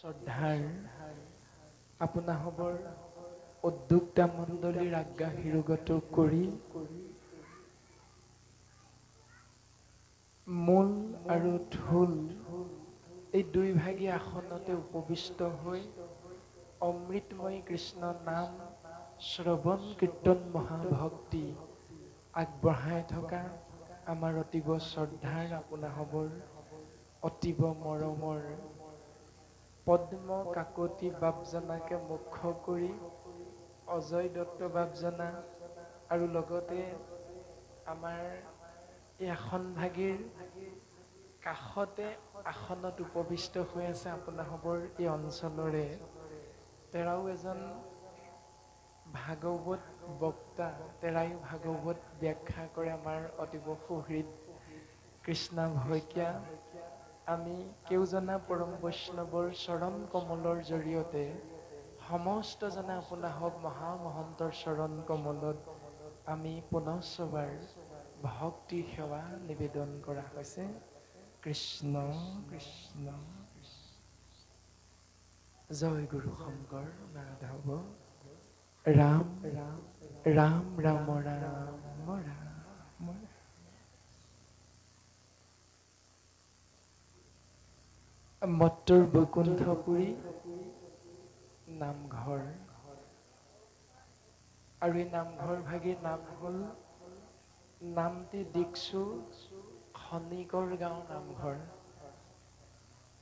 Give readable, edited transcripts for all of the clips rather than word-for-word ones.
শ্ৰদ্ধাৰ আপোনাসৱৰ উদ্যোক্তা মণ্ডলীৰ আজ্ঞা শিৰোগত কৰি মূল আৰু ঢোল এই দুইভাগী আসনতে উপবিষ্ট হৈ অমৃতময়ী কৃষ্ণ নাম শ্ৰৱণ কীৰ্তন মহাভক্তি আগবঢ়াই থকা আমাৰ অতিব শ্ৰদ্ধাৰ আপোনাসৱৰ অতিব মৰমৰ পদ্ম কাকতি বাপজনাকে মুখ্য কৰি অজয় দত্ত বাপজনা আৰু লগতে আমাৰ এই আসনভাগীৰ কাষতে আসনত উপবিষ্ট হৈ আছে আপোনাসৱৰ এই অঞ্চলৰে তেৰাও এজন ভাগৱত বক্তা তেৰায়ো ভাগৱত ব্যাখ্যা কৰে আমাৰ অতিব সুহৃদ কৃষ্ণা শইকীয়া আমি কেউজনা পৰম বৈষ্ণৱৰ চৰণ কমলৰ জৰিয়তে সমস্ত জনা আপোনাসৱ মহামহন্তৰ চৰণ কমলত আমি পুনঃচবাৰ ভক্তি সেৱা নিবেদন কৰা হৈছে কৃষ্ণ কৃষ্ণ জয় গুৰু শংকৰ মাধৱ ৰাম ৰাম ৰাম ৰাম ৰাম ৰাম মত্তৰ বৈকুণ্ঠপুৰী নামঘৰ আৰু এই নামঘৰ ভাগিৰ নাম হ'ল নামটি দীক্ষু খনিকৰ গাঁও নামঘৰ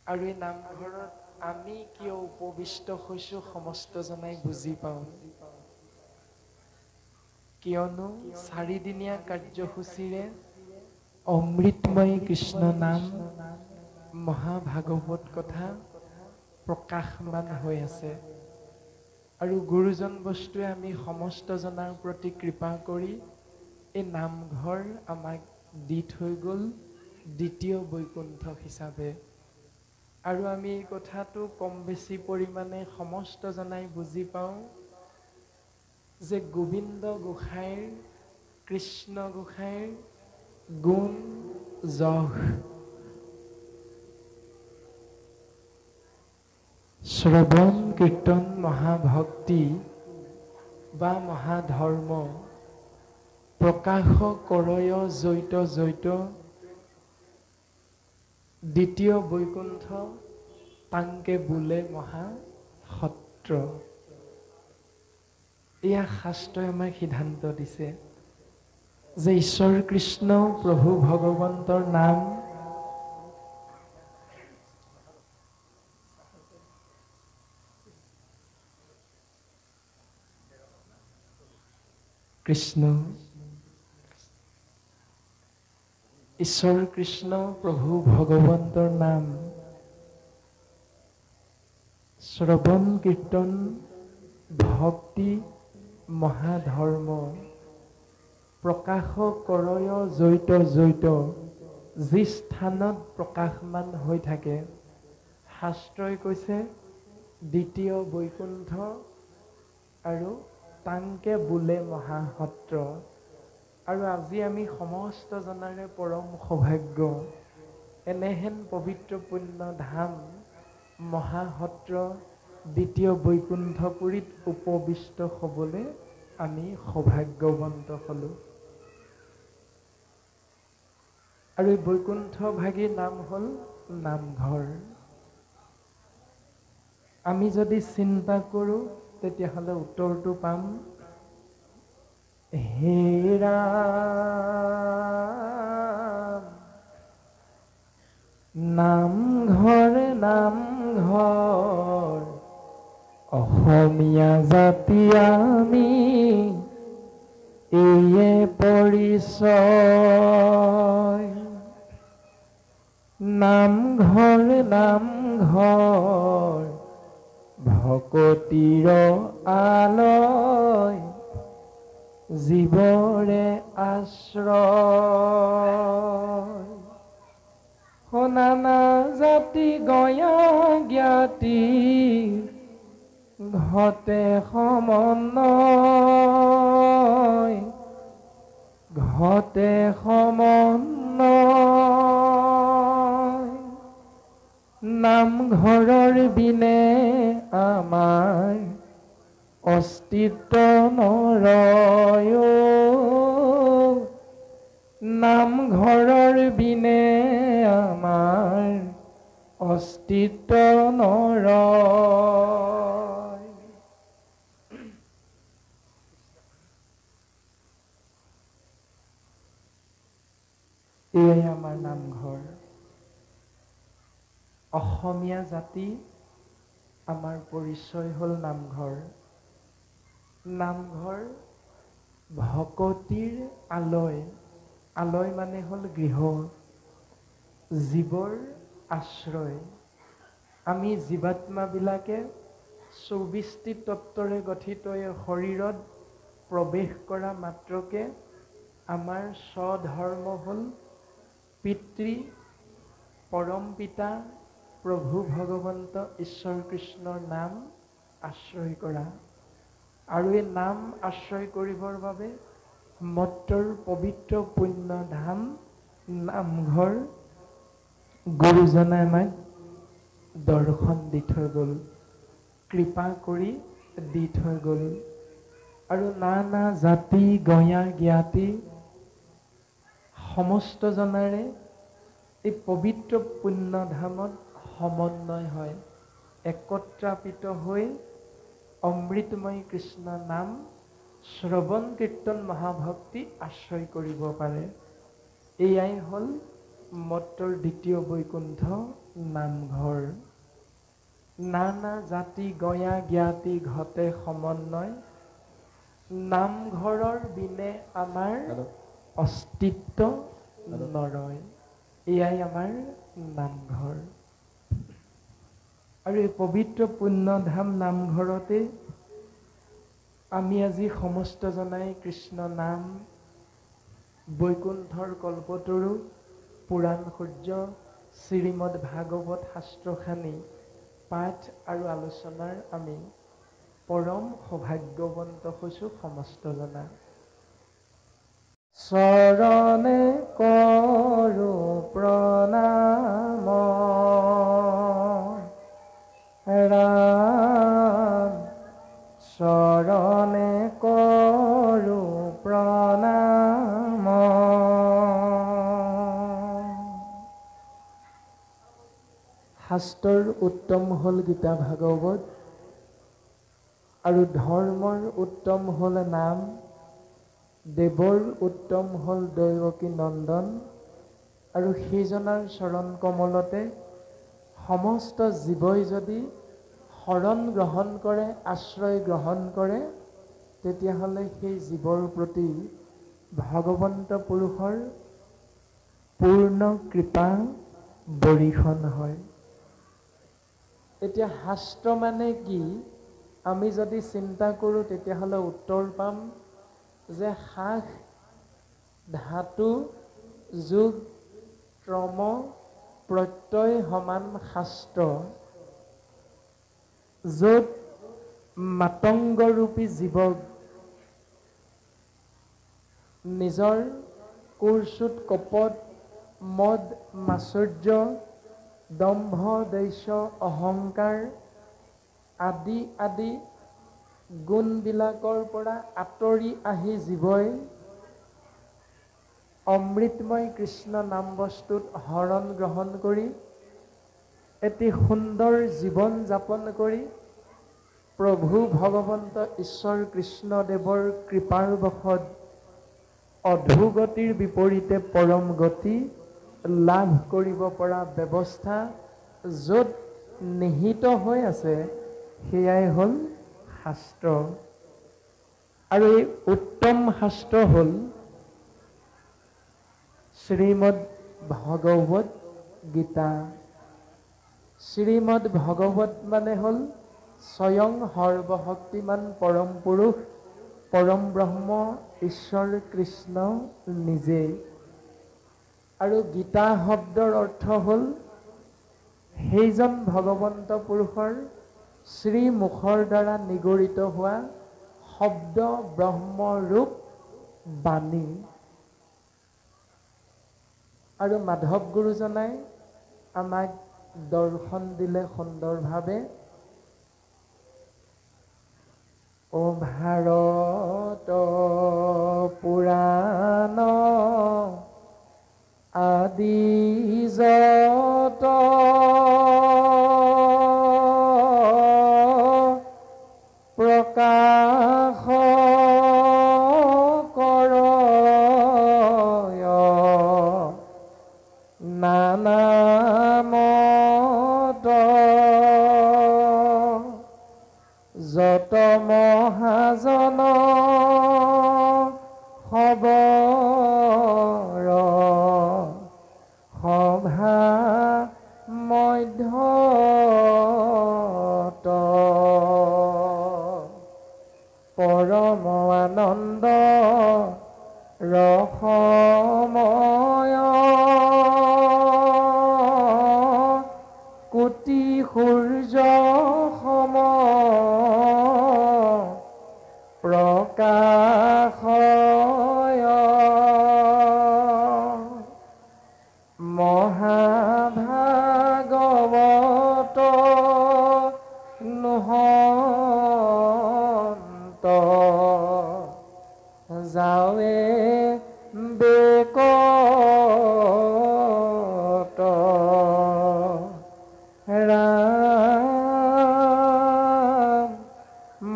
আৰু এই নামঘৰত আমি কিয় উপবিষ্ট হৈছো সমস্ত জনাই বুজি পাওঁ কিয়নো চাৰিদিনীয়া কাৰ্যসূচীৰে অমৃতময়ী কৃষ্ণ নাম মহাভাগৱত কথা প্ৰকাশমান হৈ আছে আৰু গুৰুজন বস্তুৱে আমি সমস্ত জনাৰ প্ৰতি কৃপা কৰি এই নামঘৰ আমাক দি থৈ গ'ল দ্বিতীয় বৈকুণ্ঠ হিচাপে আৰু আমি এই কথাটো কম বেছি পৰিমাণে সমস্ত জনাই বুজি পাওঁ যে গোবিন্দ গোসাঁইৰ কৃষ্ণ গোসাঁইৰ গুণ যশ শ্ৰৱণ কীৰ্তন মহাভক্তি বা মহাধৰ্ম প্ৰকাশ কৰয় জৈত জৈত দ্বিতীয় বৈকুণ্ঠ তাংকে বোলে মহা সত্ৰ এয়া শাস্ত্ৰই আমাক সিদ্ধান্ত দিছে যে ঈশ্বৰ কৃষ্ণ প্ৰভু ভগৱন্তৰ নাম কৃষ্ণ ঈশ্বৰ কৃষ্ণ প্ৰভু ভগৱন্তৰ নাম শ্ৰৱণ কীৰ্তন ভক্তি মহাধৰ্ম প্ৰকাশ কৰয় জৈত জৈত যি স্থানত প্ৰকাশমান হৈ থাকে শাস্ত্ৰই কৈছে দ্বিতীয় বৈকুণ্ঠ আৰু তাংকে বোলে মহাসত্ৰ আৰু আজি আমি সমস্ত জনাৰে পৰম সৌভাগ্য এনেহেন পবিত্ৰ পুণ্য ধাম মহাসত্ৰ দ্বিতীয় বৈকুণ্ঠপুৰীত উপবিষ্ট হ'বলৈ আমি সৌভাগ্যৱন্ত হ'লোঁ আৰু এই বৈকুণ্ঠ ভাগীৰ নাম হ'ল নামঘৰ আমি যদি চিন্তা কৰোঁ তেতিয়াহ'লে উত্তৰটো পাম হে ৰাম নামঘৰ নামঘৰ অসমীয়া জাতি আমি এইয়ে পৰিচয় নামঘৰ নামঘৰ ভকতিৰ আলয় জীৱৰে আশ্ৰয় নানা জাতি গয়া জ্ঞাতি ঘটে সমন্বয় ঘটে সমন্বয় নামঘৰৰ বিনে আমাৰ অস্তিত্ব নৰয় অ। নামঘৰৰ বিনে আমাৰ অস্তিত্ব নৰয়। এয়াই আমাৰ নামঘৰ। অসমীয়া জাতি আমাৰ পৰিচয় হ'ল নামঘৰ। নামঘৰ ভকতিৰ আলয়। আলয় মানে হ'ল গৃহ, জীৱৰ আশ্ৰয়। আমি জীৱাত্মাবিলাকে ২৪টি তত্ত্বৰে গঠিত এই শৰীৰত প্ৰৱেশ কৰা মাত্ৰকে আমাৰ স্বধৰ্ম হ'ল পিতৃ পৰম পিতা প্ৰভু ভগৱন্ত ঈশ্বৰ কৃষ্ণৰ নাম আশ্ৰয় কৰা। আৰু এই নাম আশ্ৰয় কৰিবৰ বাবে মত্তৰ পবিত্ৰ পুণ্য ধাম নামঘৰ গুৰুজনাই আমাক দৰ্শন দি থৈ গ'ল, কৃপা কৰি দি থৈ গ'ল। আৰু নানা জাতি গঞা জ্ঞাতি সমস্ত জনাৰে এই পবিত্ৰ পুণ্য ধামত সমন্বয় হয়, একত্ৰাপিত হৈ অমৃতময় কৃষ্ণ নাম শ্ৰৱণ কীৰ্তন মহাভক্তি আশ্ৰয় কৰিব পাৰে। এয়াই হ'ল মত্তৰ দ্বিতীয় বৈকুণ্ঠ নামঘৰ। নানা জাতি গঞা জ্ঞাতি ঘটে সমন্বয়, নামঘৰৰ বিনে আমাৰ অস্তিত্ব নৰয়। এয়াই আমাৰ নামঘৰ। আৰু এই পবিত্ৰ পুণ্যধাম নামঘৰতে আমি আজি সমস্ত জনাই কৃষ্ণ নাম, বৈকুণ্ঠৰ কল্পতৰু, পুৰাণ সূৰ্য, শ্ৰীমদ ভাগৱত শাস্ত্ৰখানি পাঠ আৰু আলোচনাৰ আমি পৰম সৌভাগ্যৱন্ত হৈছোঁ সমস্ত জনা। চৰণে কৰোঁ প্ৰণাম ৰাম, চৰণে কৰোঁ প্ৰণাম। শাস্ত্ৰৰ উত্তম হ'ল গীতা ভাগৱত, আৰু ধৰ্মৰ উত্তম হ'ল নাম, দেৱৰ উত্তম হ'ল দৈৱকী নন্দন। আৰু সেইজনাৰ চৰণ কমলতে সমস্ত জীৱই যদি শৰণ গ্ৰহণ কৰে, আশ্ৰয় গ্ৰহণ কৰে, তেতিয়াহ'লে সেই জীৱৰ প্ৰতি ভগৱন্ত পুৰুষৰ পূৰ্ণ কৃপা বৰিষণ হয়। এতিয়া শাস্ত্ৰ মানে কি আমি যদি চিন্তা কৰোঁ তেতিয়াহ'লে উত্তৰ পাম যে শাস ধাতু যোগ ক্ৰম প্ৰত্যয় সমান শাস্ত্ৰ, য'ত মাতংগৰূপী জীৱক নিজৰ কুৰ্চুত কপট মদ মাচুৰ্য দম্ভ দৈশ্য অহংকাৰ আদি আদি গুণবিলাকৰ পৰা আঁতৰি আহি জীৱই অমৃতময় কৃষ্ণ নাম বস্তুত শৰণ গ্ৰহণ কৰি এটি সুন্দৰ জীৱন যাপন কৰি প্ৰভু ভগৱন্ত ঈশ্বৰ কৃষ্ণদেৱৰ কৃপাৰ বশত অধোগতিৰ বিপৰীতে পৰম গতি লাভ কৰিব পৰা ব্যৱস্থা য'ত নিহিত হৈ আছে, সেয়াই হ'ল শাস্ত্ৰ। আৰু এই উত্তম শাস্ত্ৰ হ'ল শ্ৰীমদ ভাগৱত গীতা। শ্ৰীমদ ভাগৱত মানে হ'ল স্বয়ং সৰ্বশক্তিমান পৰম পুৰুষ পৰম ব্ৰহ্ম ঈশ্বৰ কৃষ্ণ নিজে। আৰু গীতা শব্দৰ অৰ্থ হ'ল সেইজন ভগৱন্ত পুৰুষৰ শ্ৰীমুখৰ দ্বাৰা নিগৰিত হোৱা শব্দ ব্ৰহ্মৰূপ বাণী। আৰু মাধৱ গুৰুজনাই আমাক দৰ্শন দিলে সুন্দৰভাৱে। ও ভাৰত পুৰাণ আদি যত প্ৰকাশ কৰ নানামত যত মহাজন খবৰ সভা মধ্যত পৰম আনন্দ ৰসময় কোটি সূৰ্য সম প্ৰকাশয় মহাভাগৱত নহন্ত যাৱে বেকত ৰাম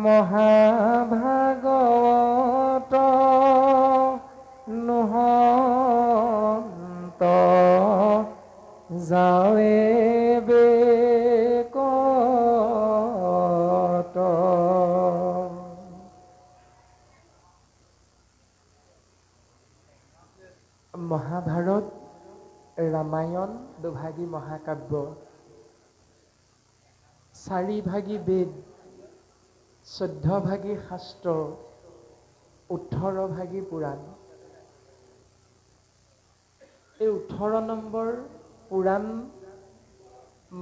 মহাভাগৱত নহন্ত যাৱে বেকত। মহাভাৰত ৰামায়ণ দুভাগী মহাকাব্য, চাৰিভাগী বেদ, 14 ভাগী শাস্ত্ৰ, 18 ভাগী পুৰাণ। এই 18 নম্বৰ পুৰাণ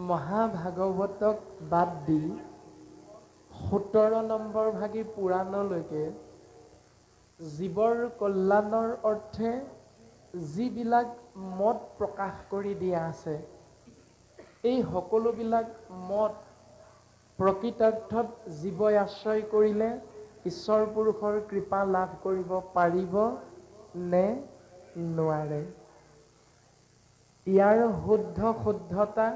মহাভাগৱতক বাদ দি 17 নম্বৰ ভাগী পুৰাণলৈকে জীৱৰ কল্যাণৰ অৰ্থে যিবিলাক মত প্ৰকাশ কৰি দিয়া আছে, এই সকলোবিলাক মত প্ৰকৃতাৰ্থত জীৱই আশ্ৰয় কৰিলে ঈশ্বৰ পুৰুষৰ কৃপা লাভ কৰিব পাৰিব নে নোৱাৰে? ইয়াৰ শুদ্ধতা,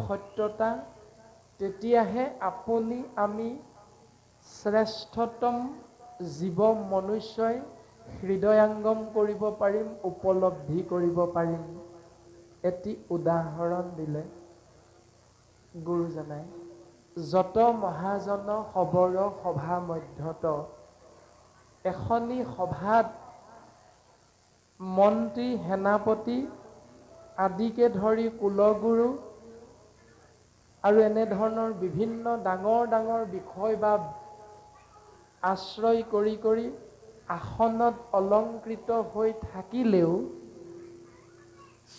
সত্যতা তেতিয়াহে আপুনি আমি শ্ৰেষ্ঠতম জীৱ মনুষ্যই হৃদয়ংগম কৰিব পাৰিম, উপলব্ধি কৰিব পাৰিম। এটি উদাহৰণ দিলে গুৰুজনাই, যত মহাজন খবৰ সভা মধ্যত, এখনি সভাত মন্ত্ৰী সেনাপতি আদিকে ধৰি কুলগুৰু আৰু এনেধৰণৰ বিভিন্ন ডাঙৰ ডাঙৰ বিষয় বা আশ্ৰয় কৰি আসনত অলংকৃত হৈ থাকিলেও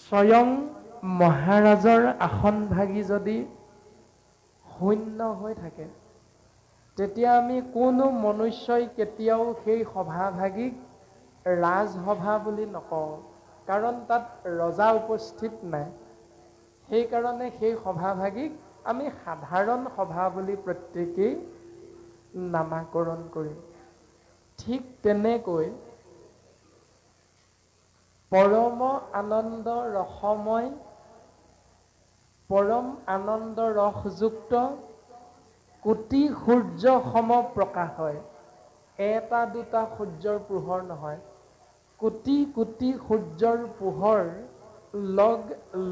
স্বয়ং মহাৰাজৰ আসন ভাগি যদি শূন্য হৈ থাকে, তেতিয়া আমি কোনো মনুষ্যই কেতিয়াও সেই সভাভাগিক ৰাজসভা বুলি নকওঁ, কাৰণ তাত ৰজা উপস্থিত নাই। সেইকাৰণে সেই সভাভাগিক আমি সাধাৰণ সভা বুলি প্ৰত্যেকেই নামাকৰণ কৰিম। ঠিক তেনেকৈ পৰম আনন্দ ৰসময়, পৰম আনন্দ ৰসযুক্ত কোটি সূৰ্য সম প্ৰকাশ হয়। এটা দুটা সূৰ্যৰ পোহৰ নহয়, কোটি কোটি সূৰ্যৰ পোহৰ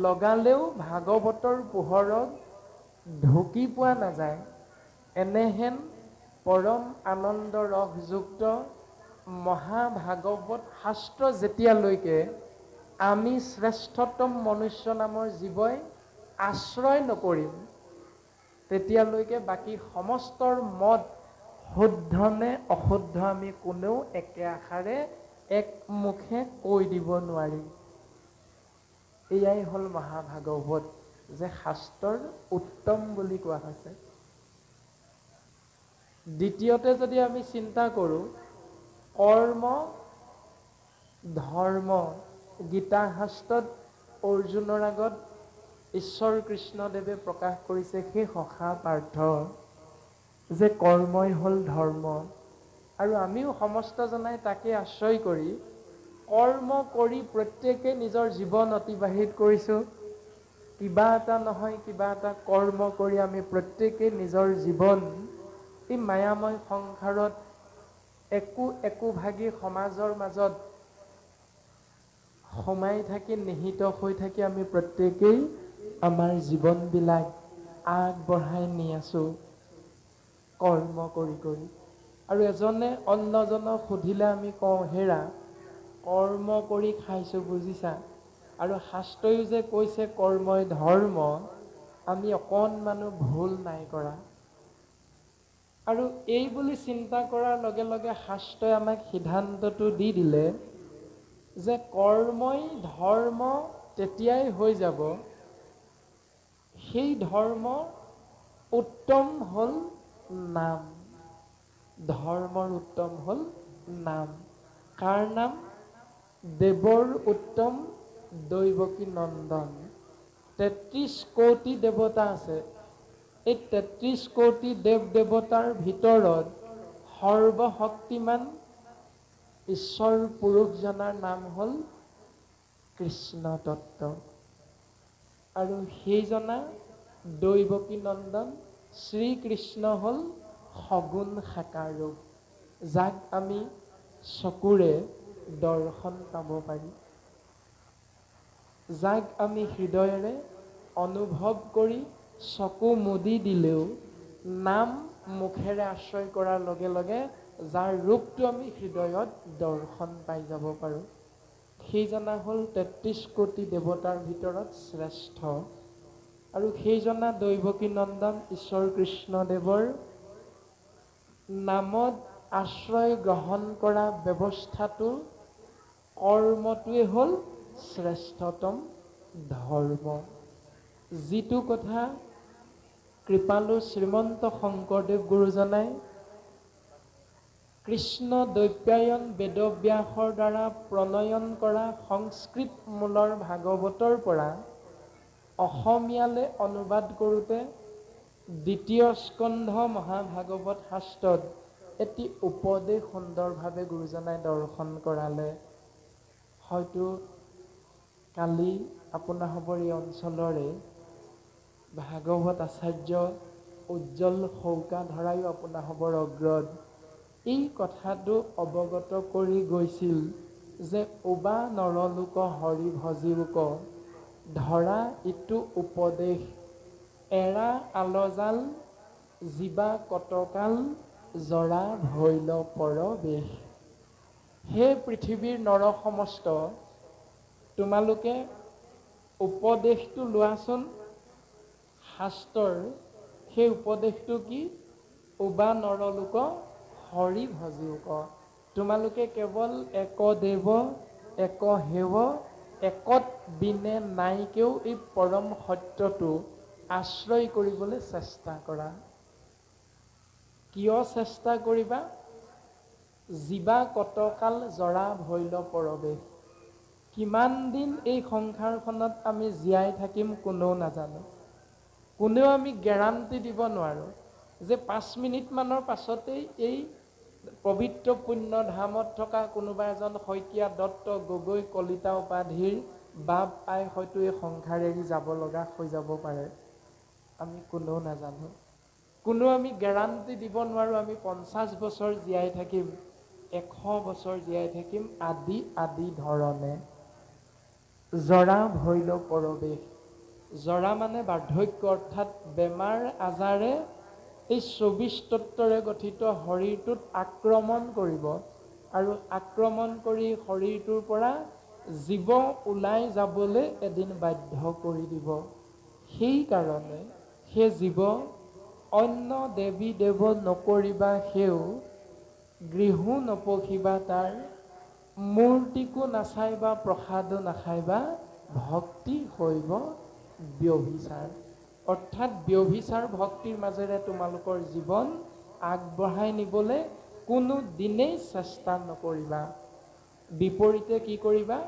লগালেও ভাগৱতৰ পোহৰত ঢুকি পোৱা নাযায়। এনেহেন পৰম আনন্দ ৰসযুক্ত মহাভাগৱত শাস্ত্ৰ যেতিয়ালৈকে আমি শ্ৰেষ্ঠতম মনুষ্য নামৰ জীৱই আশ্ৰয় নকৰিম, তেতিয়ালৈকে বাকী সমস্তৰ মত শুদ্ধ নে অশুদ্ধ আমি কোনেও একে আষাৰে একমুখে কৈ দিব নোৱাৰিম। এয়াই হ'ল মহাভাগৱত, যে শাস্ত্ৰৰ উত্তম বুলি কোৱা হৈছে। দ্বিতীয়তে যদি আমি চিন্তা কৰোঁ, কৰ্ম ধৰ্ম, গীতা শাস্ত্ৰত অৰ্জুনৰ আগত ঈশ্বৰ কৃষ্ণদেৱে প্ৰকাশ কৰিছে সেই সখা পাৰ্থ যে কৰ্মই হ'ল ধৰ্ম। আৰু আমিও সমস্ত জনাই তাকে আশ্ৰয় কৰি কৰ্ম কৰি প্ৰত্যেকে নিজৰ জীৱন অতিবাহিত কৰিছোঁ। কিবা এটা নহয় কিবা এটা কৰ্ম কৰি আমি প্ৰত্যেকে নিজৰ জীৱন এই মায়াময় সংসাৰত একো ভাগি সমাজৰ মাজত সোমাই থাকি নিহিত হৈ থাকি আমি প্ৰত্যেকেই আমাৰ জীৱনবিলাক আগবঢ়াই নি আছোঁ কৰ্ম কৰি কৰি। আৰু এজনে অন্যজনক সুধিলে আমি কওঁ, হেৰা কৰ্ম কৰি খাইছোঁ বুজিছা। আৰু শাস্ত্ৰয়ো যে কৈছে কৰ্মই ধৰ্ম, আমি অকণমানো ভুল নাই কৰা। আৰু এই বুলি চিন্তা কৰাৰ লগে লগে শাস্ত্ৰই আমাক সিদ্ধান্তটো দি দিলে যে কৰ্মই ধৰ্ম তেতিয়াই হৈ যাব, সেই ধৰ্ম উত্তম হ'ল নাম। ধৰ্মৰ উত্তম হ'ল নাম। কাৰ নাম? দেৱৰ উত্তম দৈৱকী নন্দন। ৩৩ কোটি দেৱতা আছে। এই ৩৩ কোটি দেৱ দেৱতাৰ ভিতৰত সৰ্বশক্তিমান ঈশ্বৰ পুৰুষজনাৰ নাম হ'ল কৃষ্ণ তত্ত্ব। আৰু সেইজনা দৈৱকী নন্দন শ্ৰীকৃষ্ণ হ'ল সগুণ সাকাৰ ৰূপ, যাক আমি চকুৰে দৰ্শন পাব পাৰি, যাক আমি হৃদয়েৰে অনুভৱ কৰি চকু মুদি দিলেও নাম মুখেৰে আশ্ৰয় কৰাৰ লগে লগে যাৰ ৰূপটো আমি হৃদয়ত দৰ্শন পাই যাব পাৰোঁ, সেইজনা হ'ল ৩৩ কোটি দেৱতাৰ ভিতৰত শ্ৰেষ্ঠ। আৰু সেইজনা দৈৱকী নন্দন ঈশ্বৰ কৃষ্ণদেৱৰ নামত আশ্ৰয় গ্ৰহণ কৰা ব্যৱস্থাটো কৰ্মটোৱে হ'ল শ্ৰেষ্ঠতম ধৰ্ম। যিটো কথা কৃপালু শ্ৰীমন্ত শংকৰদেৱ গুৰুজনাই কৃষ্ণ দৈপ্যায়ন বেদব্যাসৰ দ্বাৰা প্ৰণয়ন কৰা সংস্কৃত মূলৰ ভাগৱতৰ পৰা অসমীয়ালৈ অনুবাদ কৰোঁতে দ্বিতীয় স্কন্ধ মহাভাগৱত শাস্ত্ৰত এটি উপদেশ সুন্দৰভাৱে গুৰুজনাই দৰ্শন কৰালে। হয়তো কালি আপোনাসৱৰ এই অঞ্চলৰে ভাগৱত আচাৰ্য উজ্জ্বল সৌকাধৰায়ো আপোনাসৱৰ অগ্ৰত এই কথাটো অৱগত কৰি গৈছিল যে উবা নৰলোক হৰি ভজিবোক ধৰা ইটো উপদেশ এৰা আলজাল জীৱা কতকাল জৰা ভৈল পৰবেশ। হে পৃথিৱীৰ নৰ সমস্ত, তোমালোকে উপদেশটো লোৱাচোন। শাস্ত্ৰৰ সেই উপদেশটো কি? উবা নৰলোক হৰি ভজিওক। তোমালোকে কেৱল এক দেৱ এক হেৱ একত বিনে নাইকেও এই পৰম সত্যটো আশ্ৰয় কৰিবলৈ চেষ্টা কৰা। কিয় চেষ্টা কৰিবা? জীৱা কতকাল জৰা ভৈল পৰবেশ। কিমান দিন এই সংসাৰখনত আমি জীয়াই থাকিম কোনেও নাজানো। কোনেও আমি গেৰাণ্টি দিব নোৱাৰোঁ যে 5 মিনিটমানৰ পাছতেই এই পবিত্ৰ পুণ্য ধামত থকা কোনোবা এজন শইকীয়া দত্ত গগৈ কলিতা উপাধিৰ বাপ আই হয়তো এই সংসাৰ এৰি যাব লগা হৈ যাব পাৰে। আমি কোনেও নাজানো। কোনেও আমি গেৰাণ্টি দিব নোৱাৰোঁ আমি 50 বছৰ জীয়াই থাকিম, 100 বছৰ জীয়াই থাকিম আদি আদি ধৰণে। জৰা ভৈল পৰবেশ। জৰা মানে বাৰ্ধক্য, অৰ্থাৎ বেমাৰ আজাৰে এই 24 তত্ত্বৰে গঠিত শৰীৰটোত আক্ৰমণ কৰিব আৰু আক্ৰমণ কৰি শৰীৰটোৰ পৰা জীৱ ওলাই যাবলৈ এদিন বাধ্য কৰি দিব। সেইকাৰণে সেই জীৱ অন্য দেৱী দেৱ নকৰিবা সেও, গৃহো নপখিবা তাৰ, মূৰ্তিকো নাচাইবা প্ৰসাদো নাখাইবা, ভক্তি হৈব ব্যভিচাৰ। অৰ্থাৎ ব্যভিচাৰ ভক্তিৰ মাজেৰে তোমালোকৰ জীৱন আগবঢ়াই নিবলৈ কোনো দিনেই চেষ্টা নকৰিবা। বিপৰীতে কি কৰিবা?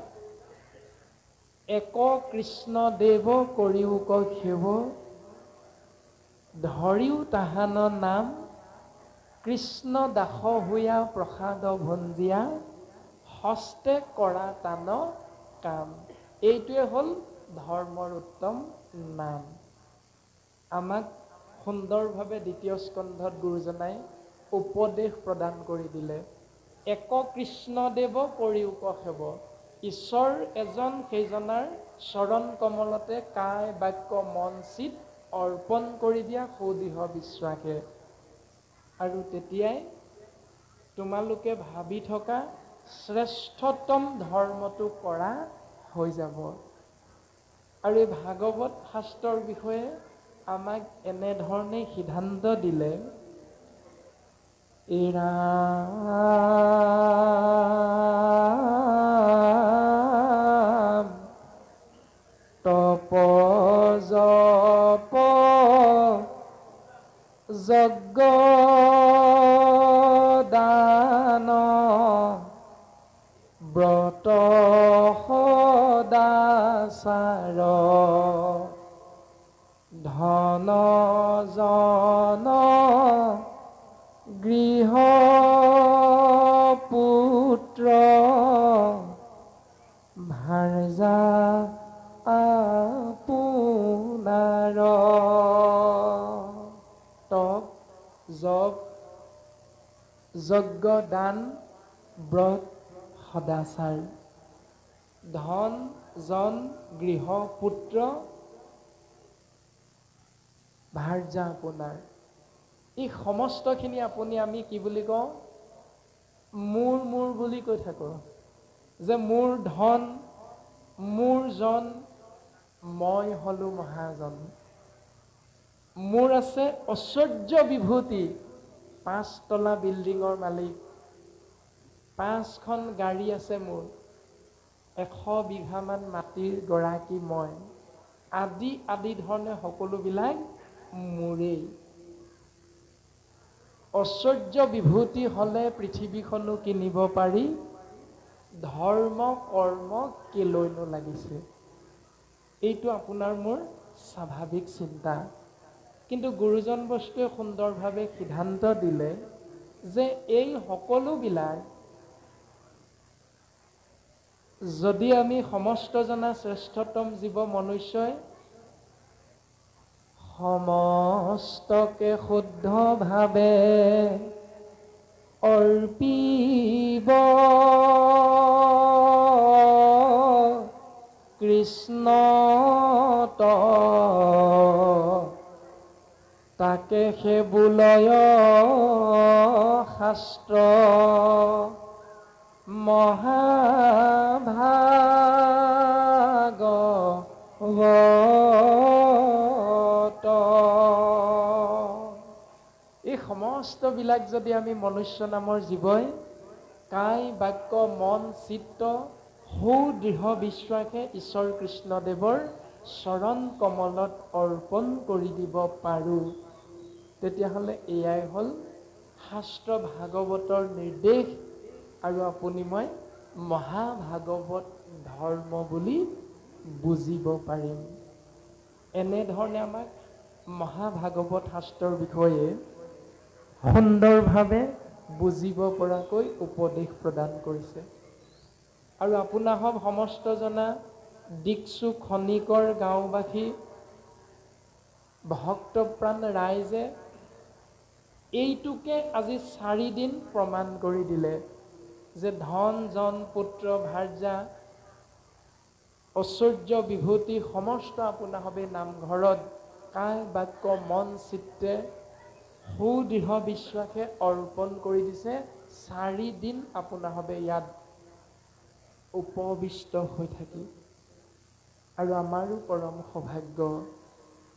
এক কৃষ্ণ দেৱ কৰিউক সেৱ ধৰিও তাহান নাম কৃষ্ণ দাস হৈয়া প্ৰসাদ ভঞ্জিয়া হস্তে কৰা তান কাম। এইটোৱে হ'ল ধৰ্মৰ উত্তম নাম। আমাক সুন্দৰভাৱে দ্বিতীয় স্কন্ধত গুৰুজনাই উপদেশ প্ৰদান কৰি দিলে। এক কৃষ্ণদেৱ কৰিউক সেৱ। ঈশ্বৰ এজন, সেইজনাৰ চৰণ কমলতে কায় বাক্য মন চিত অৰ্পণ কৰি দিয়া সুদৃঢ় বিশ্বাসে। আৰু তেতিয়াই তোমালোকে ভাবি থকা শ্ৰেষ্ঠতম ধৰ্মটো কৰা হৈ যাব। আৰু এই ভাগৱত শাস্ত্ৰৰ বিষয়ে আমাক এনেধৰণে সিদ্ধান্ত দিলে, ৰাম তপ জপ যজ্ঞ দান ব্ৰত সদাচাৰ ধন জন গৃহ পুত্ৰ ভাৰ্যা আপোনাৰ। তপ জপ যজ্ঞ দান ব্ৰত সদাচাৰ ধন জন গৃহ পুত্ৰ ভাৰ্যা আপোনাৰ। এই সমস্তখিনি আপুনি আমি কি বুলি কওঁ? মোৰ মোৰ বুলি কৈ থাকোঁ যে মোৰ ধন, মোৰ জন, মই হলো মহাজন। মোৰ আছে ঐশ্বৰ্য বিভূতি, 5 তলা বিল্ডিঙৰ মালিক, 5খন গাড়ী আছে মোৰ, 100 বিঘামান মাটিৰ গৰাকী মই, আদি আদি ধৰণে সকলোবিলাক মোৰেই। ঐশ্বৰ্য বিভূতি হলে পৃথিৱীখনো কিনিব পাৰি, ধৰ্ম কৰ্ম কেলৈনো লাগিছে। এইটো আপোনাৰ মোৰ স্বাভাৱিক চিন্তা। কিন্তু গুৰুজন বস্তুৱে সুন্দৰভাৱে সিদ্ধান্ত দিলে যে এই সকলোবিলাক যদি আমি সমস্ত জনা শ্ৰেষ্ঠতম জীৱ মনুষ্যই সমস্তকে শুদ্ধ ভাৱে অৰ্পিব কৃষ্ণত, তাকে সেবুলয় শাস্ত্ৰ মহাভাগৱত। এই সমস্তবিলাক যদি আমি মনুষ্য নামৰ জীৱই কায় বাক্য মন চিত্ত সুদৃঢ় বিশ্বাসে ঈশ্বৰ কৃষ্ণদেৱৰ চৰণ কমলত অৰ্পণ কৰি দিব পাৰোঁ, তেতিয়াহ'লে এয়াই হ'ল শাস্ত্ৰ ভাগৱতৰ নিৰ্দেশ। আৰু আপুনি মই মহাভাগৱত ধৰ্ম বুলি বুজিব পাৰিম। এনেধৰণে আমাক মহাভাগৱত শাস্ত্ৰৰ বিষয়ে সুন্দৰভাৱে বুজিব পৰাকৈ উপদেশ প্ৰদান কৰিছে। আৰু আপোনাসৱ সমস্ত জনা দিকচু খনিকৰ গাঁওবাসী ভক্তপ্ৰাণ ৰাইজে এইটোকে আজি 4 দিন প্ৰমাণ কৰি দিলে যে ধন জন পুত্ৰ ভাৰ্যা ঐশ্বৰ্য বিভূতি সমস্ত আপোনাসৱে নামঘৰত কায় বাক্য মন চিত্তে সুদৃঢ় বিশ্বাসে অৰ্পণ কৰি দিছে। 4 দিন আপোনাসৱে ইয়াত উপবিষ্ট হৈ থাকি। আৰু আমাৰো পৰম সৌভাগ্য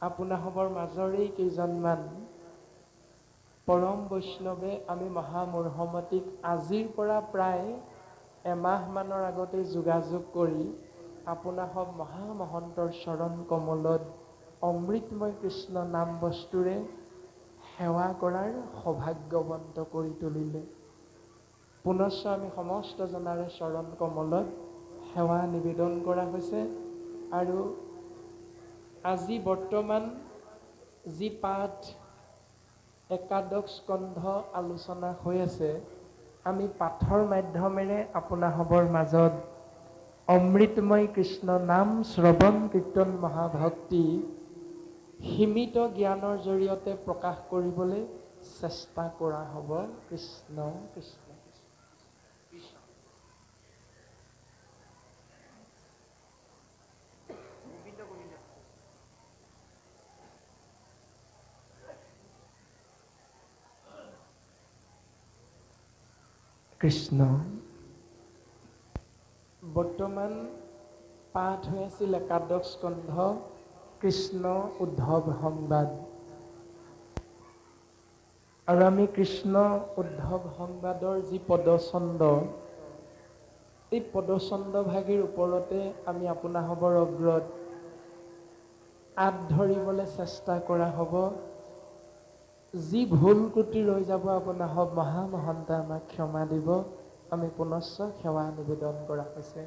আপোনাসৱৰ মাজৰে কেইজনমান পৰম বৈষ্ণৱে আমি মহামূঢ়মতীক আজিৰ পৰা প্ৰায় এমাহমানৰ আগতে যোগাযোগ কৰি আপোনাসৱ মহামহন্তৰ চৰণ কমলত অমৃতময় কৃষ্ণ নাম বস্তুৰে সেৱা কৰাৰ সৌভাগ্যৱন্ত কৰি তুলিলে। পুনশ্চ আমি সমস্ত জনাৰে চৰণ কমলত সেৱা নিবেদন কৰা হৈছে। আৰু আজি বৰ্তমান যি পাঠ একাদশ স্কন্ধ আলোচনা হৈ আছে, আমি পাঠৰ মাধ্যমেৰে আপোনাসৱৰ মাজত অমৃতময় কৃষ্ণ নাম শ্ৰৱণ কীৰ্তন মহাভক্তি সীমিত জ্ঞানৰ জৰিয়তে প্ৰকাশ কৰিবলৈ চেষ্টা কৰা হ'ব। কৃষ্ণ কৃষ্ণ কৃষ্ণ। বৰ্তমান পাঠ হৈ আছিল একাদশ স্কন্ধ কৃষ্ণ উদ্ধৱ সংবাদ, আৰু আমি কৃষ্ণ উদ্ধৱ সংবাদৰ যি পদচন্দ, এই পদচন্দ ভাগিৰ ওপৰতে আমি আপোনাসৱৰ অগ্ৰত আঁত ধৰিবলৈ চেষ্টা কৰা হ'ব। যি ভুল ক্ৰুটি ৰৈ যাব আপোনাসৱ মহামহন্তে আমাক ক্ষমা দিব। আমি পুনশ্চ সেৱা নিবেদন কৰা হৈছে।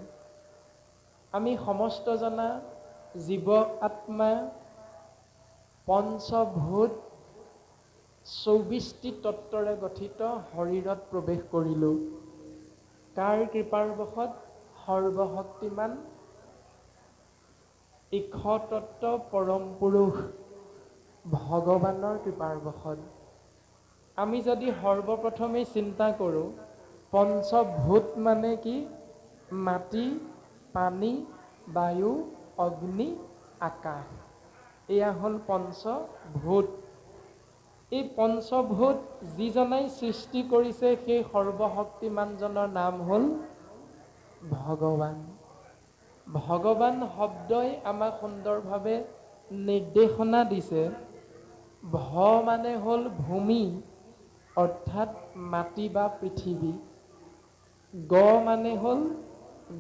আমি সমস্ত জনা জীৱ আত্মা পঞ্চভূত ২৪টি তত্ত্বৰে গঠিত শৰীৰত প্ৰৱেশ কৰিলোঁ। কাৰ কৃপাৰ বশত? সৰ্বশক্তিমান ঈশতত্ত্ব পৰম পুৰুষ ভগৱানৰ কৃপাৰ বশত। আমি যদি সৰ্বপ্ৰথমেই চিন্তা কৰোঁ, পঞ্চভূত মানে কি? মাটি, পানী, বায়ু, অগ্নি, আকাশ। এয়া হ'ল পঞ্চভূত। এই পঞ্চভূত যিজনাই সৃষ্টি কৰিছে সেই সৰ্বশক্তিমানজনৰ নাম হ'ল ভগৱান। ভগৱান শব্দই আমাক সুন্দৰভাৱে নিৰ্দেশনা দিছে। ভ মানে হ'ল ভূমি, অৰ্থাৎ মাটি বা পৃথিৱী। গ মানে হ'ল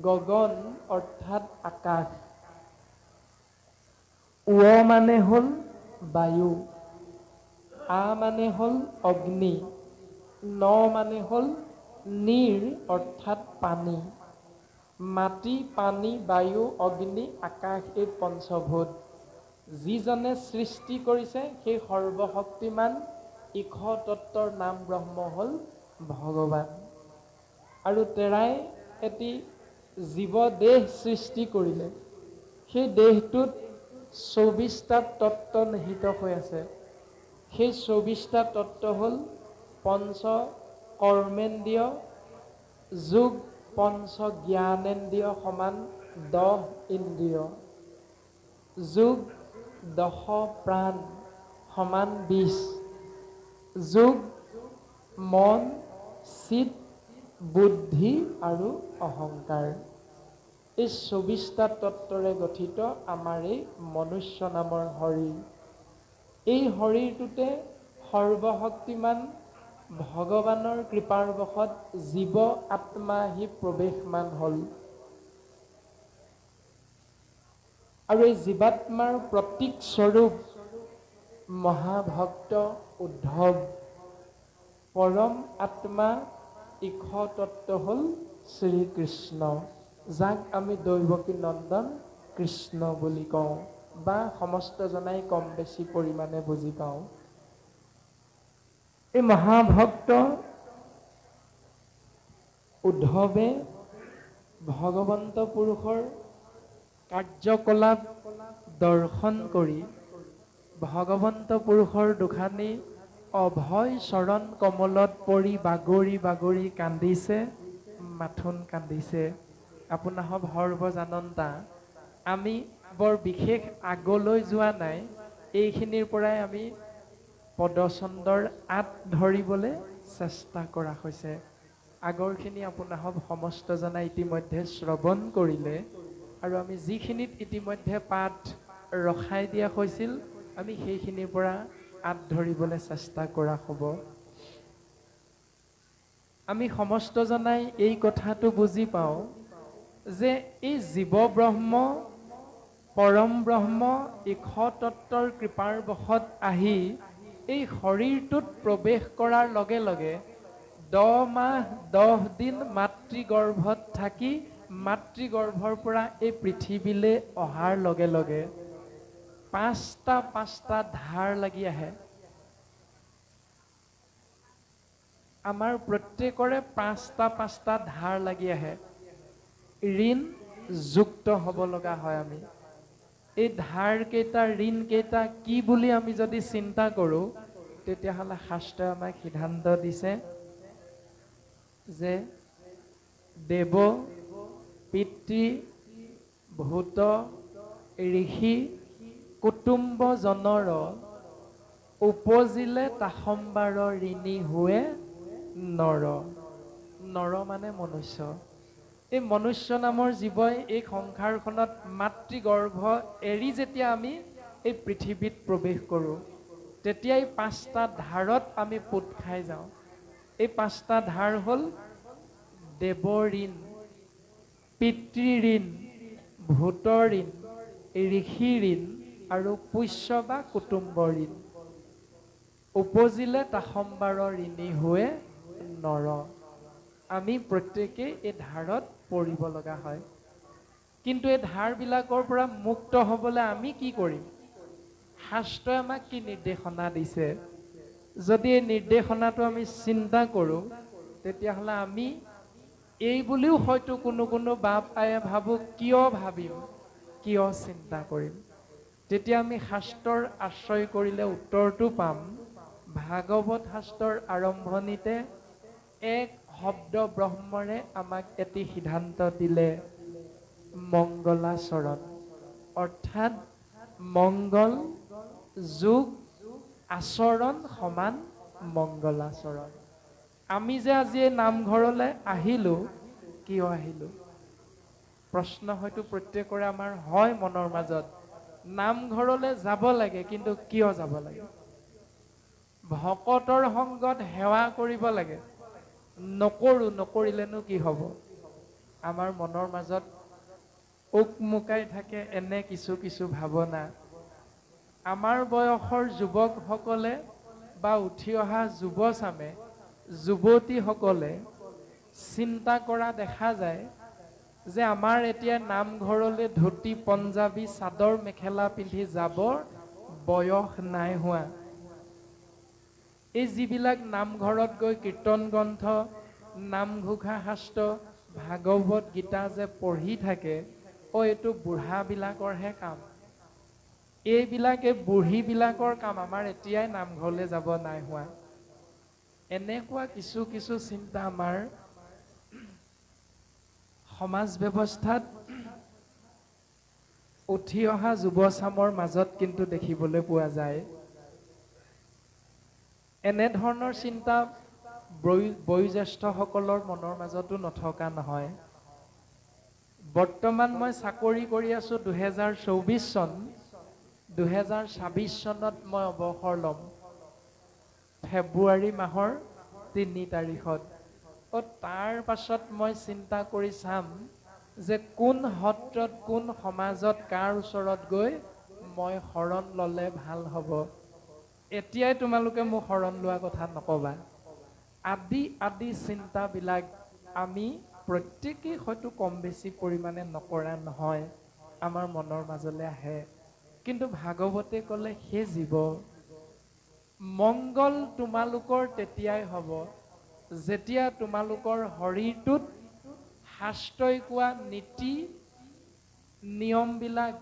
গগন, অৰ্থাৎ আকাশ। উ মানে হ'ল বায়ু। আ মানে হ'ল অগ্নি। ন মানে হ'ল নীৰ, অৰ্থাৎ পানী। মাটি, পানী, বায়ু, অগ্নি, আকাশ, এই পঞ্চভূত যিজনে সৃষ্টি কৰিছে সেই সৰ্বশক্তিমান ঈশতত্ত্বৰ নাম ব্ৰহ্ম হ'ল ভগৱান। আৰু তেৰাই এটি জীৱ দেহ সৃষ্টি কৰিলে। সেই দেহটোত ২৪টা তত্ত্ব নিহিত হৈ আছে। সেই ২৪টা তত্ত্ব হ'ল পঞ্চ কৰ্মেন্দ্ৰিয় যোগ পঞ্চ জ্ঞানেন্দ্ৰিয় সমান ১০ ইন্দ্ৰিয়, যোগ ১০ প্ৰাণ সমান ২০, যোগ মন, চিত, বুদ্ধি আৰু অহংকাৰ। এই ২৪টা তত্ত্বৰে গঠিত আমাৰ এই মনুষ্য নামৰ শৰীৰ। এই শৰীৰটোতে সৰ্বশক্তিমান ভগৱানৰ কৃপাৰ বশত জীৱ আত্মা আহি প্ৰৱেশমান হ'ল। আৰু এই জীৱাত্মাৰ প্ৰতীক স্বৰূপ মহাভক্ত উদ্ধৱ, পৰম আত্মা ঈশতত্ত্ব হ'ল শ্ৰীকৃষ্ণ, যাক আমি দৈৱকী নন্দন কৃষ্ণ বুলি কওঁ বা সমস্ত জনাই কম বেছি পৰিমাণে বুজি পাওঁ। এই মহাভক্ত উদ্ধৱে ভগৱন্ত পুৰুষৰ কাৰ্যকলাপ দৰ্শন কৰি ভগৱন্ত পুৰুষৰ দুখানি অভয় চৰণ কমলত পৰি বাগৰি বাগৰি কান্দিছে, মাথোন কান্দিছে। আপোনাসৱ সৰ্বজানন্তা, আমি বৰ বিশেষ আগলৈ যোৱা নাই। এইখিনিৰ পৰাই আমি পদচন্দৰ আঁত ধৰিবলৈ চেষ্টা কৰা হৈছে। আগৰখিনি আপোনাসৱ সমস্ত জনাই ইতিমধ্যে শ্ৰৱণ কৰিলে, আৰু আমি যিখিনিত ইতিমধ্যে পাঠ ৰখাই দিয়া হৈছিল, আমি সেইখিনিৰ পৰা আঁত ধৰিবলৈ চেষ্টা কৰা হ'ব। আমি সমস্ত জনাই এই কথাটো বুজি পাওঁ যে এই জীৱ ব্ৰহ্ম পৰম ব্ৰহ্ম ঈশতত্ত্বৰ কৃপাৰ বশত আহি এই শৰীৰটোত প্ৰৱেশ কৰাৰ লগে লগে ১০ মাহ ১০ দিন মাতৃগৰ্ভত থাকি মাতৃগৰ্ভৰ পৰা এই পৃথিৱীলৈ অহাৰ লগে লগে পাঁচটা ধাৰ লাগি আহে। আমাৰ প্ৰত্যেকৰে পাঁচটা ধাৰ লাগি আহে। ঋণ যুক্ত হ'ব লগা হয় আমি। এই ধাৰ কেইটা ঋণ কেইটা কি বুলি আমি যদি চিন্তা কৰোঁ, তেতিয়াহ'লে শাস্ত্ৰই আমাক সিদ্ধান্ত দিছে যে দেৱ, পিতৃ, ভূত, ঋষি, কুটুম্বজনৰ উপজিলে তাসম্বাৰ ঋণী হোৱে নৰ। নৰ মানে মনুষ্য। এই মনুষ্য নামৰ জীৱই এই সংসাৰখনত মাতৃগৰ্ভ এৰি যেতিয়া আমি এই পৃথিৱীত প্ৰৱেশ কৰোঁ, তেতিয়াই পাঁচটা ধাৰত আমি পোত খাই যাওঁ। এই পাঁচটা ধাৰ হ'ল দেৱ ঋণ, পিতৃ ঋণ, ভূত ঋণ, ঋষি ঋণ আৰু পোষ্য বা কুটুম্ব ঋণ। উপজিলে তাসম্বাৰ ঋণী হোৱে নৰ। আমি প্ৰত্যেকেই এই ধাৰত পৰিব লগা হয়। কিন্তু এই ধাৰবিলাকৰ পৰা মুক্ত হ'বলৈ আমি কি কৰিম? শাস্ত্ৰই আমাক কি নিৰ্দেশনা দিছে? যদি এই নিৰ্দেশনাটো আমি চিন্তা কৰোঁ, তেতিয়াহ'লে আমি এই বুলিও হয়তো কোনো বাপ আয়ে ভাবোঁ, কিয় ভাবিম, কিয় চিন্তা কৰিম? তেতিয়া আমি শাস্ত্ৰৰ আশ্ৰয় কৰিলে উত্তৰটো পাম। ভাগৱত শাস্ত্ৰৰ আৰম্ভণিতে এক শব্দ ব্ৰহ্মৰে আমাক এটি সিদ্ধান্ত দিলে, মংগলাচৰণ। অৰ্থাৎ মংগল যোগ আচৰণ সমান মংগলাচৰণ। আমি যে আজি এই নামঘৰলৈ আহিলোঁ, কিয় আহিলোঁ? প্ৰশ্ন হয়তো প্ৰত্যেকৰে আমাৰ হয় মনৰ মাজত। নামঘৰলৈ যাব লাগে, কিন্তু কিয় যাব লাগে? ভকতৰ সংগত সেৱা কৰিব লাগে। নকৰিলেনো কি হ'ব? আমাৰ মনৰ মাজত উকমুকাই থাকে এনে কিছু ভাৱনা। আমাৰ বয়সৰ যুৱকসকলে বা উঠি অহা যুৱচামে, যুৱতীসকলে চিন্তা কৰা দেখা যায় যে আমাৰ এতিয়া নামঘৰলৈ ধুতি পঞ্জাবী চাদৰ মেখেলা পিন্ধি যাবৰ বয়স নাই হোৱা। এই যিবিলাক নামঘৰত গৈ কীৰ্তন গ্ৰন্থ, নামঘোষা শাস্ত্ৰ, ভাগৱত গীতা যে পঢ়ি থাকে, এইটো বুঢ়াবিলাকৰহে কাম। এইবিলাকে বুঢ়ীবিলাকৰ কাম। আমাৰ এতিয়াই নামঘৰলৈ যাব নাই হোৱা। এনেকুৱা কিছু চিন্তা আমাৰ সমাজ ব্যৱস্থাত উঠি অহা যুৱচামৰ মাজত কিন্তু দেখিবলৈ পোৱা যায়। এনেধৰণৰ চিন্তা বয়োজ্যেষ্ঠসকলৰ মনৰ মাজতো নথকা নহয়। বৰ্তমান মই চাকৰি কৰি আছোঁ 2024 চন। 2026 চনত মই অৱসৰ ল'ম, ফেব্ৰুৱাৰী মাহৰ 3 তাৰিখত। তাৰ পাছত মই চিন্তা কৰি চাম যে কোন সত্ৰত, কোন সমাজত, কাৰ ওচৰত গৈ মই শৰণ ল'লে ভাল হ'ব। এতিয়াই তোমালোকে মোক শৰণ লোৱা কথা নকবা। আদি চিন্তাবিলাক আমি প্ৰত্যেকেই হয়তো কম বেছি পৰিমাণে নকৰা নহয়, আমাৰ মনৰ মাজলৈ আহে। কিন্তু ভাগৱতে ক'লে, হে জীৱ, মংগল তোমালোকৰ তেতিয়াই হ'ব যেতিয়া তোমালোকৰ শৰীৰটোত শাস্ত্ৰই কোৱা নীতি নিয়মবিলাক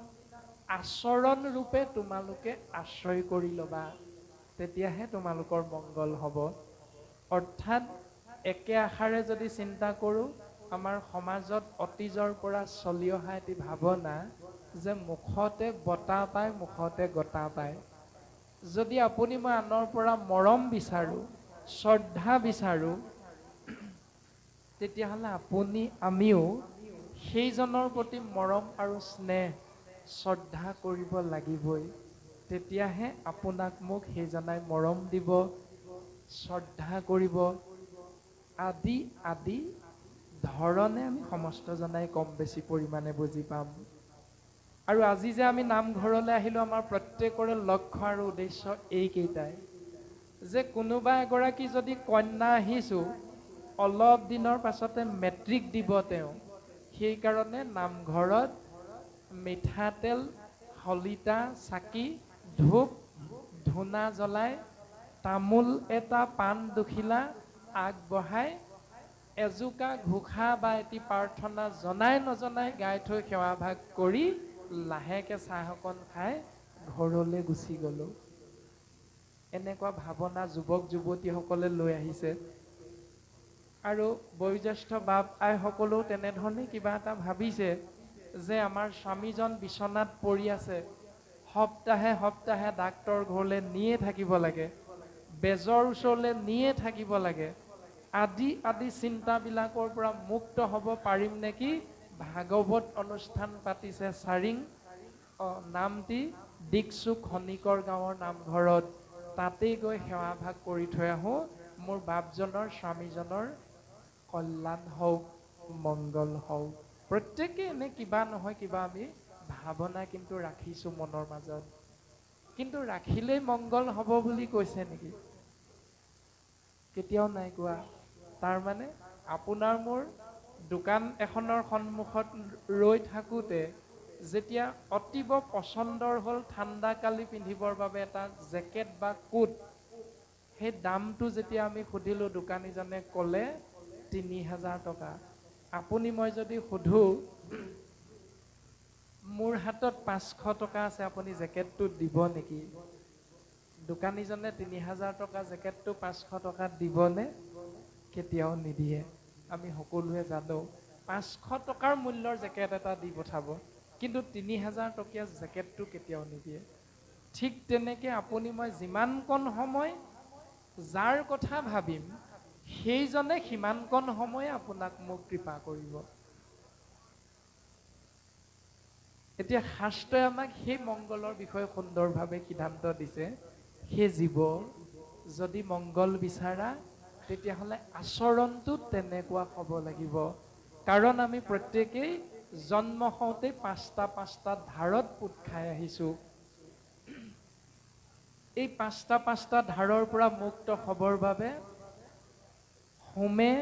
আচৰণ ৰূপে তোমালোকে আশ্ৰয় কৰি ল'বা, তেতিয়াহে তোমালোকৰ মংগল হ'ব। অৰ্থাৎ একে আশাৰে যদি চিন্তা কৰোঁ, আমাৰ সমাজত অতীজৰ পৰা চলি অহা এটি ভাৱনা যে মুখতে বঁটা পায়, মুখতে গতা পায়। যদি আপুনি মই আনৰ পৰা মৰম বিচাৰোঁ, শ্ৰদ্ধা বিচাৰোঁ, তেতিয়াহ'লে আপুনি আমিও সেইজনৰ প্ৰতি মৰম আৰু স্নেহ শ্ৰদ্ধা কৰিব লাগিবই। তেতিয়াহে আপোনাক মোক সেইজনাই মৰম দিব, শ্ৰদ্ধা কৰিব। আদি ধৰণে আমি সমস্তজনাই কম বেছি পৰিমাণে বুজি পাম। আৰু আজি যে আমি নামঘৰলৈ আহিলোঁ, আমাৰ প্ৰত্যেকৰে লক্ষ্য আৰু উদ্দেশ্য এইকেইটাই যে কোনোবা এগৰাকী যদি কন্যা আহিছোঁ, অলপ দিনৰ পাছতে মেট্ৰিক দিব তেওঁ, সেইকাৰণে নামঘৰত মিঠাতেল, শলিতা, চাকি, ধূপ, ধূনা জ্বলাই তামোল এটা, পাণ দুখিলা আগবঢ়াই এজোকা ঘোষা বা এটি প্ৰাৰ্থনা জনাই নজনাই গাই থৈ সেৱাভাগ কৰি লাহেকে চাহ অকণ খাই ঘৰলৈ গুচি গ'লো। এনেকুৱা ভাৱনা যুৱক যুৱতীসকলে লৈ আহিছে। আৰু বয়োজ্যেষ্ঠ বাপ আইসকলেও তেনেধৰণে কিবা এটা ভাবিছে যে আমাৰ স্বামীজন বিচনাত পৰি আছে, সপ্তাহে সপ্তাহে ডাক্তৰ ঘৰলৈ নিয়ে থাকিব লাগে, বেজৰ ওচৰলৈ নিয়ে থাকিব লাগে, আদি আদি চিন্তাবিলাকৰ পৰা মুক্ত হ'ব পাৰিম নেকি? ভাগৱত অনুষ্ঠান পাতিছে চাৰিং নামটি দিকচুক খনিকৰ গাঁৱৰ নামঘৰত, তাতেই গৈ সেৱাভাগ কৰি থৈ আহোঁ। মোৰ বাপজনৰ স্বামীজনৰ কল্যাণ হওক, মংগল হওক। প্ৰত্যেকে এনে কিবা নহয় কিবা আমি ভাৱনা কিন্তু ৰাখিছোঁ মনৰ মাজত। কিন্তু ৰাখিলেই মংগল হ'ব বুলি কৈছে নেকি? কেতিয়াও নাই কোৱা। তাৰমানে আপোনাৰ মোৰ দোকান এখনৰ সন্মুখত ৰৈ থাকোঁতে যেতিয়া অতিব পচন্দৰ হ'ল ঠাণ্ডা কালি পিন্ধিবৰ বাবে এটা জেকেট বা কোট, সেই দামটো যেতিয়া আমি সুধিলোঁ, দোকানীজনে ক'লে ৩,০০০ টকা। আপুনি মই যদি সুধোঁ মোৰ হাতত ৫০০ টকা আছে, আপুনি জেকেটটো দিব নেকি? দোকানীজনে ৩,০০০ টকা জেকেটটো ৫০০ টকাত দিবনে? কেতিয়াও নিদিয়ে। আমি সকলোৱে জানো ৫০০ টকাৰ মূল্যৰ জেকেট এটা দি পঠাব, কিন্তু ৩,০০০ টকীয়া জেকেটটো কেতিয়াও নিদিয়ে। ঠিক তেনেকৈ আপুনি মই যিমানকণ সময় যাৰ কথা ভাবিম সেইজনে সিমানকণ সময়ে আপোনাক মোক কৃপা কৰিব। এতিয়া শাস্ত্ৰই আমাক সেই মংগলৰ বিষয়ে সুন্দৰভাৱে সিদ্ধান্ত দিছে। সেই জীৱ যদি মংগল বিচাৰা তেতিয়াহ'লে আচৰণটো তেনেকুৱা হ'ব লাগিব। কাৰণ আমি প্ৰত্যেকেই জন্ম হওঁতে পাঁচটা ধাৰত পোত খাই আহিছোঁ। এই পাঁচটা ধাৰৰ পৰা মুক্ত হ'বৰ বাবে হোমে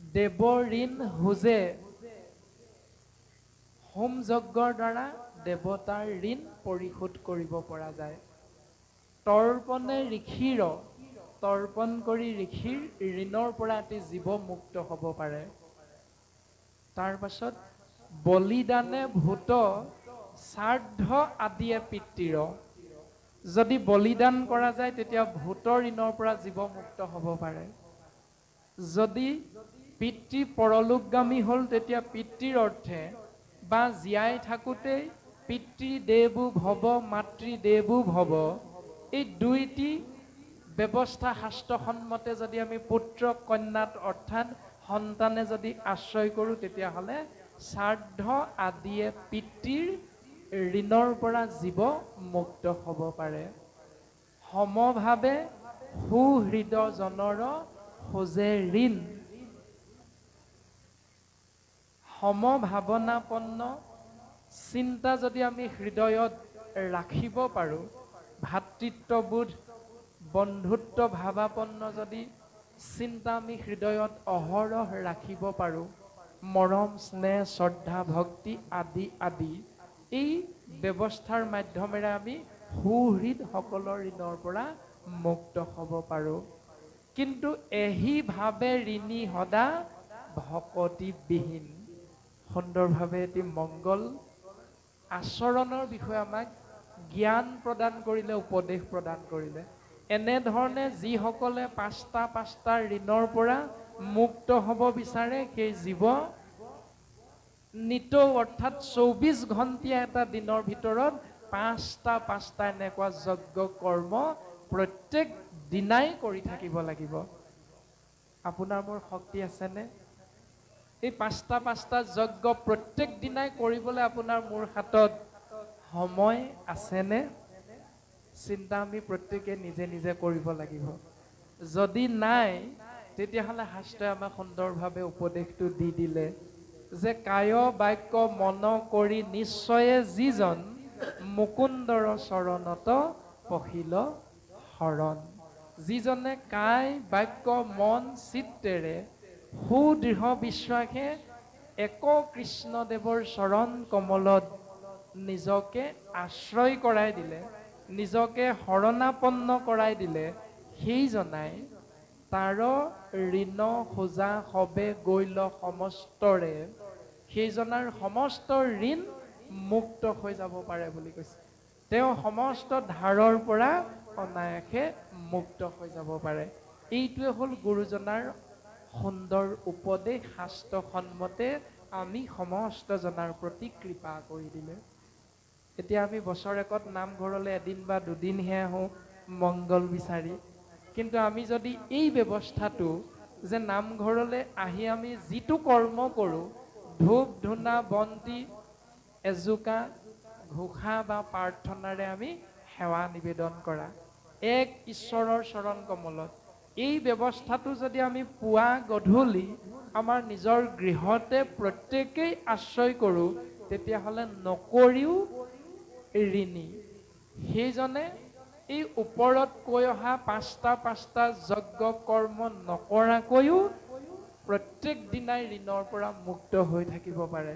দেৱ ঋণ হোজে। হোম যজ্ঞৰ দ্বাৰা দেৱতাৰ ঋণ পৰিশোধ কৰিব পৰা যায়। তৰ্পণে ঋষিৰ, তৰ্পণ কৰি ঋষিৰ ঋণৰ পৰা এটি জীৱ মুক্ত হ'ব পাৰে। তাৰ পাছত বলিদানে ভূত শ্ৰাদ্ধ আদিয়ে পিতৃৰ। যদি বলিদান কৰা যায় তেতিয়া ভূতৰ ঋণৰ পৰা জীৱ মুক্ত হ'ব পাৰে। যদি পিতৃ পৰলোকগামী হ'ল তেতিয়া পিতৃৰ অৰ্থে বা জীয়াই থাকোঁতেই পিতৃদেৱো ভৱ মাতৃদেৱো ভৱ, এই দুইটি ব্যৱস্থা শাস্ত্ৰসন্মতে যদি আমি পুত্ৰ কন্যাত অৰ্থাৎ সন্তানে যদি আশ্ৰয় কৰোঁ তেতিয়াহ'লে শ্ৰাদ্ধ আদিয়ে পিতৃৰ ঋণৰ পৰা জীৱ মুক্ত হ'ব পাৰে। সমভাৱে সুহৃদজনৰ হোজে ঋণ। সমভাৱনাপন্ন চিন্তা যদি আমি হৃদয়ত ৰাখিব পাৰোঁ, ভাতৃত্ববোধ বন্ধুত্ব ভাৱাপন্ন যদি চিন্তা আমি হৃদয়ত অহৰহ ৰাখিব পাৰোঁ, মৰম স্নেহ শ্ৰদ্ধা ভক্তি আদি আদি এই ব্যৱস্থাৰ মাধ্যমেৰে আমি সুহৃদসকলৰ ঋণৰ পৰা মুক্ত হ'ব পাৰোঁ। কিন্তু এহি ভাৱে ঋণী সদা ভকতিবিহীন। সুন্দৰভাৱে এটি মংগল আচৰণৰ বিষয়ে আমাক জ্ঞান প্ৰদান কৰিলে, উপদেশ প্ৰদান কৰিলে। এনেধৰণে যিসকলে পাঁচটা ঋণৰ পৰা মুক্ত হ'ব বিচাৰে সেই জীৱ নিতৌ অৰ্থাৎ ২৪ ঘণ্টীয়া এটা দিনৰ ভিতৰত পাঁচটা এনেকুৱা যজ্ঞ কৰ্ম প্ৰত্যেক দিনাই কৰি থাকিব লাগিব। আপোনাৰ মোৰ শক্তি আছেনে? এই পাঁচটা যজ্ঞ প্ৰত্যেক দিনাই কৰিবলৈ আপোনাৰ মোৰ হাতত সময় আছেনে? চিন্তা আমি প্ৰত্যেকে নিজে নিজে কৰিব লাগিব। যদি নাই তেতিয়াহ'লে শাস্ত্ৰই আমাক সুন্দৰভাৱে উপদেশটো দি দিলে যে কায় বাক্য মন কৰি নিশ্চয়ে যিজন মুকুন্দৰ চৰণত পখিল শৰণ। যিজনে কায় বাক্য মন চিত্তেৰে সুদৃঢ় বিশ্বাসে এক কৃষ্ণদেৱৰ চৰণ কমলত নিজকে আশ্ৰয় কৰাই দিলে, নিজকে শৰণাপন্ন কৰাই দিলে, সেইজনাই তাৰ ঋণ খোজা সবে গৈল সমস্তৰে, সেইজনাৰ সমস্ত ঋণ মুক্ত হৈ যাব পাৰে বুলি কৈছে। তেওঁ সমস্ত ধাৰৰ পৰা অনায়াসে মুক্ত হৈ যাব পাৰে। এইটোৱে হ'ল গুৰুজনাৰ সুন্দৰ উপদেশ। শাস্ত্ৰসন্মতে আমি সমস্ত জনাৰ প্ৰতি কৃপা কৰি দিলে। এতিয়া আমি বছৰেকত নামঘৰলৈ এদিন বা দুদিনহে আহোঁ মংগল বিচাৰি, কিন্তু আমি যদি এই ব্যৱস্থাটো যে নামঘৰলৈ আহি আমি যিটো কৰ্ম কৰোঁ, ধূপ ধূনা বন্তি এজোকা ঘোষা বা প্ৰাৰ্থনাৰে আমি সেৱা নিবেদন কৰা, এক ঈশ্বৰৰ চৰণ কমলত, এই ব্যৱস্থাটো যদি আমি পুৱা গধূলি আমাৰ নিজৰ গৃহতে প্ৰত্যেকেই আশ্ৰয় কৰোঁ, তেতিয়াহ'লে নকৰিও ঋণী। সেইজনে এই ওপৰত কৈ অহা পাঁচটা যজ্ঞ কৰ্ম নকৰাকৈও প্ৰত্যেক দিনাই ঋণৰ পৰা মুক্ত হৈ থাকিব পাৰে।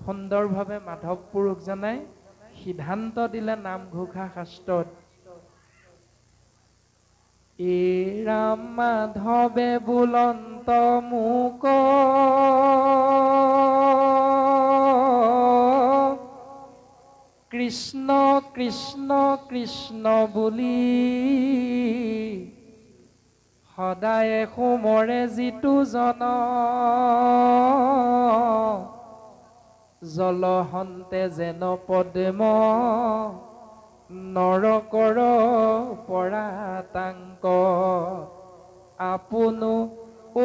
সুন্দৰভাৱে মাধৱ পুৰুষজনাই সিদ্ধান্ত দিলে নামঘোষা শাস্ত্ৰত, এ ৰাম মাধৱে বুলন্ত মোক কৃষ্ণ কৃষ্ণ কৃষ্ণ বুলি সদায় সুমৰে যিটো জন, জলহন্তে যেন পদ্ম নৰকৰ পৰাতাংক, আপোনো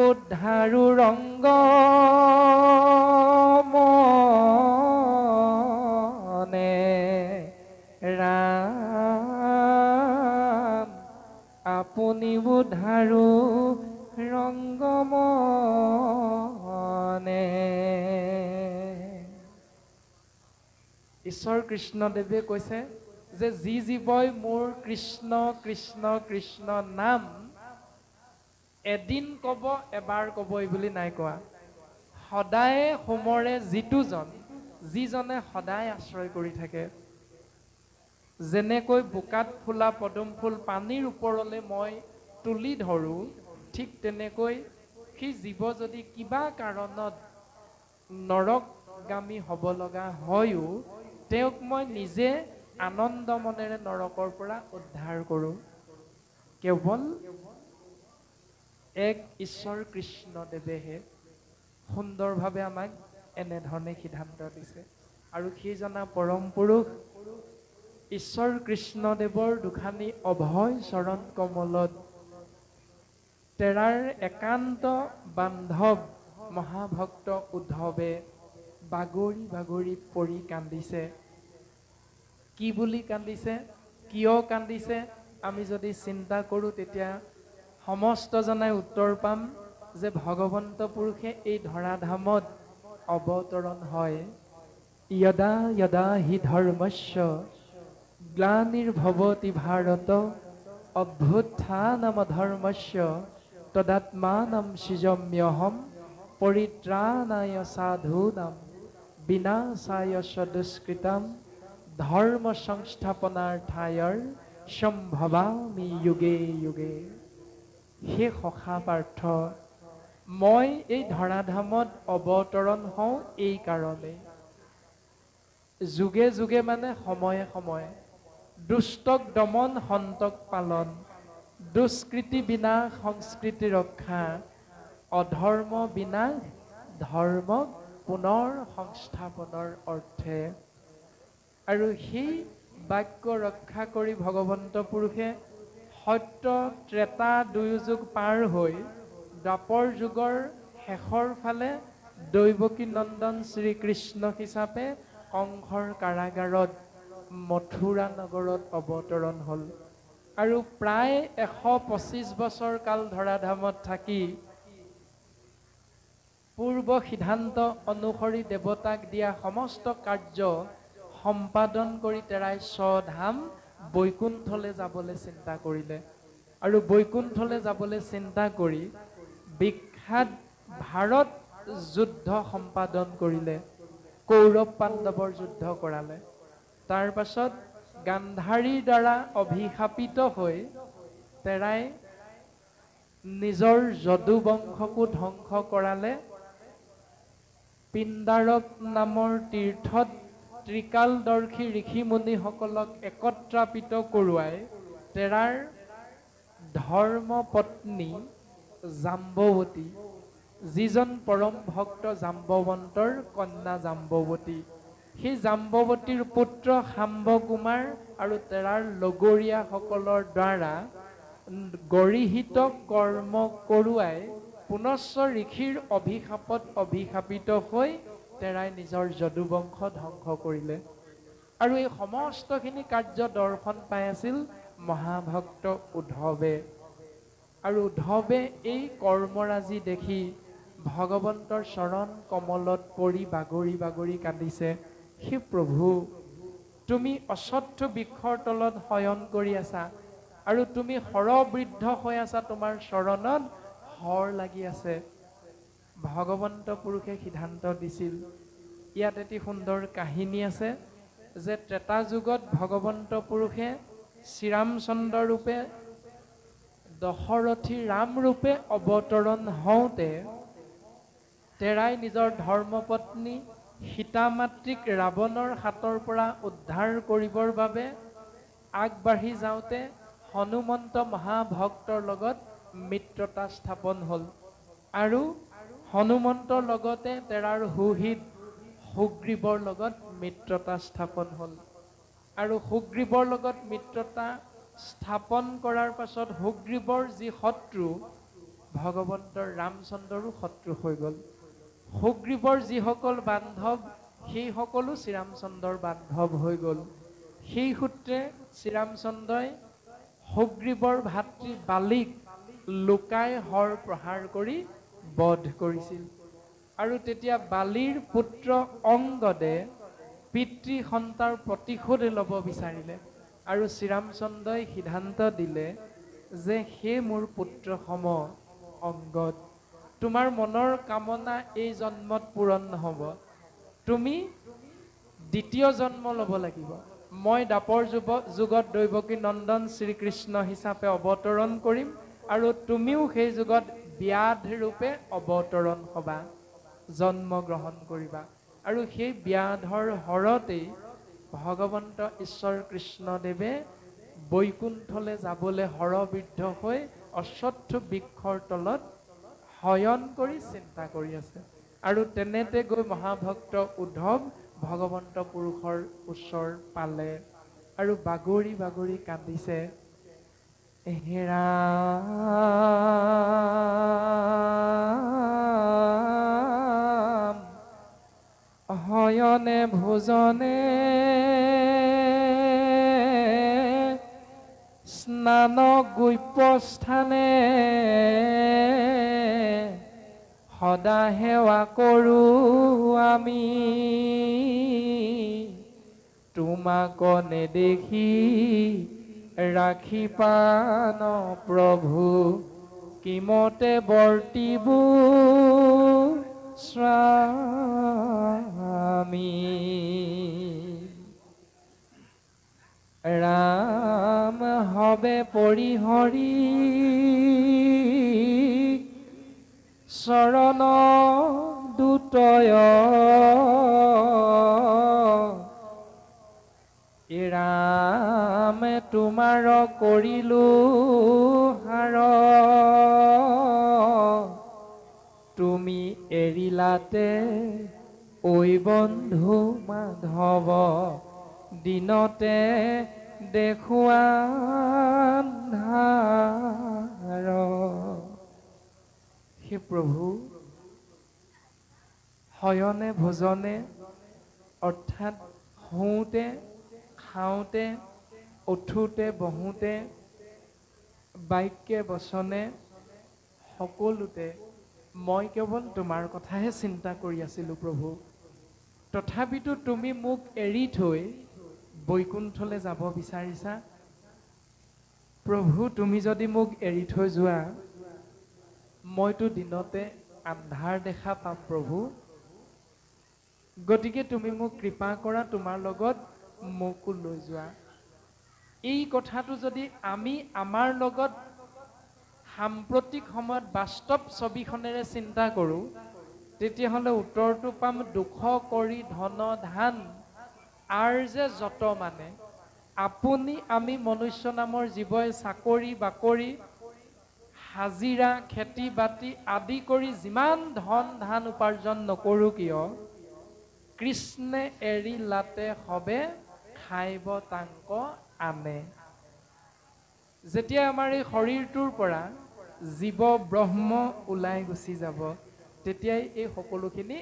উদ্ধাৰো ৰংগ মনে, ৰাম আপুনি উদ্ধাৰো ৰংগ মনে। ঈশ্বৰ কৃষ্ণদেৱে কৈছে যে যি জীৱই মোৰ কৃষ্ণ কৃষ্ণ কৃষ্ণ নাম এদিন ক'ব এবাৰ ক'বই বুলি নাই কোৱা, সদায় সোমৰে যিটো জন, যিজনে সদায় আশ্ৰয় কৰি থাকে, যেনেকৈ বোকাত ফুলা পদুম ফুল পানীৰ ওপৰলৈ মই তুলি ধৰোঁ, ঠিক তেনেকৈ সেই জীৱ যদি কিবা কাৰণত নৰকগামী হ'ব লগা হয়ো, তেওঁক মই নিজে আনন্দ মনেৰে নৰকৰ পৰা উদ্ধাৰ কৰোঁ। কেৱল এক ঈশ্বৰ কৃষ্ণদেৱেহে সুন্দৰভাৱে আমাক এনেধৰণে সিদ্ধান্ত দিছে। আৰু সেই জনা পৰম পুৰুষ ঈশ্বৰ কৃষ্ণদেৱৰ দুখানি অভয় চৰণ কমলত তেৰাৰ একান্ত বান্ধৱ মহাভক্ত উদ্ধৱে বাগৰি বাগৰি পৰি কান্দিছে। কি বুলি কান্দিছে, কিয় কান্দিছে, আমি যদি চিন্তা কৰোঁ তেতিয়া সমস্ত জনাই উত্তৰ পাম যে ভগৱন্ত পুৰুষে এই ধৰাধামত অৱতৰণ হয়। যদা যদা হি ধৰ্মস্য গ্লানিৰ্ভৱতি ভাৰত অভ্যুত্থানমধৰ্মস্য তদাত্মানম সৃজম্যহম পৰিত্ৰাণায় সাধূনাম বিনাশায় সদুষ্কৃতাম ধৰ্ম সংস্থাপনাৰ্থায় সম্ভৱামি যুগে যুগে। হে সখা পাৰ্থ, মই এই ধৰাধামত অৱতৰণ হওঁ এই কাৰণে, যুগে যুগে মানে সময়ে সময়ে দুষ্টক দমন সন্তক পালন, দুষ্কৃতি বিনাশ সংস্কৃতি ৰক্ষা, অধৰ্ম বিনাশ ধৰ্ম পুনৰ সংস্থাপনৰ অৰ্থে। আৰু সেই বাক্য ৰক্ষা কৰি ভগৱন্ত পুৰুষে সত্য ত্ৰেতা দুয়ো যুগ পাৰ হৈ দ্বাপৰ যুগৰ শেষৰ ফালে দৈৱকী নন্দন শ্ৰীকৃষ্ণ হিচাপে কংসৰ কাৰাগাৰত মথুৰা নগৰত অৱতৰণ হ'ল। আৰু প্ৰায় 125 বছৰ কাল ধৰাধামত থাকি পূৰ্ব সিদ্ধান্ত অনুসৰি দেৱতাক দিয়া সমস্ত কাৰ্য সম্পাদন কৰি তেৰাই স্বধাম বৈকুণ্ঠলৈ যাবলৈ চিন্তা কৰিলে। আৰু বৈকুণ্ঠলৈ যাবলৈ চিন্তা কৰি বিখ্যাত ভাৰত যুদ্ধ সম্পাদন কৰিলে, কৌৰৱ পাণ্ডৱৰ যুদ্ধ কৰালে। তাৰ পাছত গান্ধাৰীৰ দ্বাৰা অভিশাপিত হৈ তেৰাই নিজৰ যদু বংশকো ধ্বংস কৰালে। পিণ্ডাৰক নামৰ তীৰ্থত ত্ৰিকালদৰ্শী ঋষি মুনিসকলক একত্ৰাপিত কৰোৱাই তেৰাৰ ধৰ্ম পত্নী জাম্বৱতী, যিজন পৰম ভক্ত জাম্বৱন্তৰ কন্যা জাম্বৱতী, সেই জাম্বৱতীৰ পুত্ৰ শাম্বকুমাৰ আৰু তেৰাৰ লগৰীয়াসকলৰ দ্বাৰা গৰিহিত কৰ্ম কৰোৱাই পুনশ্চ ঋষিৰ অভিশাপত অভিশাপিত হৈ তেৰাই নিজৰ যদুবংশ ধ্বংস কৰিলে। আৰু এই সমস্তখিনি কাৰ্য দৰ্শন পাই আছিল মহাভক্ত উদ্ধৱে। আৰু উদ্ধৱে এই কৰ্মৰাজি দেখি ভগৱন্তৰ চৰণ কমলত পৰি বাগৰি বাগৰি কান্দিছে। হে প্ৰভু, তুমি অশ্বত্থ বৃক্ষৰ তলত শয়ন কৰি আছা আৰু তুমি হৰবৃদ্ধ হৈ আছা, তোমাৰ চৰণত হৰ লাগি আছে। ভগৱন্ত পুৰুষে সিদ্ধান্ত দিছিল। ইয়াত এটি সুন্দৰ কাহিনী আছে যে ত্ৰেতা যুগত ভগৱন্ত পুৰুষে শ্ৰীৰামচন্দ্ৰ ৰূপে দশৰথী ৰাম ৰূপে অৱতৰণ হওঁতে তেৰাই নিজৰ ধৰ্মপত্নী সীতা মাতৃক ৰাৱণৰ হাতৰ পৰা উদ্ধাৰ কৰিবৰ বাবে আগবাঢ়ি যাওঁতে হনুমন্ত মহাভক্তৰ লগত মিত্ৰতা স্থাপন হ'ল। আৰু হনুমন্তৰ লগতে তেৰাৰ সুহৃদ সুগ্ৰীৱৰ লগত মিত্ৰতা স্থাপন হ'ল। আৰু সুগ্ৰীৱৰ লগত মিত্ৰতা স্থাপন কৰাৰ পাছত সুগ্ৰীৱৰ যি শত্ৰু ভগৱন্তৰ ৰামচন্দ্ৰৰো শত্ৰু হৈ গ'ল। সুগ্ৰীৱৰ যিসকল বান্ধৱ সেই সকলো শ্ৰীৰামচন্দ্ৰৰ বান্ধৱ হৈ গ'ল। সেই সূত্ৰে শ্ৰীৰামচন্দ্ৰই সুগ্ৰীৱৰ ভাতৃ বালিক লুকাই হৰ প্ৰহাৰ কৰি বধ কৰিছিল। আৰু তেতিয়া বালিৰ পুত্ৰ অংগদে পিতৃ সন্তাৰ প্ৰতিশোধ ল'ব বিচাৰিলে। আৰু শ্ৰীৰামচন্দ্ৰই সিদ্ধান্ত দিলে যে সেই মোৰ পুত্ৰ সম অংগদ, তোমাৰ মনৰ কামনা এই জন্মত পূৰণ নহ'ব, তুমি দ্বিতীয় জন্ম ল'ব লাগিব। মই দ্বাপৰ যুগত দৈৱকী নন্দন শ্ৰীকৃষ্ণ হিচাপে অৱতৰণ কৰিম আৰু তুমিও সেই যুগত ব্যাধ ৰূপে অৱতৰণ হ'বা, জন্ম গ্ৰহণ কৰিবা। আৰু সেই ব্যাধৰ হৰতেই ভগৱন্ত ঈশ্বৰ কৃষ্ণদেৱে বৈকুণ্ঠলৈ যাবলৈ হৰবৃদ্ধ হৈ অশ্বত্থ বৃক্ষৰ তলত শয়ন কৰি চিন্তা কৰি আছে। আৰু তেনেতে গৈ মহাভক্ত উদ্ধৱ ভগৱন্ত পুৰুষৰ ওচৰ পালে আৰু বাগৰি বাগৰি কান্দিছে। হে ৰাম, শয়নে ভোজনে স্নান গোপ্যস্থানে সদা সেৱা কৰোঁ আমি, তোমাক নেদেখি ৰাখি পান প্ৰভু, কিমতে বৰ্তিব স্বামী। ৰাম হবে পৰিহৰি চৰণ দুতয়, ৰাম তোমাৰ কৰিলো হাৰ, তুমি এৰিলাতে ঐ বন্ধু মাধৱ, দিনতে দেখুৱা ধাৰ। হে প্ৰভু, শয়নে ভোজনে অৰ্থাৎ শুওঁতে খাওঁতে উঠোতে বহোঁতে বাক্যে বচনে সকলোতে মই কেৱল তোমাৰ কথাহে চিন্তা কৰি আছিলোঁ প্ৰভু। তথাপিতো তুমি মোক এৰি থৈ বৈকুণ্ঠলৈ যাব বিচাৰিছা। প্ৰভু, তুমি যদি মোক এৰি থৈ যোৱা মইতো দিনতে আন্ধাৰ দেখা পাম প্ৰভু। গতিকে তুমি মোক কৃপা কৰা, তোমাৰ লগত মোকো লৈ যোৱা। এই কথাটো যদি আমি আমাৰ লগত সাম্প্ৰতিক সময়ত বাস্তৱ ছবিখনেৰে চিন্তা কৰোঁ, তেতিয়াহ'লে উত্তৰটো পাম, দুখ কৰি ধন ধান আৰ যে যত মানে। আপুনি আমি মনুষ্য নামৰ জীৱই চাকৰি বাকৰি হাজিৰা খেতি বাতি আদি কৰি যিমান ধন ধান উপাৰ্জন নকৰোঁ কিয়, কৃষ্ণে এৰি লাতে সবে খাইব তাংক আনে। যেতিয়া আমাৰ এই শৰীৰটোৰ পৰা জীৱ ব্ৰহ্ম ওলাই গুচি যাব, তেতিয়াই এই সকলোখিনি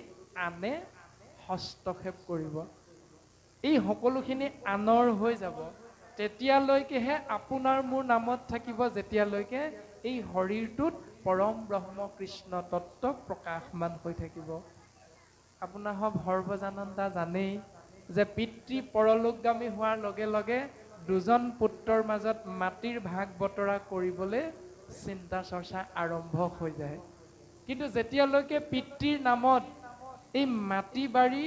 আনে হস্তক্ষেপ কৰিব। এই সকলোখিনি আনৰ হৈ যাব। তেতিয়ালৈকেহে আপোনাৰ মোৰ নামত থাকিব, যেতিয়ালৈকে এই শৰীৰটোত পৰম ব্ৰহ্ম কৃষ্ণ তত্ত্ব প্ৰকাশমান হৈ থাকিব। আপোনাৰ সৰ্বজানন্দা জানেই যে পিতৃ পৰলোকগামী হোৱাৰ লগে লগে দুজন পুত্ৰৰ মাজত মাটিৰ ভাগ বতৰা কৰিবলৈ চিন্তা চৰ্চা আৰম্ভ হৈ যায়। কিন্তু যেতিয়ালৈকে পিতৃৰ নামত এই মাটি বাৰী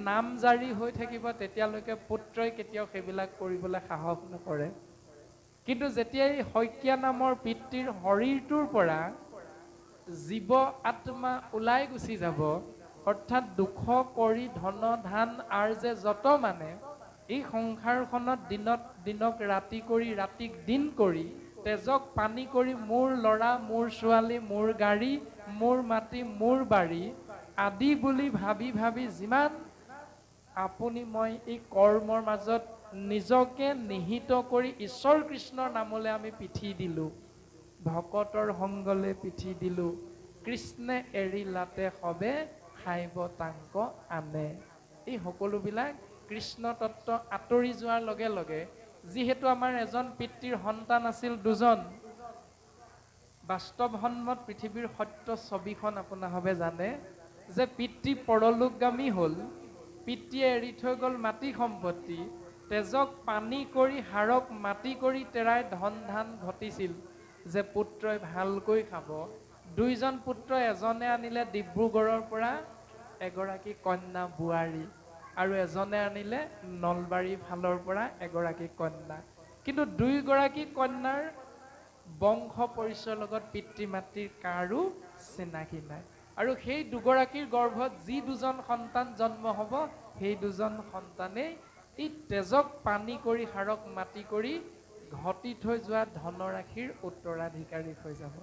নামজাৰি হৈ থাকিব, তেতিয়ালৈকে পুত্ৰই কেতিয়াও সেইবিলাক কৰিবলৈ সাহস নকৰে। কিন্তু যেতিয়া এই শইকীয়া নামৰ পিতৃৰ শৰীৰটোৰ পৰা জীৱ আত্মা ওলাই গুচি যাব, অৰ্থাৎ দুখ কৰি ধন ধান আৰ যে যত মানে, এই সংসাৰখনত দিনক ৰাতি কৰি ৰাতিক দিন কৰি তেজক পানী কৰি মোৰ ল'ৰা মোৰ ছোৱালী মোৰ গাড়ী মোৰ মাটি মোৰ বাৰী আদি বুলি ভাবি ভাবি যিমান আপুনি মই এই কৰ্মৰ মাজত নিজকে নিহিত কৰি ঈশ্বৰ কৃষ্ণৰ নামলৈ আমি পিঠি দিলোঁ, ভকতৰ সংগলে পিঠি দিলোঁ, কৃষ্ণে এৰি লাতে সবে খাইব তাংক আনে। এই সকলোবিলাক কৃষ্ণ তত্ত্ব আঁতৰি যোৱাৰ লগে লগে, যিহেতু আমাৰ এজন পিতৃৰ সন্তান আছিল দুজন, বাস্তৱসন্মত পৃথিৱীৰ সত্য ছবিখন আপোনাৰভাৱে জানে যে পিতৃ পৰলোকগামী হ'ল, পিতৃয়ে এৰি থৈ গ'ল মাটি সম্পত্তি, তেজক পানী কৰি হাড়ক মাটি কৰি তেৰাই ধন ধান ঘটিছিল যে পুত্ৰই ভালকৈ খাব। দুইজন পুত্ৰ, এজনে আনিলে ডিব্ৰুগড়ৰ পৰা এগৰাকী কন্যা বোৱাৰী, আৰু এজনে আনিলে নলবাৰী ফালৰ পৰা এগৰাকী কন্যা। কিন্তু দুয়োগৰাকী কন্যাৰ বংশ পৰিচয়ৰ লগত পিতৃ মাতৃৰ কাৰো চিনাকি নাই। আৰু সেই দুগৰাকীৰ গৰ্ভত যি দুজন সন্তান জন্ম হ'ব, সেই দুজন সন্তানেই এই তেজক পানী কৰি হাড়ক মাটি কৰি ঘটি থৈ যোৱা ধনৰাশিৰ উত্তৰাধিকাৰী হৈ যাব।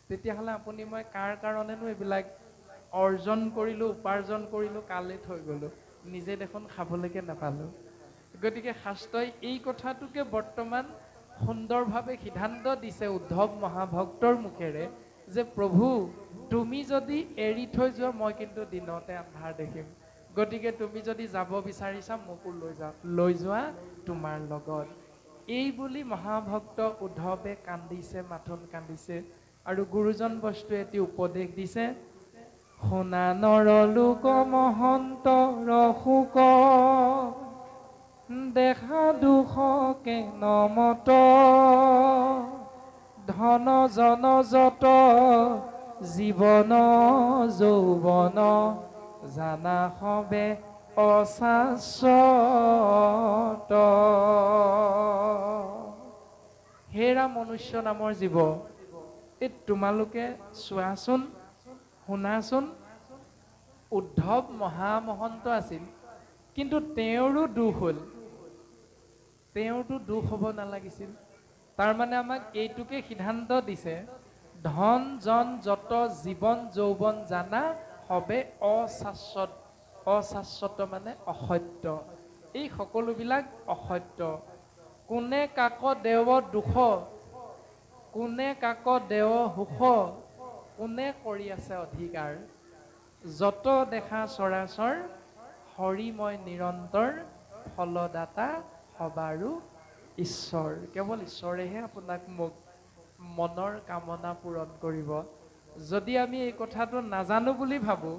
তেতিয়াহ'লে আপুনি মই কাৰ কাৰণেনো এইবিলাক অৰ্জন কৰিলোঁ, উপাৰ্জন কৰিলোঁ, কালে থৈ গ'লোঁ, নিজে দেখোন খাবলৈকে নাপালোঁ। গতিকে শাস্ত্ৰই এই কথাটোকে বৰ্তমান সুন্দৰভাৱে সিদ্ধান্ত দিছে উদ্ধৱ মহাভক্তৰ মুখেৰে যে প্ৰভু তুমি যদি এৰি থৈ যোৱা, মই কিন্তু দিনতে আন্ধাৰ দেখিম। গতিকে তুমি যদি যাব বিচাৰিছা, মোকো লৈ যোৱা তোমাৰ লগত। এই বুলি মহাভক্ত উদ্ধৱে কান্দিছে, মাথোন কান্দিছে। আৰু গুৰুজন বস্তুৱে এটি উপদেশ দিছে, শুনা নৰলোক মহন্ত ৰসুক দেখা দুখকে নমত ধন জন যত জীৱন যৌৱন জানা সবে অশাশ্বত। হেৰা মনুষ্য নামৰ জীৱ, এই তোমালোকে চোৱাচোন, শুনাচোন, উদ্ধৱ মহামহন্ত আছিল, কিন্তু তেওঁৰো দুখ হ'ল। তেওঁৰতো দুখ হ'ব নালাগিছিল। তাৰমানে আমাক এইটোকে সিদ্ধান্ত দিছে, ধন জন যত জীৱন যৌৱন জানা সবে অশাশ্বত। অশাশ্বত মানে অসত্য। এই সকলোবিলাক অসত্য। কোনে কাক দেৱ দুখ, কোনে কাক দেৱ সুখ, কোনে কৰি আছে অধিকাৰ, যত দেখা চৰাচৰ হৰি মই নিৰন্তৰ ফলদাতা সবাৰো ঈশ্বৰ। কেৱল ঈশ্বৰেহে আপোনাক মোক মনৰ কামনা পূৰণ কৰিব। যদি আমি এই কথাটো নাজানো বুলি ভাবোঁ,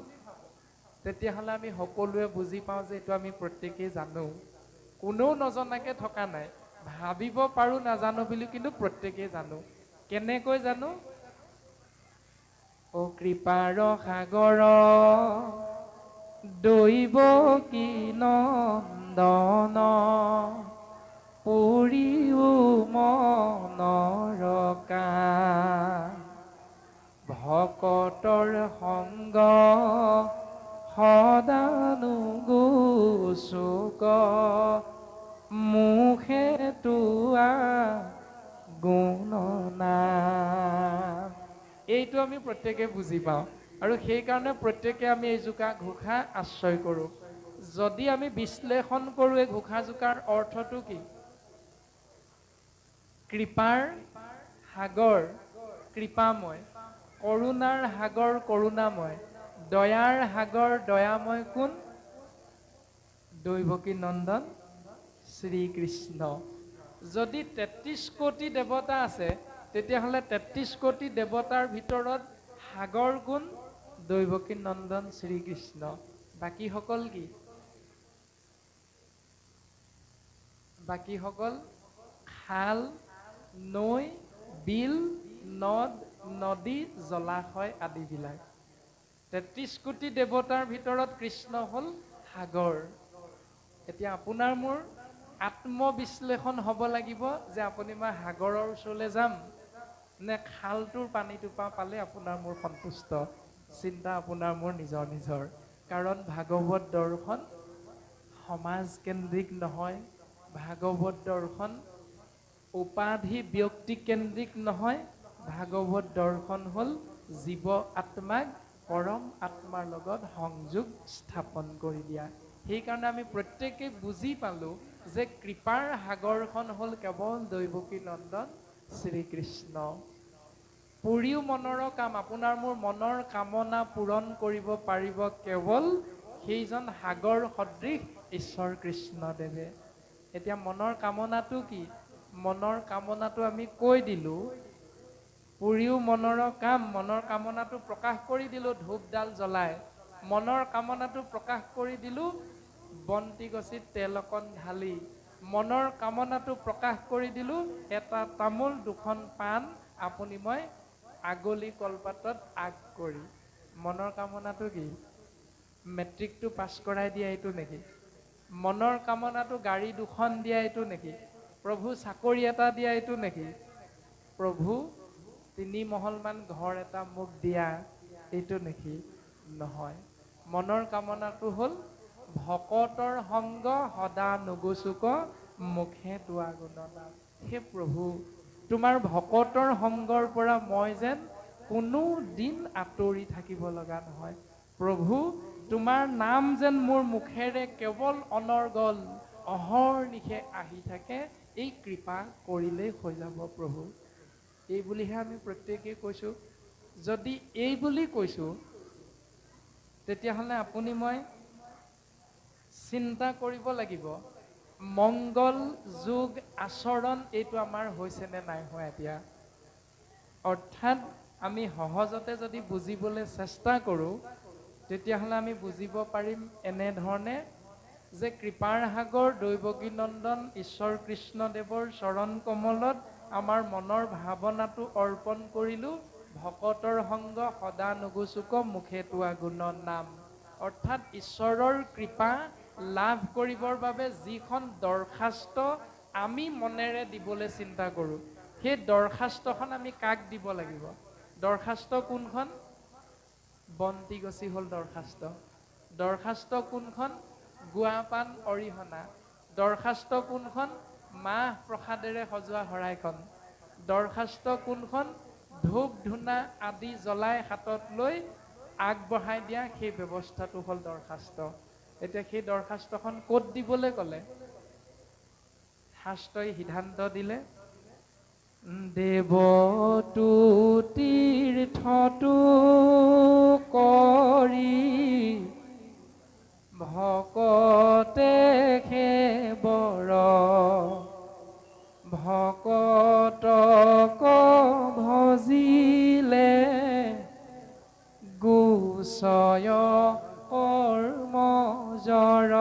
তেতিয়াহ'লে আমি সকলোৱে বুজি পাওঁ যে এইটো আমি প্ৰত্যেকেই জানো। কোনেও নজনাকৈ থকা নাই, ভাবিব পাৰোঁ নাজানো বুলি, কিন্তু প্ৰত্যেকেই জানো। কেনেকৈ জানো? ও কৃপাৰ সাগৰ দৈৱকী নন্দন পুৰিও মনৰ কাম ভকতৰ সংগ সদানুগোচুক মুখে তোৱা গুণনাম। এইটো আমি প্ৰত্যেকে বুজি পাওঁ আৰু সেইকাৰণে প্ৰত্যেকে আমি এই জোকা ঘোষা আশ্ৰয় কৰোঁ। যদি আমি বিশ্লেষণ কৰোঁ এই ঘোষা জোকাৰ অৰ্থটো কি? কৃপাৰ সাগৰ কৃপাময়, কৰুণাৰ সাগৰ কৰুণাময়, দয়াৰ সাগৰ দয়াময় কোন? দৈৱকী নন্দন শ্ৰীকৃষ্ণ। যদি ৩৩ কোটি দেৱতা আছে তেতিয়াহ'লে ৩৩ কোটি দেৱতাৰ ভিতৰত সাগৰ কোন? দৈৱকী নন্দন শ্ৰীকৃষ্ণ। বাকীসকল কি? বাকীসকল খাল, নৈ, বিল, নদ, নদী, জলাশয় আদিবিলাক। ৩৩ কোটি দেৱতাৰ ভিতৰত কৃষ্ণ হ'ল সাগৰ। এতিয়া আপোনাৰ মোৰ আত্মবিশ্লেষণ হ'ব লাগিব যে আপুনি মই সাগৰৰ ওচৰলৈ যাম নে খালটোৰ পানীটোপা পালে আপোনাৰ মোৰ সন্তুষ্ট। চিন্তা আপোনাৰ মোৰ নিজৰ নিজৰ। কাৰণ ভাগৱত দৰ্শন সমাজকেন্দ্ৰিক নহয়, ভাগৱত দৰ্শন উপাধি ব্যক্তিকেন্দ্ৰিক নহয়, ভাগৱত দৰ্শন হ'ল জীৱ আত্মাক পৰম আত্মাৰ লগত সংযোগ স্থাপন কৰি দিয়া। সেইকাৰণে আমি প্ৰত্যেকে বুজি পালোঁ যে কৃপাৰ সাগৰখন হ'ল কেৱল দৈৱকী নন্দন শ্ৰীকৃষ্ণ। পুৰিও মনৰ কাম, আপোনাৰ মোৰ মনৰ কামনা পূৰণ কৰিব পাৰিব কেৱল সেইজন সাগৰ সদৃশ ঈশ্বৰ কৃষ্ণদেৱে। এতিয়া মনৰ কামনাটো কি? মনৰ কামনাটো আমি কৈ দিলোঁ, পুৰিও মনৰ কাম, মনৰ কামনাটো প্ৰকাশ কৰি দিলোঁ ধূপডাল জ্বলাই, মনৰ কামনাটো প্ৰকাশ কৰি দিলোঁ বন্তি গছিত তেল অকণ ঢালি, মনৰ কামনাটো প্ৰকাশ কৰি দিলোঁ এটা তামোল দুখন পাণ আপুনি মই আগলি কলপাতত আগ কৰি। মনৰ কামনাটো কি? মেট্ৰিকটো পাছ কৰাই দিয়া এইটো নেকি? মনৰ কামনাটো গাড়ী দুখন দিয়া এইটো নেকি? প্ৰভু চাকৰি এটা দিয়া এইটো নেকি? প্ৰভু ৩ মহলমান ঘৰ এটা মোক দিয়া এইটো নেকি? নহয়। মনৰ কামনাটো হ'ল ভকতৰ সংগ সদা নুগুচুক মুখে তোৱা গুণনাম। হে প্ৰভু, তোমাৰ ভকতৰ সংগৰ পৰা মই যেন কোনো দিন আঁতৰি থাকিব লগা নহয়। প্ৰভু, তোমাৰ নাম যেন মোৰ মুখেৰে কেৱল অনৰ্গল অহৰ্নিশে আহি থাকে, এই কৃপা কৰিলেই হৈ যাব প্ৰভু। এই বুলিহে আমি প্ৰত্যেকেই কৈছোঁ। যদি এই বুলি কৈছোঁ তেতিয়াহ'লে আপুনি মই চিন্তা কৰিব লাগিব মংগল যোগ আচৰণ এইটো আমাৰ হৈছেনে নাই হোৱা এতিয়া। অৰ্থাৎ আমি সহজতে যদি বুজিবলৈ চেষ্টা কৰোঁ তেতিয়াহ'লে আমি বুজিব পাৰিম এনেধৰণে যে কৃপাৰ সাগৰ দৈৱকী নন্দন ঈশ্বৰ কৃষ্ণদেৱৰ চৰণ কমলত আমাৰ মনৰ ভাৱনাটো অৰ্পণ কৰিলোঁ, ভকতৰ সংগ সদা নুগুচুক মুখে তোৱা গুণৰ নাম। অৰ্থাৎ ঈশ্বৰৰ কৃপা লাভ কৰিবৰ বাবে যিখন দৰখাস্ত আমি মনেৰে দিবলৈ চিন্তা কৰোঁ, সেই দৰখাস্তখন আমি কাক দিব লাগিব? দৰখাস্ত কোনখন? বন্তি গছি হ'ল দৰখাস্ত। দৰখাস্ত কোনখন? গুৱা পাণ অৰিহণা। দৰখাস্ত কোনখন? মাহ প্ৰসাদেৰে সজোৱা শৰাইখন। দৰখাস্ত কোনখন? ধূপ ধূনা আদি জ্বলাই হাতত লৈ আগবঢ়াই দিয়া সেই ব্যৱস্থাটো হ'ল দৰখাস্ত। এতিয়া সেই দৰখাস্তখন ক'ত দিবলৈ ক'লে? শাস্ত্ৰই সিদ্ধান্ত দিলে দেৱতু তীৰ্থটো কৰি ভকতে সেবৰ ভকতক ভজিলে গুচয় কৰ্মজৰ।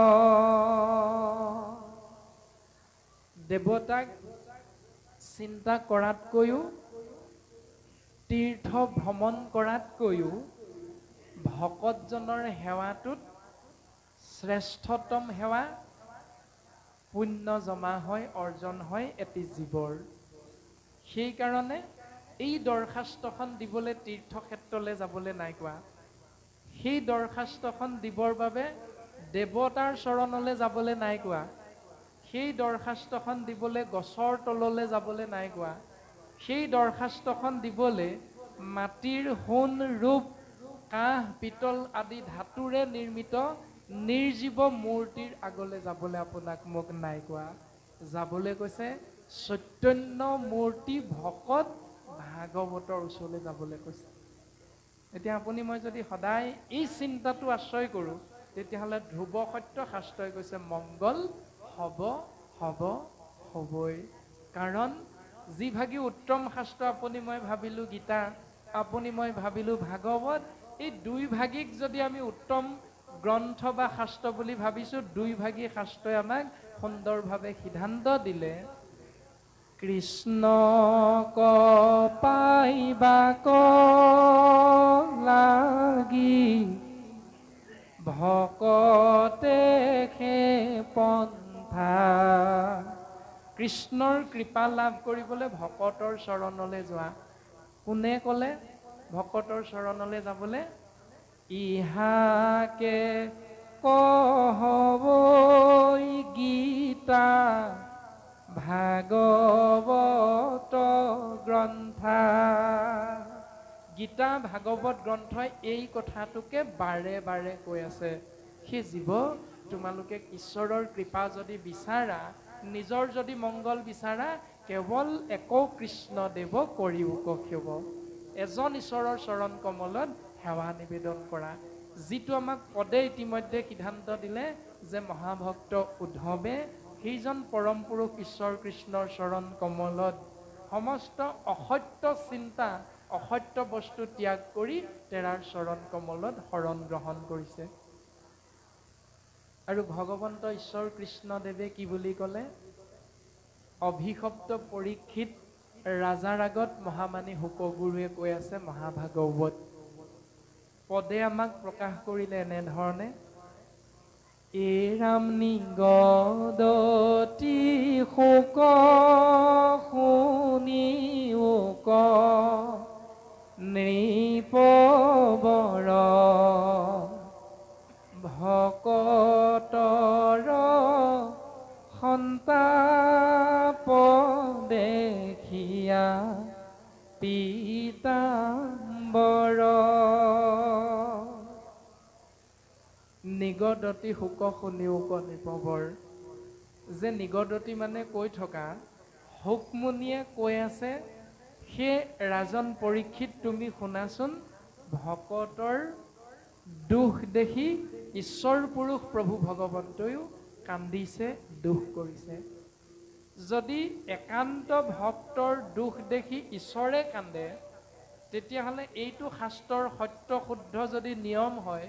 দেৱতাক চিন্তা কৰাতকৈও তীৰ্থ ভ্ৰমণ কৰাতকৈও ভকতজনৰ সেৱাটোত শ্ৰেষ্ঠতম সেৱা পুণ্য জমা হয়, অৰ্জন হয় এটি জীৱৰ। সেইকাৰণে এই দৰখাস্তখন দিবলৈ তীৰ্থক্ষেত্ৰলৈ যাবলৈ নাই কোৱা। সেই দৰখাস্তখন দিবৰ বাবে দেৱতাৰ চৰণলৈ যাবলৈ নাই কোৱা। সেই দৰখাস্তখন দিবলৈ গছৰ তললৈ যাবলৈ নাই কোৱা। সেই দৰখাস্তখন দিবলৈ মাটিৰ সোণ ৰূপ কাঁহ পিতল আদি ধাতুৰে নিৰ্মিত নিৰ্জীৱ মূৰ্তিৰ আগলৈ যাবলৈ আপোনাক মোক নাই কোৱা। যাবলৈ কৈছে চৈতন্য মূৰ্তি ভকত ভাগৱতৰ ওচৰলৈ যাবলৈ কৈছে। এতিয়া আপুনি মই যদি সদায় এই চিন্তাটো আশ্ৰয় কৰোঁ, তেতিয়াহ'লে ধ্ৰুৱ সত্য শাস্ত্ৰই কৈছে মংগল হ'ব হ'ব হ'বই। কাৰণ যি ভাগি উত্তম শাস্ত্ৰ আপুনি মই ভাবিলোঁ গীতা, আপুনি মই ভাবিলোঁ ভাগৱত, এই দুই ভাগিক যদি আমি উত্তম গ্ৰন্থ বা শাস্ত্ৰ বুলি ভাবিছোঁ, দুই ভাগী শাস্ত্ৰই আমাক সুন্দৰভাৱে সিদ্ধান্ত দিলে কৃষ্ণক পাইবাক লাগি ভকতে সে পন্থা। কৃষ্ণৰ কৃপা লাভ কৰিবলৈ ভকতৰ চৰণলৈ যোৱা। কোনে ক'লে ভকতৰ চৰণলৈ যাবলৈ? ইহাকে কহবৈ গীতা ভাগৱত গ্ৰন্থা। গীতা ভাগৱত গ্ৰন্থই এই কথাটোকে বাৰে বাৰে কৈ আছে, সেই জীৱ তোমালোকে ঈশ্বৰৰ কৃপা যদি বিচাৰা, নিজৰ যদি মংগল বিচাৰা, কেৱল একো কৃষ্ণদেৱ কৰিওক সেৱ। এজন ঈশ্বৰৰ চৰণ কমলত সেৱা নিবেদন কৰা। যিটো আমাক পদে ইতিমধ্যে সিদ্ধান্ত দিলে যে মহাভক্ত উদ্ধৱে সেইজন পৰম পুৰুষ ঈশ্বৰ কৃষ্ণৰ চৰণ কমলত সমস্ত অসত্য চিন্তা অসত্য বস্তু ত্যাগ কৰি তেৰাৰ চৰণ কমলত শৰণ গ্ৰহণ কৰিছে। আৰু ভগৱন্ত ঈশ্বৰ কৃষ্ণদেৱে কি বুলি ক'লে? অভিশপ্ত পৰীক্ষিত ৰাজাৰ আগত মহামানী শুকগুৰুৱে কৈ আছে মহাভাগৱত পদে আমাক প্ৰকাশ কৰিলে এনেধৰণে, এৰাম নিগদতি শোক শুনি ওক নৃপবৰ ভকতৰ সন্তাপ দেখিয়া পীতাম্বৰ। নিগদতি শোক শুনিওক নৃপবৰ। যে নিগদতি মানে কৈ থকা, শুকমুনিয়ে কৈ আছে, সেই ৰাজন পৰীক্ষিত তুমি শুনাচোন, ভকতৰ দুখ দেখি ঈশ্বৰ পুৰুষ প্ৰভু ভগৱন্তয়ো কান্দিছে, দুখ কৰিছে। যদি একান্ত ভক্তৰ দুখ দেখি ঈশ্বৰে কান্দে, তেতিয়াহ'লে এইটো শাস্ত্ৰৰ সত্য শুদ্ধ যদি নিয়ম হয়,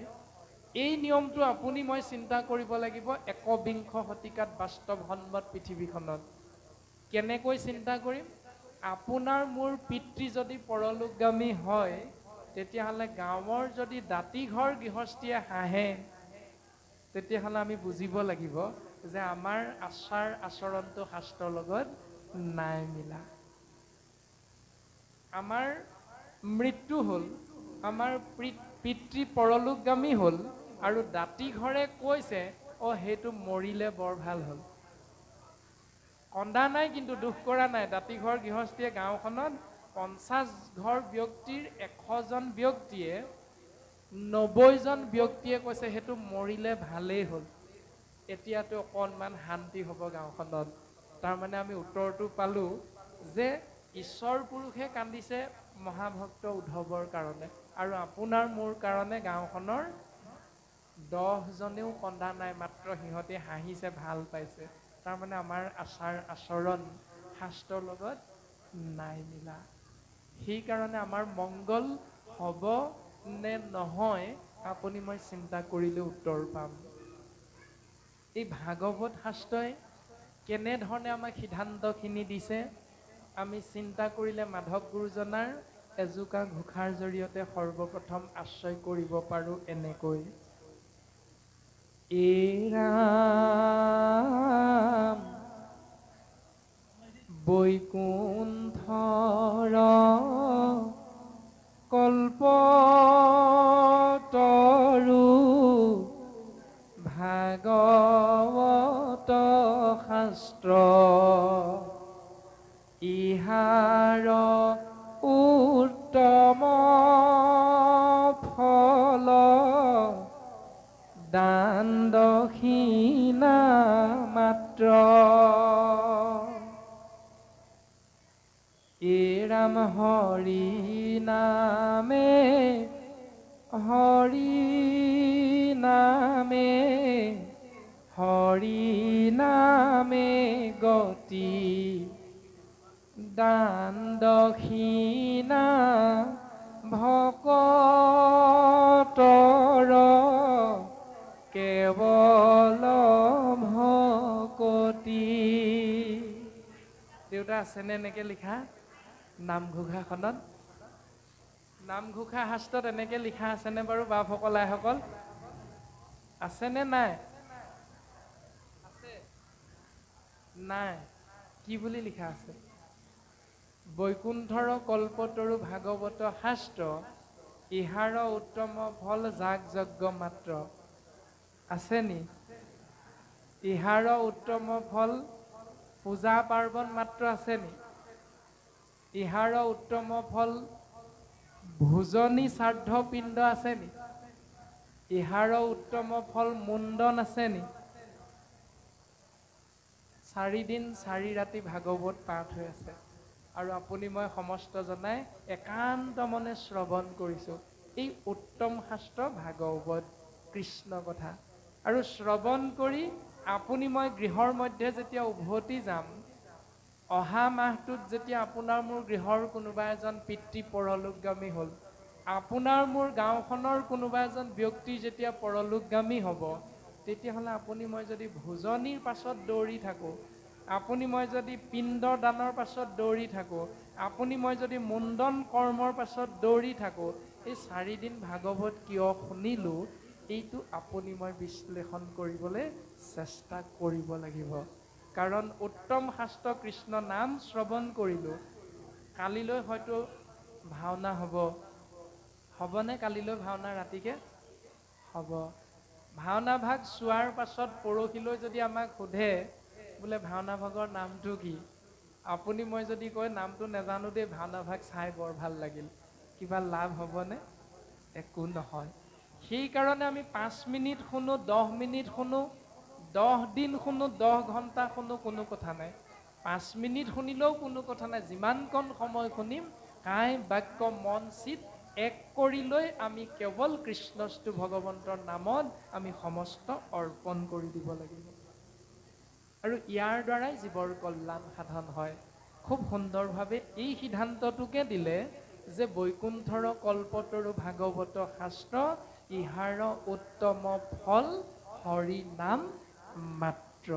এই নিয়মটো আপুনি মই চিন্তা কৰিব লাগিব একবিংশ শতিকাত বাস্তৱসন্মত পৃথিৱীখনত। কেনেকৈ চিন্তা কৰিম? আপোনাৰ মোৰ পিতৃ যদি পৰলোকগামী হয়, তেতিয়াহ'লে গাঁৱৰ যদি দাঁতিঘৰ গৃহস্থীয়ে হাঁহে, তেতিয়াহ'লে আমি বুজিব লাগিব যে আমাৰ আচাৰ আচৰণটো শাস্ত্ৰৰ লগত নাই মিলা। আমাৰ মৃত্যু হ'ল, আমাৰ পিতৃ পৰলোকগামী হ'ল, আৰু দাঁতিঘৰে কৈছে সেইটো মৰিলে বৰ ভাল হ'ল। কন্দা নাই কিন্তু দুখ কৰা নাই। দাঁতিঘৰ গৃহস্থীয়ে গাঁওখনত 50 ঘৰ ব্যক্তিৰ 100 জন ব্যক্তিয়ে 90 জন ব্যক্তিয়ে কৈছে সেইটো মৰিলে ভালেই হ'ল, এতিয়াতো অকণমান শান্তি হ'ব গাঁওখনত। তাৰমানে আমি উত্তৰটো পালোঁ যে ঈশ্বৰ পুৰুষে কান্দিছে মহাভক্ত উদ্ধৱৰ কাৰণে, আৰু আপোনাৰ মোৰ কাৰণে গাঁওখনৰ 10 জনেও কন্দা নাই, মাত্ৰ সিহঁতে হাঁহিছে, ভাল পাইছে। তাৰমানে আমাৰ আচাৰ আচৰণ শাস্ত্ৰৰ লগত নাই মিলা। সেইকাৰণে আমাৰ মংগল হ'ব নে নহয় আপুনি মই চিন্তা কৰিলে উত্তৰ পাম। এই ভাগৱত শাস্ত্ৰই কেনেধৰণে আমাক সিদ্ধান্তখিনি দিছে আমি চিন্তা কৰিলে মাধৱ গুৰুজনাৰ এজোকা ঘোষাৰ জৰিয়তে সৰ্বপ্ৰথম আশ্ৰয় কৰিব পাৰোঁ এনেকৈ। এ ৰাম বৈকুণ্ঠৰ কল্পতৰু ভাগৱত শাস্ত্ৰ ইহাৰ উত্তম ফল দান দক্ষিণা মাত্ৰ। এ ৰাম হৰি নামে হৰি নামে হৰি নামে গতি দান দক্ষিণা ভকতৰ কেৱল ভকতি। দেউতা আছেনে এনেকে লিখা নামঘোষাখনত? নামঘোষা শাস্ত্ৰত এনেকে লিখা আছেনে বাৰু বাপসকল আইসকল? আছেনে নাই? আছে নাই? কি বুলি লিখা আছে? বৈকুণ্ঠৰ কল্পতৰু ভাগৱত শাস্ত্ৰ ইহাৰ উত্তম ফল যাগ যজ্ঞ মাত্ৰ। আছে নি? ইহাৰ উত্তম ফল পূজা পাৰ্বণ মাত্ৰ আছে নি? ইহাৰ উত্তম ফল ভোজনী শ্ৰাদ্ধ পিণ্ড আছে নি? ইহাৰ উত্তম ফল মুণ্ডন আছে নি? 4 দিন 4 ৰাতি ভাগৱত পাঠ হৈ আছে আৰু আপুনি মই সমস্ত জনাই একান্ত মনে শ্ৰৱণ কৰিছোঁ এই উত্তম শাস্ত্ৰ ভাগৱত কৃষ্ণ কথা। আৰু শ্ৰৱণ কৰি আপুনি মই গৃহৰ মধ্যে যেতিয়া উভতি যাম, অহা মাহটোত যেতিয়া আপোনাৰ মোৰ গৃহৰ কোনোবা এজন পিতৃ পৰলোকগামী হ'ল, আপোনাৰ মোৰ গাঁওখনৰ কোনোবা এজন ব্যক্তি যেতিয়া পৰলোকগামী হ'ব, তেতিয়াহ'লে আপুনি মই যদি ভোজনীৰ পাছত দৌৰি থাকোঁ, আপুনি মই যদি পিণ্ড দানৰ পাছত দৌৰি থাকোঁ, আপুনি মই যদি মুণ্ডন কৰ্মৰ পাছত দৌৰি থাকোঁ, এই 4 দিন ভাগৱত কিয় শুনিলোঁ এইটো আপুনি মই বিশ্লেষণ কৰিবলৈ চেষ্টা কৰিব লাগিব। কাৰণ উত্তম শাস্ত্ৰ কৃষ্ণ নাম শ্ৰৱণ কৰিলোঁ। কালিলৈ হয়তো ভাওনা হ'বনে? কালিলৈ ভাওনা ৰাতিকে হ'ব। ভাওনা ভাগ চোৱাৰ পাছত পৰহিলৈ যদি আমাক সোধে বোলে ভাওনা ভাগৰ নামটো কি, আপুনি মই যদি কয় নামটো নাজানো দেই, ভাওনা ভাগ চাই বৰ ভাল লাগিল, কিবা লাভ হ'বনে? একো নহয়। সেইকাৰণে আমি 5 মিনিট শুনো, 10 মিনিট শুনো, 10 দিন শুনো, 10 ঘণ্টা শুনো, কোনো কথা নাই। 5 মিনিট শুনিলেও কোনো কথা নাই। যিমানকণ সময় শুনিম কায় বাক্য মন চিত এক কৰি লৈ আমি কেৱল কৃষ্ণস্তু ভগৱন্তৰ নামত আমি সমস্ত অৰ্পণ কৰি দিব লাগিব। আৰু ইয়াৰ দ্বাৰাই জীৱৰ কল্যাণ সাধন হয়। খুব সুন্দৰভাৱে এই সিদ্ধান্তটোকে দিলে যে বৈকুণ্ঠৰ কল্পতৰু ভাগৱত শাস্ত্ৰ ইহাৰ উত্তম ফল হৰি নাম মাত্ৰ।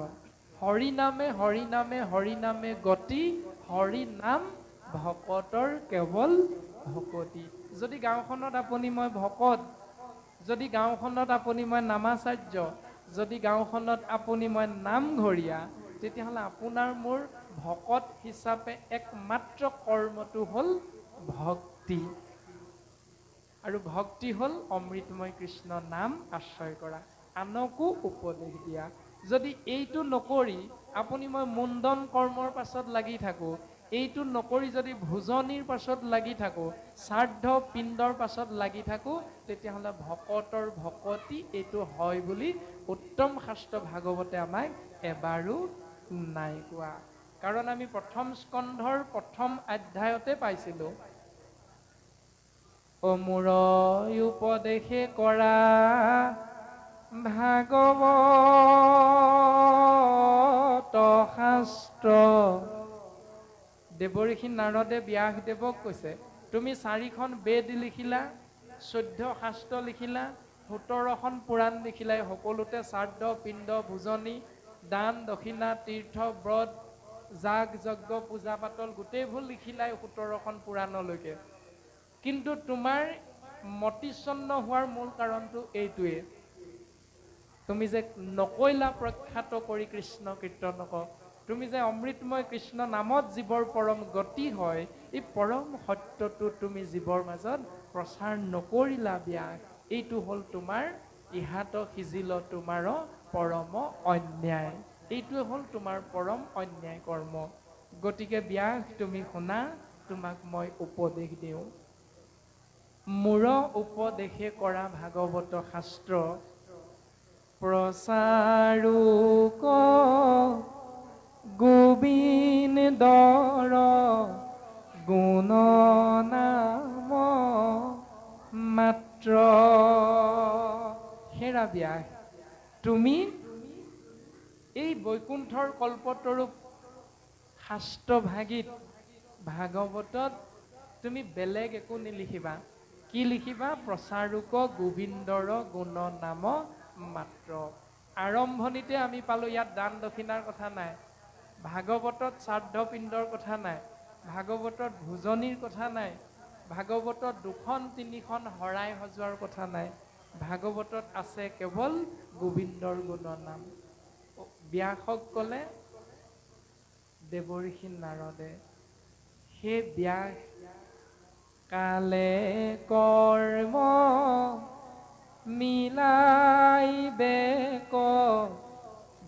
হৰি নামে হৰি নামে হৰি নামে গতি হৰি নাম ভকতৰ কেৱল ভকতি। যদি গাঁওখনত আপুনি মই ভকত, যদি গাঁওখনত আপুনি মই নামাচাৰ্য, যদি গাঁওখনত আপুনি মই নামঘৰীয়া, তেতিয়াহ'লে আপোনাৰ মোৰ ভকত হিচাপে একমাত্ৰ কৰ্মটো হ'ল ভক্তি। আৰু ভক্তি হ'ল অমৃতময় কৃষ্ণ নাম আশ্ৰয় কৰা, আনকো উপদেশ দিয়া। যদি এইটো নকৰি আপুনি মই মুণ্ডন কৰ্মৰ পাছত লাগি থাকোঁ, এইটো নকৰি যদি ভোজনীৰ পাছত লাগি থাকোঁ, শ্ৰাদ্ধ পিণ্ডৰ পাছত লাগি থাকোঁ, তেতিয়াহ'লে ভকতৰ ভকতি এইটো হয় বুলি উত্তম শাস্ত্ৰ ভাগৱতে আমাক এবাৰো নাই কোৱা। কাৰণ আমি প্ৰথম স্কন্ধৰ প্ৰথম অধ্যায়তে পাইছিলোঁ, অমূৰ উপদেশে কৰা ভাগৱত শাস্ত্ৰ। দেৱঋষি নাৰদে ব্যাসদেৱক কৈছে, তুমি 4খন বেদ লিখিলা, 14 শাস্ত্ৰ লিখিলা, 17খন পুৰাণ লিখিলা, সকলোতে শ্ৰাদ্ধ পিণ্ড ভোজনী দান দক্ষিণা তীৰ্থ ব্ৰত যাগ যজ্ঞ পূজা পাতল গোটেইবোৰ লিখিলাই 17খন পুৰাণলৈকে। কিন্তু তোমাৰ মতিচ্ছন্ন হোৱাৰ মূল কাৰণটো এইটোৱে, তুমি যে নকৈলা প্ৰখ্যাত কৰি কৃষ্ণ কীৰ্তনক, তুমি যে অমৃতময় কৃষ্ণ নামত জীৱৰ পৰম গতি হয়, এই পৰম সত্যটো তুমি জীৱৰ মাজত প্ৰচাৰ নকৰিলা ব্যাস। এইটো হ'ল তোমাৰ ইহাত সিজিল তোমাৰ পৰম অন্যায়। এইটোৱে হ'ল তোমাৰ পৰম অন্যায় কৰ্ম। গতিকে ব্যাস তুমি শুনা, তোমাক মই উপদেশ দিওঁ। মূৰ উপদেশে কৰা ভাগৱত শাস্ত্ৰ, প্ৰচাৰোক গোবিন্দৰ গুণ নাম মাত্ৰ। হেৰা ব্যাস, তুমি এই বৈকুণ্ঠৰ কল্পতৰুপ শাস্ত্ৰভাগীত ভাগৱতত তুমি বেলেগ একো নিলিখিবা। কি লিখিবা? প্ৰচাৰোক গোবিন্দৰ গুণ নাম মাত্ৰ। আৰম্ভণিতে আমি পালো ইয়াত দান দক্ষিণাৰ কথা নাই, ভাগৱতত শ্ৰাদ্ধ পিণ্ডৰ কথা নাই, ভাগৱতত ভোজনীৰ কথা নাই, ভাগৱতত 2-3খন শৰাই সজোৱাৰ কথা নাই। ভাগৱতত আছে কেৱল গোবিন্দৰ গুণ নাম। ব্যাসক ক'লে দেৱৰ্ষি নাৰদে, সেই ব্যাস কালে কৰ্ম মিলাই বেক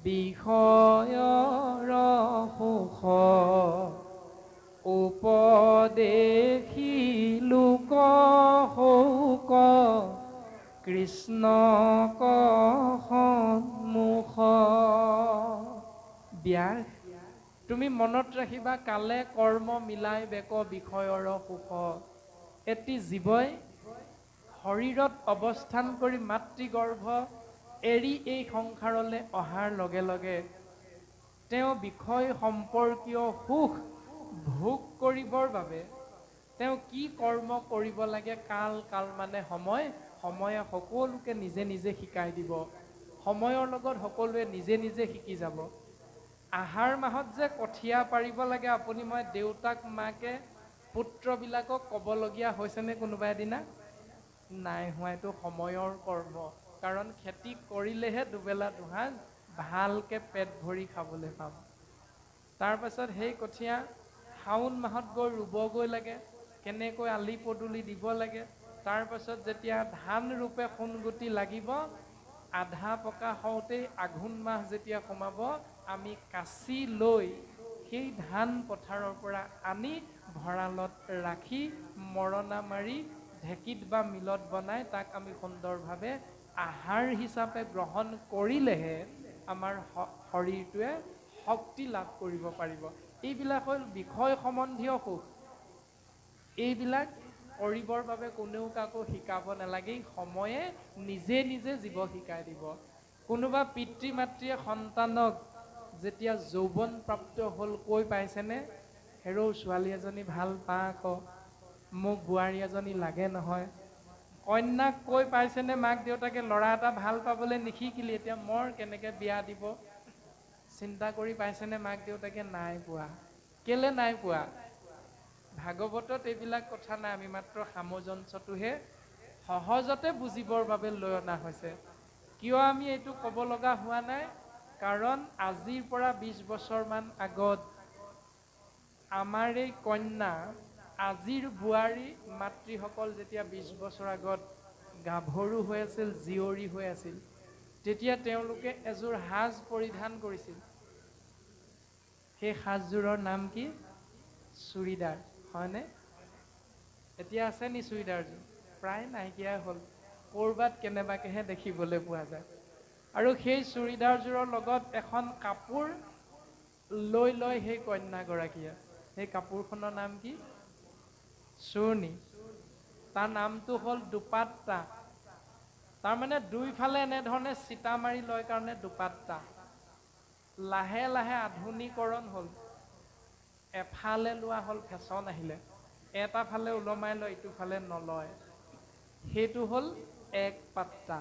বিষয়ৰ সুখ, উপদেশী লোক শোক কৃষ্ণক সন্মুখ। ব্যাস, তুমি মনত ৰাখিবা, কালে কৰ্ম মিলাই বেক বিষয়ৰ সুখ। এটি জীৱই শৰীৰত অৱস্থান কৰি মাতৃগৰ্ভ এৰি এই সংসাৰলৈ অহাৰ লগে লগে তেওঁ বিষয় সম্পৰ্কীয় সুখ ভোগ কৰিবৰ বাবে তেওঁ কি কৰ্ম কৰিব লাগে, কাল মানে সময়, সময়ে সকলোকে নিজে নিজে শিকাই দিব। সময়ৰ লগত সকলোৱে নিজে নিজে শিকি যাব। আহাৰ মাহত যে কঠীয়া পাৰিব লাগে, আপুনি মই দেউতাক মাকে পুত্ৰবিলাকক ক'বলগীয়া হৈছেনে কোনোবা এদিনা? নাই হোৱা। এইটো সময়ৰ কৰ্ম। কাৰণ খেতি কৰিলেহে দুবেলা দুসাঁজ ভালকৈ পেট ভৰি খাবলৈ পাম। তাৰপাছত সেই কঠীয়া শাওণ মাহত গৈ ৰুবগৈ লাগে, কেনেকৈ আলি পদূলি দিব লাগে। তাৰপাছত যেতিয়া ধান ৰূপে সোণগুটি লাগিব, আধা পকা হওঁতেই আঘোণ মাহ যেতিয়া সোমাব, আমি কাচি লৈ সেই ধান পথাৰৰ পৰা আনি ভঁৰালত ৰাখি মৰণা মাৰি ঢেঁকীত বা মিলত বনাই তাক আমি সুন্দৰভাৱে আহাৰ হিচাপে গ্ৰহণ কৰিলেহে আমাৰ শৰীৰটোৱে শক্তি লাভ কৰিব পাৰিব। এইবিলাক হ'ল বিষয় সম্বন্ধীয় সুখ। এইবিলাক কৰিবৰ বাবে কোনেও কাকো শিকাব নালাগে, সময়ে নিজে নিজে জীৱ শিকাই দিব। কোনোবা পিতৃ মাতৃয়ে সন্তানক যেতিয়া যৌৱন প্ৰাপ্ত হ'ল কৈ পাইছেনে, হেৰৌ ছোৱালী এজনী ভাল পা আকৌ, মোক বোৱাৰী এজনী লাগে নহয়। কন্যাক কৈ পাইছেনে মাক দেউতাকে, ল'ৰা এটা ভাল পাবলৈ নিশিকিলি, এতিয়া মৰ কেনেকৈ বিয়া দিব? চিন্তা কৰি পাইছেনে মাক দেউতাকে? নাই পোৱা। কেলে নাই পোৱা? ভাগৱতত এইবিলাক কথা নাই, আমি মাত্ৰ সামঞ্জস্যটোহে সহজতে বুজিবৰ বাবে লৈ অনা হৈছে। কিয় আমি এইটো ক'ব লগা হোৱা নাই? কাৰণ আজিৰ পৰা 20 বছৰমান আগত আমাৰ এই কন্যা, আজিৰ বোৱাৰী মাতৃসকল যেতিয়া 20 বছৰ আগত গাভৰু হৈ আছিল, জীয়ৰী হৈ আছিল, তেতিয়া তেওঁলোকে এযোৰ সাজ পৰিধান কৰিছিল। সেই সাজযোৰৰ নাম কি? চুৰিদাৰ, হয়নে? এতিয়া আছে নি চুৰিদাৰযোৰ? প্ৰায় নাইকিয়াই হ'ল, ক'ৰবাত কেনেবাকেহে দেখিবলৈ পোৱা যায়। আৰু সেই চুৰিদাৰযোৰৰ লগত এখন কাপোৰ লৈ লয় সেই কন্যাগৰাকীয়ে। সেই কাপোৰখনৰ নাম কি? চুৰ্ণি। তাৰ নামটো হ'ল দুপাট্টা। তাৰমানে দুইফালে এনেধৰণে চিতা মাৰি লয় কাৰণে দুপাট্টা। লাহে লাহে আধুনিকৰণ হ'ল, এফালে লোৱা হ'ল, ফেশ্বন আহিলে, এটা ফালে ওলমাই লয়, ইটো ফালে নলয়। সেইটো হ'ল এক পাট্টা।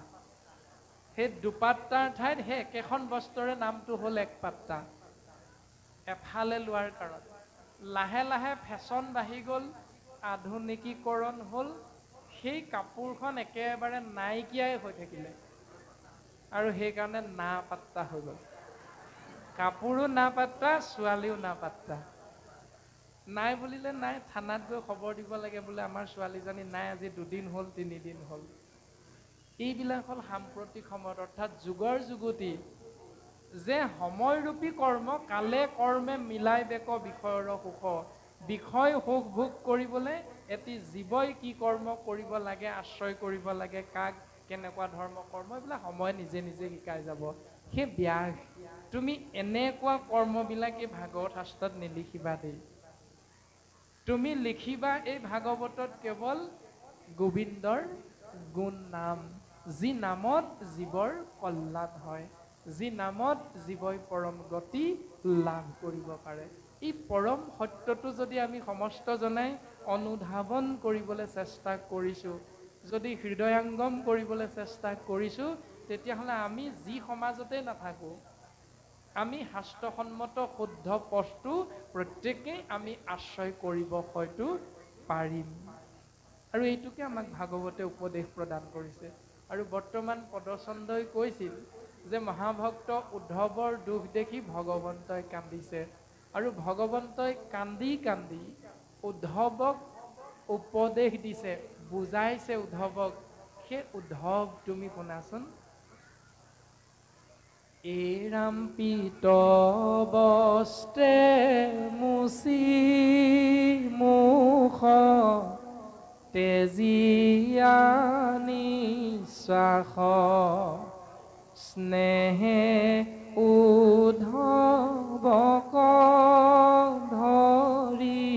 সেই দুপাট্টাৰ ঠাইত সেই একেখন বস্ত্ৰৰে নামটো হ'ল এক পাট্টা, এফালে লোৱাৰ কাৰণ। লাহে লাহে ফেশ্বন বাঢ়ি গ'ল, আধুনিকীকৰণ হ'ল, সেই কাপোৰখন একেবাৰে নাইকিয়াই হৈ থাকিলে আৰু সেইকাৰণে না পাত্তা হৈ গ'ল। কাপোৰো না পাত্তা, ছোৱালীও না পাত্তা। নাই বুলিলে নাই, থানাত গৈ খবৰ দিব লাগে বোলে আমাৰ ছোৱালীজনী নাই, আজি 2 দিন হ'ল 3 দিন হ'ল। এইবিলাক হ'ল সাম্প্ৰতিক সময়ত, অৰ্থাৎ যুগৰ যুগতি যে সময়ৰূপী কৰ্ম কালে কৰ্মে মিলাই বেক বিষয়ৰ সুখ। বিষয় সুখ ভোগ কৰিবলৈ এটি জীৱই কি কৰ্ম কৰিব লাগে, আশ্ৰয় কৰিব লাগে, কাক কেনেকুৱা ধৰ্ম কৰ্ম, এইবিলাক সময় নিজে নিজে শিকাই যাব। সেই ব্যাস তুমি এনেকুৱা কৰ্মবিলাক এই ভাগৱত শাস্ত্ৰত নিলিখিবা দেই। তুমি লিখিবা এই ভাগৱতত কেৱল গোবিন্দৰ গুণ নাম, যি নামত জীৱৰ কল্যাণ হয়, যি নামত জীৱই পৰম গতি লাভ কৰিব পাৰে। এই পৰম সত্যটো যদি আমি সমস্ত জনাই অনুধাৱন কৰিবলৈ চেষ্টা কৰিছোঁ, যদি হৃদয়ংগম কৰিবলৈ চেষ্টা কৰিছোঁ, তেতিয়াহ'লে আমি যি সমাজতে নাথাকোঁ, আমি শাস্ত্ৰসন্মত শুদ্ধ পথটো প্ৰত্যেকেই আমি আশ্ৰয় কৰিব হয়তো পাৰিম। আৰু এইটোকে আমাক ভাগৱতে উপদেশ প্ৰদান কৰিছে। আৰু বৰ্তমান পদচন্দই কৈছিল যে মহাভক্ত উদ্ধৱৰ দুখ দেখি ভগৱন্তই কান্দিছে, আৰু ভগৱন্তই কান্দি কান্দি উদ্ধৱক উপদেশ দিছে, বুজাইছে উদ্ধৱক। সেই উদ্ধৱ তুমি শুনাচোন। এৰাম পীত বস্ত্ৰে মুচি মুখ, তেজীয়া নিশ্বাস, স্নেহে উদ্ধৱক ধৰি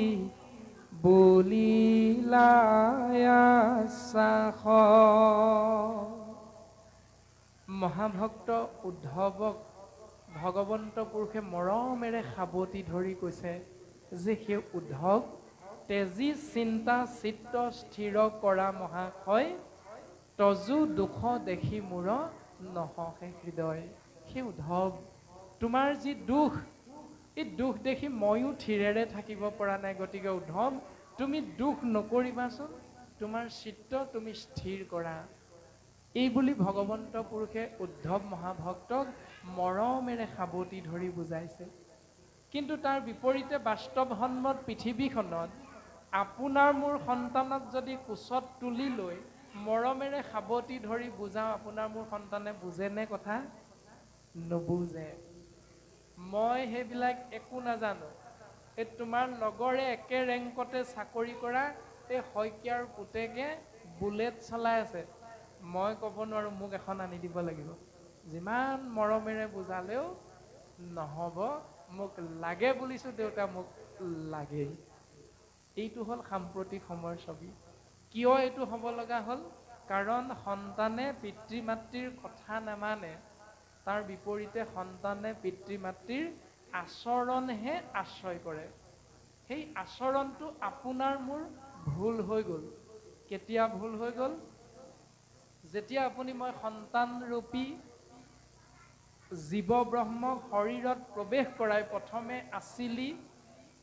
বুলিলা আশ্বাস। মহাভক্ত উদ্ধৱক ভগৱন্ত পুৰুষে মৰমেৰে সাৱটি ধৰি কৈছে যে সেই উদ্ধৱ, তেজী চিন্তা চিত্ত স্থিৰ কৰা মহাশয়, তজু দুখ দেখি মূৰ নহহে হৃদয়। সেই উদ্ধৱ, তোমাৰ যি দুখ, এই দুখ দেখি ময়ো থিৰেৰে থাকিব পৰা নাই। গতিকে উদ্ধৱ, তুমি দুখ নকৰিবাচোন, তোমাৰ চিত্ত তুমি স্থিৰ কৰা। এই বুলি ভগৱন্ত পুৰুষে উদ্ধৱ মহাভক্তক মৰমেৰে সাৱটি ধৰি বুজাইছে। কিন্তু তাৰ বিপৰীতে বাস্তৱসন্মত পৃথিৱীখনত আপোনাৰ মোৰ সন্তানক যদি কোচত তুলি লৈ মৰমেৰে সাৱটি ধৰি বুজাওঁ, আপোনাৰ মোৰ সন্তানে বুজেনে কথা? নুবুজে। মই সেইবিলাক একো নাজানো। এই তোমাৰ লগৰে একে ৰেংকতে চাকৰি কৰা এই শইকীয়াৰ পুতেকে বুলেট চলাই আছে, মই ক'ব নোৱাৰোঁ মোক এখন আনি দিব লাগিব। যিমান মৰমেৰে বুজালেও নহ'ব, মোক লাগে বুলিছোঁ দেউতা, মোক লাগেই। এইটো হ'ল সাম্প্ৰতিক সময়ৰ ছবি। কিয় এইটো হ'ব লগা হ'ল? কাৰণ সন্তানে পিতৃ মাতৃৰ কথা নামানে, তাৰ বিপৰীতে সন্তানে পিতৃ মাতৃৰ আচৰণহে আশ্ৰয় কৰে। সেই আচৰণটো আপোনাৰ মোৰ ভুল হৈ গ'ল। কেতিয়া ভুল হৈ গ'ল? যেতিয়া আপুনি মই সন্তানৰূপী জীৱ ব্ৰহ্মক শৰীৰত প্ৰৱেশ কৰাই প্ৰথমে আছিলি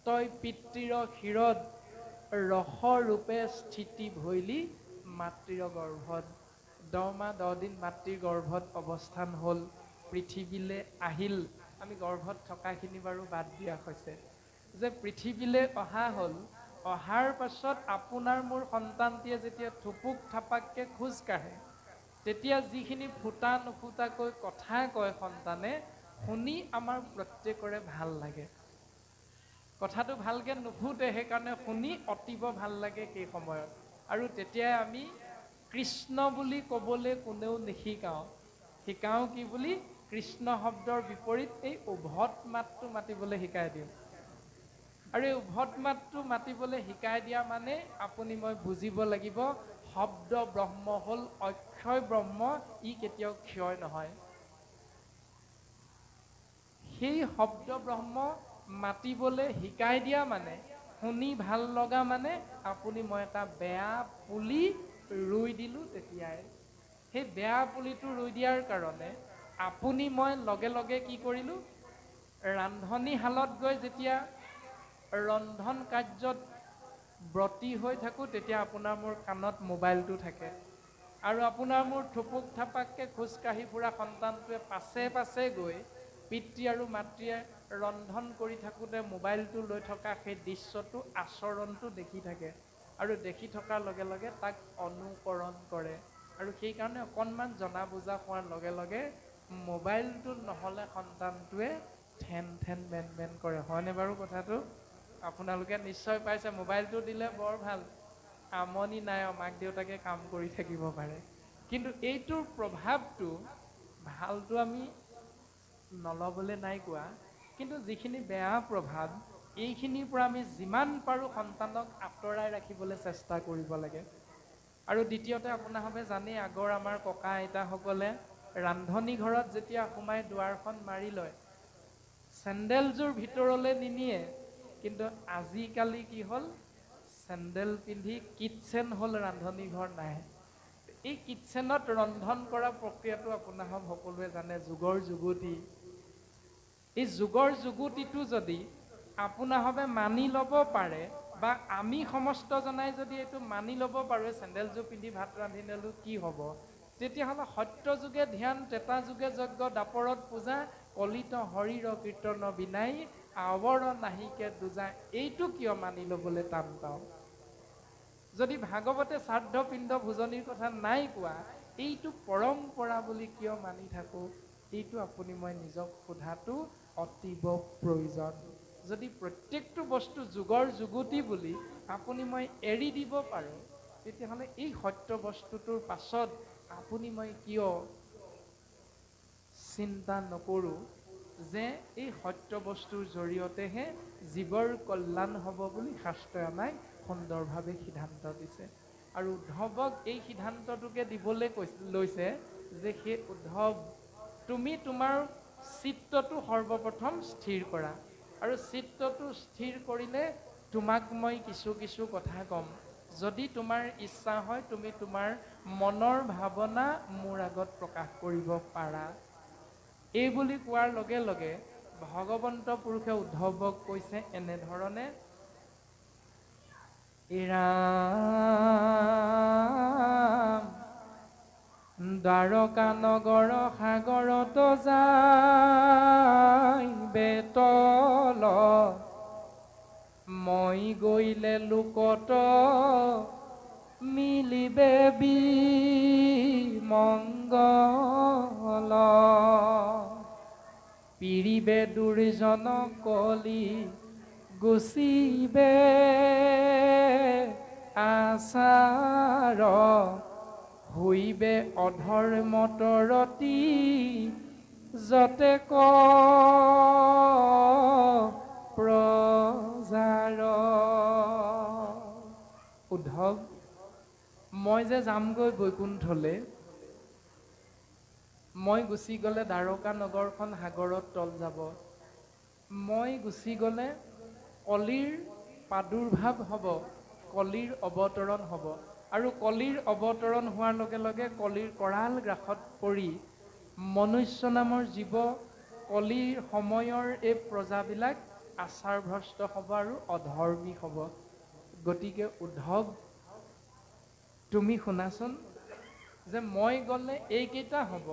তই পিতৃৰ শিৰত, ৰসৰূপে স্থিতি ভৈলি মাতৃৰ গৰ্ভত। 10 মাহ 10 দিন মাতৃৰ গৰ্ভত অৱস্থান হ'ল, পৃথিৱীলৈ আহিল। আমি গৰ্ভত থকাখিনি বাৰু বাদ দিয়া হৈছে, যে পৃথিৱীলৈ অহা হ'ল। অহাৰ পাছত আপোনাৰ মোৰ সন্তানটিয়ে যেতিয়া থুপুক থাপাককৈ খোজ কাঢ়ে, তেতিয়া যিখিনি ফুটা নুফুটাকৈ কথা কয় সন্তানে, শুনি আমাৰ প্ৰত্যেকৰে ভাল লাগে। কথাটো ভালকৈ নুফুটে, সেইকাৰণে শুনি অতীব ভাল লাগে সেই সময়ত। আৰু তেতিয়াই আমি কৃষ্ণ বুলি ক'বলৈ কোনেও নিশিকাওঁ। শিকাওঁ কি বুলি? কৃষ্ণ শব্দৰ বিপৰীত এই উভত মাতটো মাতিবলৈ শিকাই দিওঁ। আৰু এই উভত মাতটো মাতিবলৈ শিকাই দিয়া মানে আপুনি মই বুজিব লাগিব, শব্দ ব্ৰহ্ম হ'ল অক্ষয় ব্ৰহ্ম, ই কেতিয়াও ক্ষয় নহয়। সেই শব্দ ব্ৰহ্ম মাতিবলৈ শিকাই দিয়া মানে, শুনি ভাল লগা মানে, আপুনি মই এটা বেয়া পুলি ৰুই দিলোঁ তেতিয়াই। সেই বেয়া পুলিটো ৰুই দিয়াৰ কাৰণে আপুনি মই লগে লগে কি কৰিলোঁ? ৰান্ধনীশালত গৈ যেতিয়া ৰন্ধন কাৰ্যত ব্ৰতী হৈ থাকোঁ তেতিয়া আপোনাৰ মোৰ কাণত মোবাইলটো থাকে আৰু আপোনাৰ মোৰ থুপুক থাপাককৈ খোজকাঢ়ি ফুৰা সন্তানটোৱে পাছে পাছে গৈ পিতৃ আৰু মাতৃয়ে ৰন্ধন কৰি থাকোঁতে মোবাইলটো লৈ থকা সেই দৃশ্যটো আচৰণটো দেখি থাকে আৰু দেখি থকাৰ লগে লগে তাক অনুকৰণ কৰে আৰু সেইকাৰণে অকণমান জনা বুজা হোৱাৰ লগে লগে মোবাইলটো নহ'লে সন্তানটোৱে ঠেন ঠেন বেন বেন কৰে। হয়নে বাৰু কথাটো? আপোনালোকে নিশ্চয় পাইছে, মোবাইলটো দিলে বৰ ভাল, আমনি নাই, মাক দেউতাকে কাম কৰি থাকিব পাৰে। কিন্তু এইটোৰ প্ৰভাৱটো ভালটো আমি নল'বলৈ নাই কোৱা, কিন্তু যিখিনি বেয়া প্ৰভাৱ এইখিনিৰ পৰা আমি যিমান পাৰোঁ সন্তানক আঁতৰাই ৰাখিবলৈ চেষ্টা কৰিব লাগে। আৰু দ্বিতীয়তে আপোনাৰভাৱে জানেই, আগৰ আমাৰ ককা আইতাসকলে ৰান্ধনি ঘৰত যেতিয়া সোমাই দুৱাৰখন মাৰি লয় চেণ্ডেলযোৰ ভিতৰলৈ নিনিয়ে, কিন্তু আজিকালি কি হ'ল, চেণ্ডেল পিন্ধি কিটচেন হ'ল, ৰান্ধনি ঘৰ নাই। এই কিটচেনত ৰন্ধন কৰা প্ৰক্ৰিয়াটো আপোনাৰ সকলোৱে জানে, যুগৰ যুগতি। এই যুগৰ যুগতিটো যদি আপোনাৰভাৱে মানি ল'ব পাৰে বা আমি সমস্তজনাই যদি এইটো মানি ল'ব পাৰোঁ, চেণ্ডেলযোৰ পিন্ধি ভাত ৰান্ধিলেনো কি হ'ব, তেতিয়াহ'লে সত্য যুগে ধ্যান, ত্ৰেতা যুগে যজ্ঞ, দাপৰত পূজা, কলিত শৰীৰ কীৰ্তন বিনাই, আৱৰ নাহিকে দুজা, এইটো কিয় মানি ল'বলৈ টান পাওঁ? যদি ভাগৱতে শ্ৰাদ্ধ পিণ্ড ভোজনীৰ কথা নাই কোৱা, এইটো পৰম্পৰা বুলি কিয় মানি থাকোঁ? এইটো আপুনি মই নিজক সোধাটো অতীৱ প্ৰয়োজন। যদি প্ৰত্যেকটো বস্তু যুগৰ যুগতি বুলি আপুনি মই এৰি দিব পাৰোঁ, তেতিয়াহ'লে এই সত্য বস্তুটোৰ পাছত আপুনি মই কিয় চিন্তা নকৰোঁ যে এই সত্য বস্তুৰ জৰিয়তেহে জীৱৰ কল্যাণ হ'ব বুলি শাস্ত্ৰই আমাক সুন্দৰভাৱে সিদ্ধান্ত দিছে। আৰু উদ্ধৱক এই সিদ্ধান্তটোকে দিবলৈ লৈছে যে সেই উদ্ধৱ, তুমি তোমাৰ চিত্তটো সৰ্বপ্ৰথম স্থিৰ কৰা, আৰু চিত্তটো স্থিৰ কৰিলে তোমাক মই কিছু কিছু কথা ক'ম। যদি তোমাৰ ইচ্ছা হয় তুমি তোমাৰ মনৰ ভাৱনা মোৰ আগত প্ৰকাশ কৰিব পাৰা। এই বুলি কোৱাৰ লগে লগে ভগৱন্ত পুৰুষে উদ্ধৱক কৈছে এনেধৰণে, ৰাম দ্বাৰকা নগৰ সাগৰত যায় বেতল, মই গৈলে লোকত মিলিবে বিমংগল, পিৰিবে দুৰ্জন কলি গুচিবে আচাৰ, হৈবে অধৰ্মত ৰতি যতে ক প্ৰজাৰ। উদ্ধৱ, মই যে যামগৈ বৈকুণ্ঠলৈ, মই গুচি গ'লে দ্বাৰকা নগৰখন সাগৰত তল যাব, মই গুচি গ'লে কলিৰ প্ৰাদুৰ্ভাৱ হ'ব, কলিৰ অৱতৰণ হ'ব, আৰু কলিৰ অৱতৰণ হোৱাৰ লগে লগে কলিৰ কৰাল গ্ৰাসত পৰি মনুষ্য নামৰ জীৱ, কলিৰ সময়ৰ এই প্ৰজাবিলাক আচাৰভ্ৰষ্ট হ'ব আৰু অধৰ্মী হ'ব। গতিকে উদ্ধৱ, তুমি শুনাচোন, যে মই গ'লে এইকেইটা হ'ব,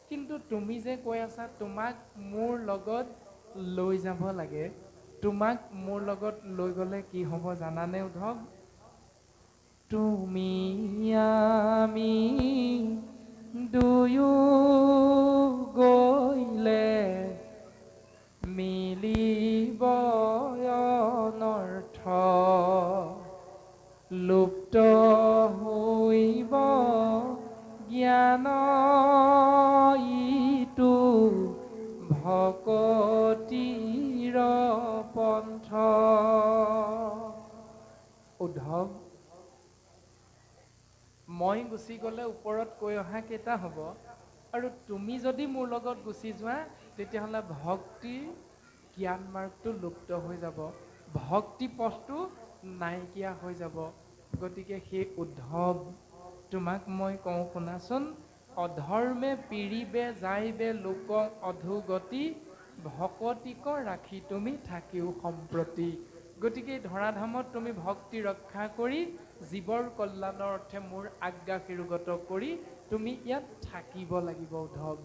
কিন্তু তুমি যে কৈ আছা তোমাক মোৰ লগত লৈ যাব লাগে, তোমাক মোৰ লগত লৈ গ'লে কি হ'ব জানানে উদ্ধৱ? তুমি আমি দুয়ো গ'লে মিলিব অনৰ্থ, লুপ্ত হৈব জ্ঞান ইটো ভকতিৰ পন্থ। উদ্ধৱ, মই গুচি গ'লে ওপৰত কৈ অহা কেইটা হ'ব, আৰু তুমি যদি মোৰ লগত গুচি যোৱা তেতিয়াহ'লে ভক্তিৰ জ্ঞান মাৰ্গটো লুপ্ত হৈ যাব, ভক্তি পথটো নাইকিয়া হৈ যাব। গতিকে সেই উদ্ধৱ, তোমাক মই কওঁ শুনাচোন, অধৰ্মে পিৰিবে যাইবে লোক অধোগতি, ভকতিক ৰাখি তুমি থাকিও সম্প্ৰতি। গতিকে ধৰাধামত তুমি ভক্তি ৰক্ষা কৰি জীৱৰ কল্যাণৰ অৰ্থে মোৰ আজ্ঞা শিৰোগত কৰি তুমি ইয়াত থাকিব লাগিব উদ্ধৱ।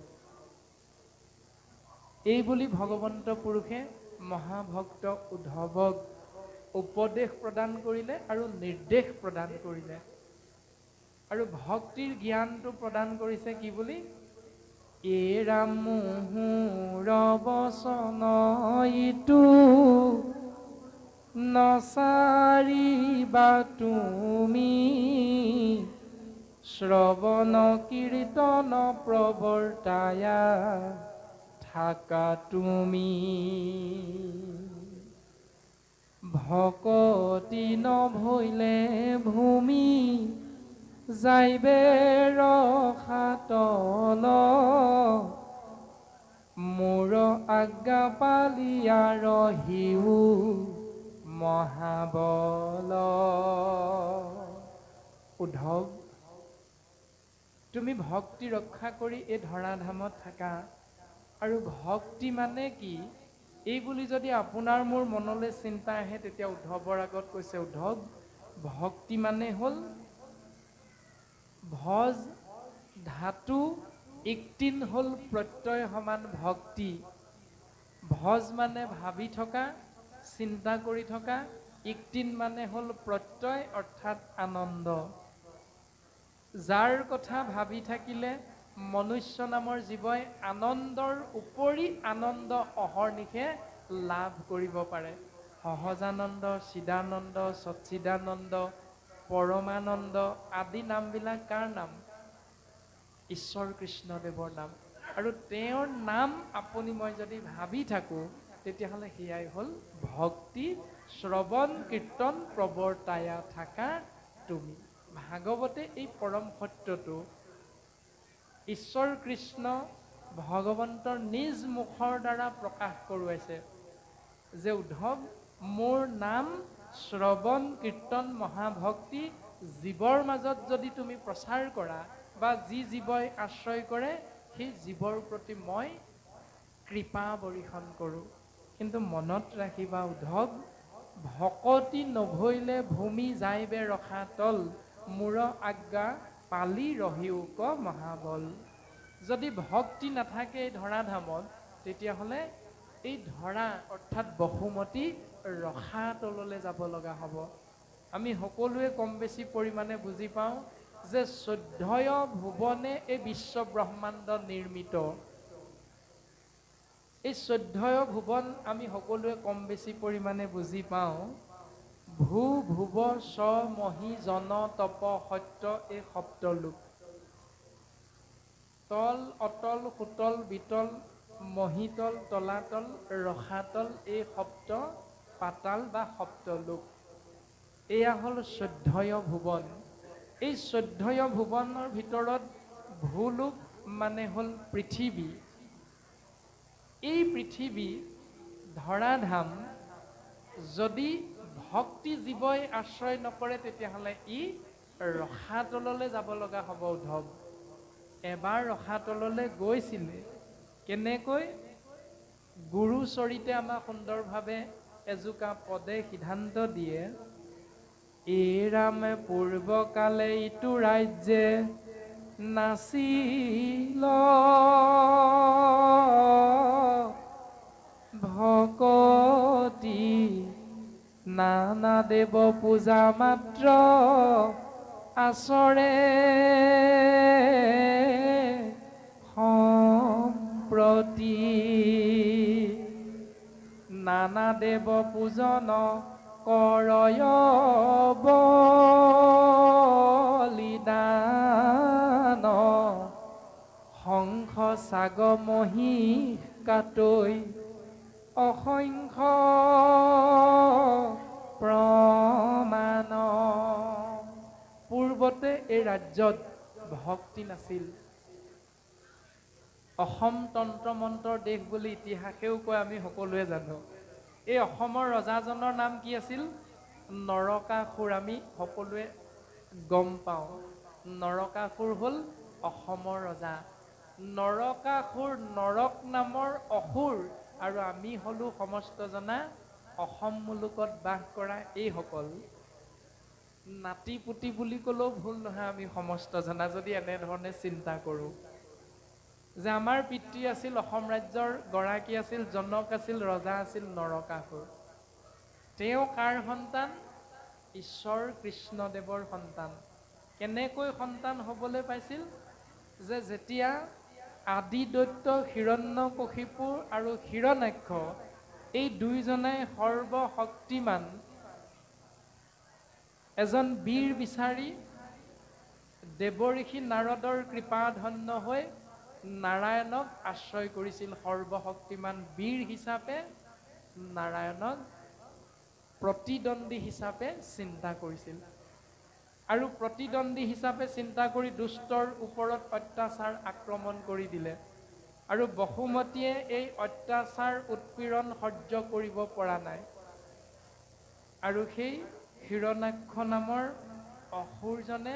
এই বুলি ভগৱন্ত পুৰুষে মহাভক্ত উদ্ধৱক উপদেশ প্ৰদান কৰিলে আৰু নিৰ্দেশ প্ৰদান কৰিলে। আৰু ভক্তিৰ জ্ঞানটো প্ৰদান কৰিছে কি বুলি? এৰা মোহৰ বচন ইটো নচাৰিবা তুমি, শ্ৰৱণ কীৰ্তন প্ৰৱৰ্তায়া থাকা তুমি। ভকতি নভৈলে ভূমি, যাইবে ৰসাতল, মোৰ আজ্ঞা পালিয়া ৰহিও মহাবল। উদ্ধৱ, তুমি ভক্তি ৰক্ষা কৰি এই ধৰাধামত থাকা। আৰু ভক্তি মানে কি এই বুলি যদি আপোনাৰ মোৰ মনলৈ চিন্তা আহে, তেতিয়া উদ্ধৱৰ আগত কৈছে, উদ্ধৱ, ভক্তি মানে হ'ল ভজ ধাতু ইক্তিন হ'ল প্ৰত্যয় সমান ভক্তি। ভজ মানে ভাবি থকা, চিন্তা কৰি থকা, ইক্তিন মানে হ'ল প্ৰত্যয় অৰ্থাৎ আনন্দ। যাৰ কথা ভাবি থাকিলে মনুষ্য নামৰ জীৱই আনন্দৰ উপৰি আনন্দ অহৰ্নিশে লাভ কৰিব পাৰে। সহজানন্দ, চিদানন্দ, সচ্চিদানন্দ, পৰমানন্দ আদি নামবিলাক কাৰ নাম? ঈশ্বৰ কৃষ্ণদেৱৰ নাম। আৰু তেওঁৰ নাম আপুনি মই যদি ভাবি থাকোঁ, তেতিয়াহ'লে সেয়াই হ'ল ভক্তি। শ্ৰৱণ কীৰ্তন প্ৰৱৰ্তায়া থাকা তুমি। ভাগৱতে এই পৰম সত্যটো ঈশ্বৰ কৃষ্ণ ভগৱন্তৰ নিজ মুখৰ দ্বাৰা প্ৰকাশ কৰোৱাইছে যে উদ্ধৱ, মোৰ নাম শ্ৰৱণ কীৰ্তন মহাভক্তি জীৱৰ মাজত যদি তুমি প্ৰচাৰ কৰা বা যি জীৱই আশ্ৰয় কৰে, সেই জীৱৰ প্ৰতি মই কৃপা বৰ্ষণ কৰোঁ। কিন্তু মনত ৰাখিবা উদ্ধৱ, ভকতি নভৈলে ভূমি, যাইবে ৰসাতল, মোৰ আজ্ঞা পালি ৰহিউক মহাবল। যদি ভক্তি নাথাকে এই ধৰাধামত, তেতিয়াহ'লে এই ধৰা অৰ্থাৎ বসুমতী ৰসাতললৈ যাব লগা হ'ব। আমি সকলোৱে কম বেছি পৰিমাণে বুজি পাওঁ যে 14 ভুৱনে এই বিশ্ব ব্ৰহ্মাণ্ড নিৰ্মিত। এই 14 ভুৱন আমি সকলোৱে কম বেছি পৰিমাণে বুজি পাওঁ। ভূ ভুৱ স মহি জন তপ সত্য, এই সপ্তলোক। তল অতল সুতল বিতল মহিতল তলাতল ৰসাতল, এই সপ্ত পাতাল বা সপ্তলোক। এয়া হ'ল 14 ভুৱন। এই 14 ভুৱনৰ ভিতৰত ভূলোক মানে হ'ল পৃথিৱী। এই পৃথিৱী ধৰাধাম যদি ভক্তি জীৱই আশ্ৰয় নকৰে, তেতিয়াহ'লে ই ৰসাতললৈ যাব লগা হ'ব উদ্ধৱ। এবাৰ ৰসাতললৈ গৈছিলে। কেনেকৈ? গুৰুচৰিতে আমাক সুন্দৰভাৱে এজোকা পদে সিদ্ধান্ত দিয়ে, এৰামে পূৰ্বকালে ইটো ৰাজ্যে নাছিল, ভকতি নানা দেৱ পূজা মাত্ৰ আচৰে, সম্প্ৰতি নানা দেৱ পূজন কৰয় বলিদান, শংখ চাগ মহিষ কাটৈ অসংখ্য প্ৰমাণ। পূৰ্বতে এই ৰাজ্যত ভক্তি নাছিল। অসম তন্ত্ৰ মন্ত্ৰৰ দেশ বুলি ইতিহাসেও কয়, আমি সকলোৱে জানো। এই অসমৰ ৰজাজনৰ নাম কি আছিল? নৰকাসুৰ। আমি সকলোৱে গম পাওঁ নৰকাসুৰ হ'ল অসমৰ ৰজা। নৰকাসুৰ নৰক নামৰ অসুৰ, আৰু আমি হ'লো সমস্ত জনা অসম মুলুকত বাস কৰা এইসকল নাতি পুতি বুলি ক'লেও ভুল নহয় আমি সমস্ত জনা যদি এনেধৰণে চিন্তা কৰোঁ যে আমাৰ পিতৃ আছিল অসম ৰাজ্যৰ গৰাকী আছিল জনক আছিল ৰজা আছিল নৰকাসুৰ তেওঁ কাৰ সন্তান ঈশ্বৰ কৃষ্ণদেৱৰ সন্তান কেনেকৈ সন্তান হ'বলৈ পাইছিল যে যেতিয়া আদি দৈত্য হিৰণ্যকশিপু আৰু হিৰণ্যাক্ষ এই দুইজনাই সৰ্বশক্তিমান এজন বীৰ বিচাৰি দেৱঋষি নাৰদৰ কৃপাধন্য হৈ নাৰায়ণক আশ্ৰয় কৰিছিল সৰ্বশক্তিমান বীৰ হিচাপে নাৰায়ণক প্ৰতিদ্বন্দ্বী হিচাপে চিন্তা কৰিছিল আৰু প্ৰতিদ্বন্দ্বী হিচাপে চিন্তা কৰি দুষ্টৰ ওপৰত অত্যাচাৰ আক্ৰমণ কৰি দিলে আৰু বসুমতীয়ে এই অত্যাচাৰ উৎপীড়ন সহ্য কৰিব পৰা নাই আৰু সেই হিৰণ্যাক্ষ নামৰ অসুৰজনে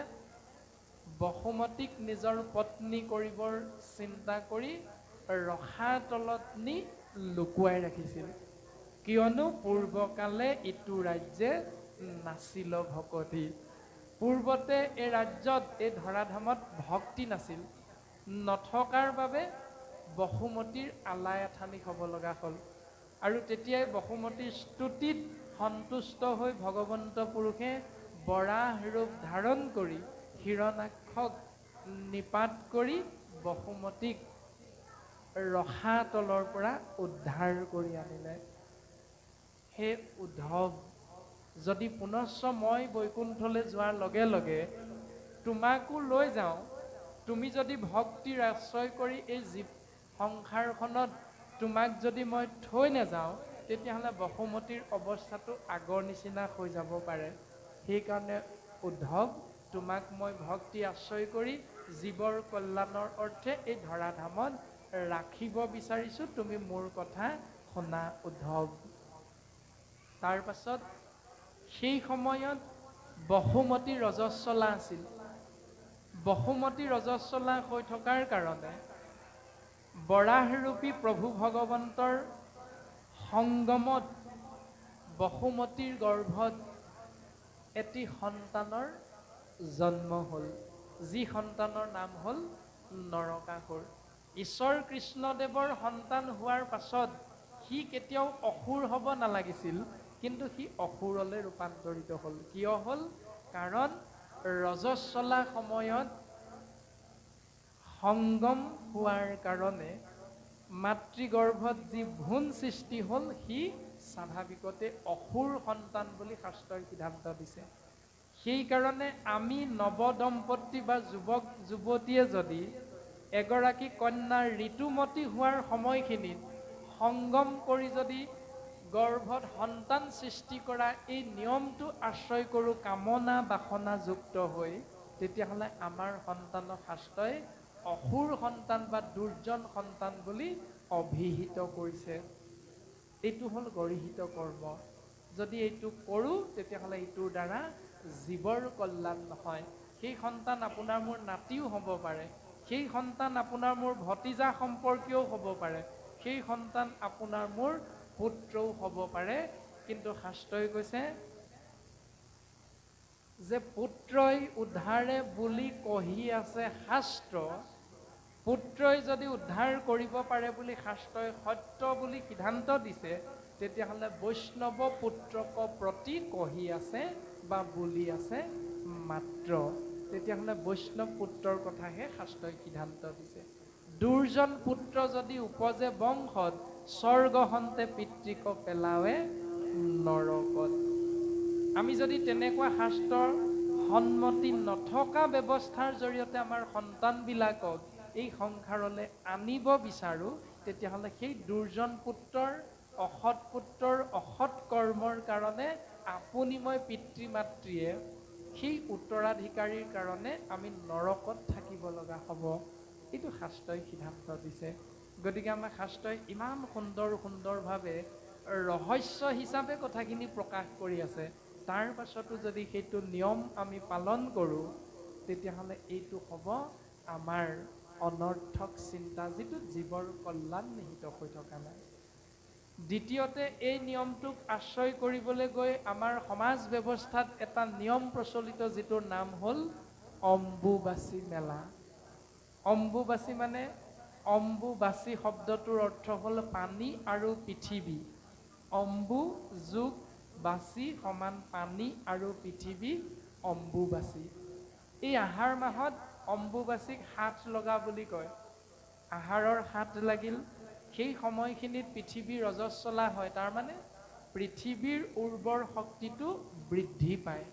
বসুমতীক নিজৰ পত্নী কৰিবৰ চিন্তা কৰি ৰখাৰ তলত নি লুকুৱাই ৰাখিছিল কিয়নো পূৰ্বকালে ইটো ৰাজ্যে নাছিল ভকতি পূৰ্বতে এই ৰাজ্যত এই ধৰাধামত ভক্তি নাছিল নথকাৰ বাবে বসুমতীৰ আলাই আথানি হ'ব লগা হ'ল আৰু তেতিয়াই বসুমতীৰ স্তুতিত সন্তুষ্ট হৈ ভগৱন্ত পুৰুষে বৰাহ ৰূপ ধাৰণ কৰি হিৰণ্যাক্ষক নিপাত কৰি বসুমতীক ৰখা তলৰ পৰা উদ্ধাৰ কৰি আনিলে হে উদ্ধৱ যদি পুনশ্চ মই বৈকুণ্ঠলৈ যোৱাৰ লগে লগে তোমাকো লৈ যাওঁ তুমি যদি ভক্তিৰ আশ্ৰয় কৰি এই জীৱ সংসাৰখনত তোমাক যদি মই থৈ নাযাওঁ তেতিয়াহ'লে বসুমতীৰ অৱস্থাটো আগৰ নিচিনা হৈ যাব পাৰে সেইকাৰণে উদ্ধৱ তোমাক মই ভক্তি আশ্ৰয় কৰি জীৱৰ কল্যাণৰ অৰ্থে এই ধৰাধামত ৰাখিব বিচাৰিছোঁ তুমি মোৰ কথা শুনা উদ্ধৱ তাৰ পাছত সেই সময়ত বসুমতী ৰজস্বলা আছিল বসুমতী ৰজস্বলা হৈ থকাৰ কাৰণে বৰাহৰূপী প্ৰভু ভগৱন্তৰ সংগমত বসুমতীৰ গৰ্ভত এটি সন্তানৰ জন্ম হ'ল যি সন্তানৰ নাম হ'ল নৰকাসুৰ ঈশ্বৰ কৃষ্ণদেৱৰ সন্তান হোৱাৰ পাছত সি কেতিয়াও অসুৰ হ'ব নালাগিছিল কিন্তু সি অসুৰলৈ ৰূপান্তৰিত হ'ল কিয় হ'ল কাৰণ ৰজস্বলা সময়ত সংগম হোৱাৰ কাৰণে মাতৃগৰ্ভত যি ভ্ৰূণ সৃষ্টি হ'ল সি স্বাভাৱিকতে অসুৰ সন্তান বুলি শাস্ত্ৰই সিদ্ধান্ত দিছে সেইকাৰণে আমি নৱদম্পতি বা যুৱক যুৱতীয়ে যদি এগৰাকী কন্যাৰ ঋতুমতী হোৱাৰ সময়খিনিত সংগম কৰি যদি গৰ্ভত সন্তান সৃষ্টি কৰা এই নিয়মটো আশ্ৰয় কৰোঁ কামনা বাসনাযুক্ত হৈ তেতিয়াহ'লে আমাৰ সন্তানক শাস্ত্ৰই অসুৰ সন্তান বা দুৰ্জন সন্তান বুলি অভিহিত কৰিছে এইটো হ'ল গৰিহিত কৰ্ম যদি এইটো কৰোঁ তেতিয়াহ'লে এইটোৰ দ্বাৰা জীৱৰ কল্যাণ নহয় সেই সন্তান আপোনাৰ মোৰ নাতিও হ'ব পাৰে সেই সন্তান আপোনাৰ মোৰ ভতিজা সম্পৰ্কীয়ও হ'ব পাৰে সেই সন্তান আপোনাৰ মোৰ পুত্ৰও হ'ব পাৰে কিন্তু শাস্ত্ৰই কৈছে যে পুত্ৰই উদ্ধাৰে বুলি কহি আছে শাস্ত্ৰ পুত্ৰই যদি উদ্ধাৰ কৰিব পাৰে বুলি শাস্ত্ৰই সত্য বুলি সিদ্ধান্ত দিছে তেতিয়াহ'লে বৈষ্ণৱ পুত্ৰক প্ৰতি কহি আছে বা বুলি আছে মাত্ৰ তেতিয়াহ'লে বৈষ্ণৱ পুত্ৰৰ কথাহে শাস্ত্ৰই সিদ্ধান্ত দিছে দুৰ্জন পুত্ৰ যদি উপজে বংশত স্বৰ্গহন্তে পিতৃক পেলাৱে নৰকত আমি যদি তেনেকুৱা শাস্ত্ৰৰ সন্মতি নথকা ব্যৱস্থাৰ জৰিয়তে আমাৰ সন্তানবিলাকক এই সংসাৰলৈ আনিব বিচাৰোঁ তেতিয়াহ'লে সেই দুৰ্জন পুত্ৰৰ অসৎ পুত্ৰৰ অসৎ কৰ্মৰ কাৰণে আপুনি মই পিতৃ মাতৃয়ে সেই উত্তৰাধিকাৰীৰ কাৰণে আমি নৰকত থাকিব লগা হ'ব এইটো শাস্ত্ৰই সিদ্ধান্ত দিছে গতিকে আমাৰ শাস্ত্ৰই ইমান সুন্দৰভাৱে ৰহস্য হিচাপে কথাখিনি প্ৰকাশ কৰি আছে তাৰ পাছতো যদি সেইটো নিয়ম আমি পালন কৰোঁ তেতিয়াহ'লে এইটো হ'ব আমাৰ অনৰ্থক চিন্তা যিটো জীৱৰ কল্যাণ নিহিত হৈ থকা নাই দ্বিতীয়তে এই নিয়মটোক আশ্ৰয় কৰিবলৈ গৈ আমাৰ সমাজ ব্যৱস্থাত এটা নিয়ম প্ৰচলিত যিটোৰ নাম হ'ল অম্বুবাচী মেলা। অম্বুবাচী মানে অম্বুবাচী শব্দটোৰ অৰ্থ হ'ল পানী আৰু পৃথিৱী। অম্বু যোগ বাচী সমান পানী আৰু পৃথিৱী, অম্বুবাচী। এই আহাৰ মাহত অম্বুবাচীক হাত লগা বুলি কয়। আহাৰৰ হাত লাগিল, সেই সময়খিনিত পৃথিৱীৰ ৰজস্বলা হয়, তাৰমানে পৃথিৱীৰ উৰ্বৰ শক্তিটো বৃদ্ধি পায়।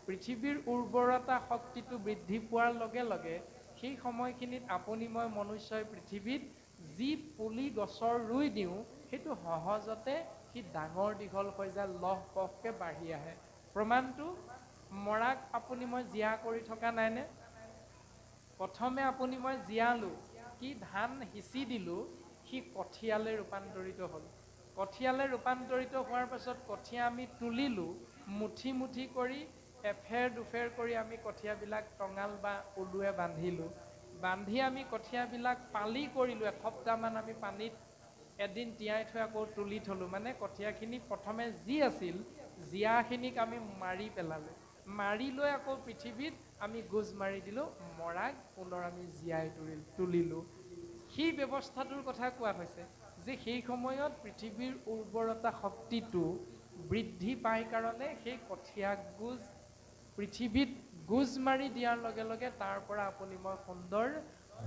পৃথিৱীৰ উৰ্বৰতা শক্তিটো বৃদ্ধি পোৱাৰ লগে লগে সেই সময়খিনিত আপুনি মই মনুষ্যই পৃথিৱীত যি পুলি গছৰ ৰুই দিওঁ সেইটো সহজতে সি ডাঙৰ দীঘল হৈ যায়, লহপহকৈ বাঢ়ি আহে। প্ৰমাণটো মৰাক আপুনি মই জীয়া কৰি থকা নাইনে? প্ৰথমে আপুনি মই জীয়ালো, কি ধান সিঁচি দিলোঁ, সি কঠীয়ালৈ ৰূপান্তৰিত হ'ল। কঠীয়ালৈ ৰূপান্তৰিত হোৱাৰ পাছত কঠীয়া আমি তুলিলোঁ, মুঠি মুঠি কৰি এফেৰ দুফেৰ কৰি আমি কঠীয়াবিলাক টঙাল বা উলুৱে বান্ধিলোঁ। বান্ধি আমি কঠীয়াবিলাক পালি কৰিলোঁ, এসপ্তাহমান আমি পানীত এদিন তিয়াই থৈ আকৌ তুলি থলোঁ। মানে কঠীয়াখিনি প্ৰথমে যি আছিল জীয়াখিনিক আমি মাৰি পেলালোঁ, মাৰি লৈ আকৌ পৃথিৱীত আমি গোজ মাৰি দিলোঁ, মৰাক পুনৰ আমি জীয়াই তুলিলোঁ। সেই ব্যৱস্থাটোৰ কথা কোৱা হৈছে যে সেই সময়ত পৃথিৱীৰ উৰ্বৰতা শক্তিটো বৃদ্ধি পায় কাৰণে সেই কঠীয়া গোজ পৃথিৱীত গোজ মাৰি দিয়াৰ লগে লগে তাৰ পৰা আপুনি মই সুন্দৰ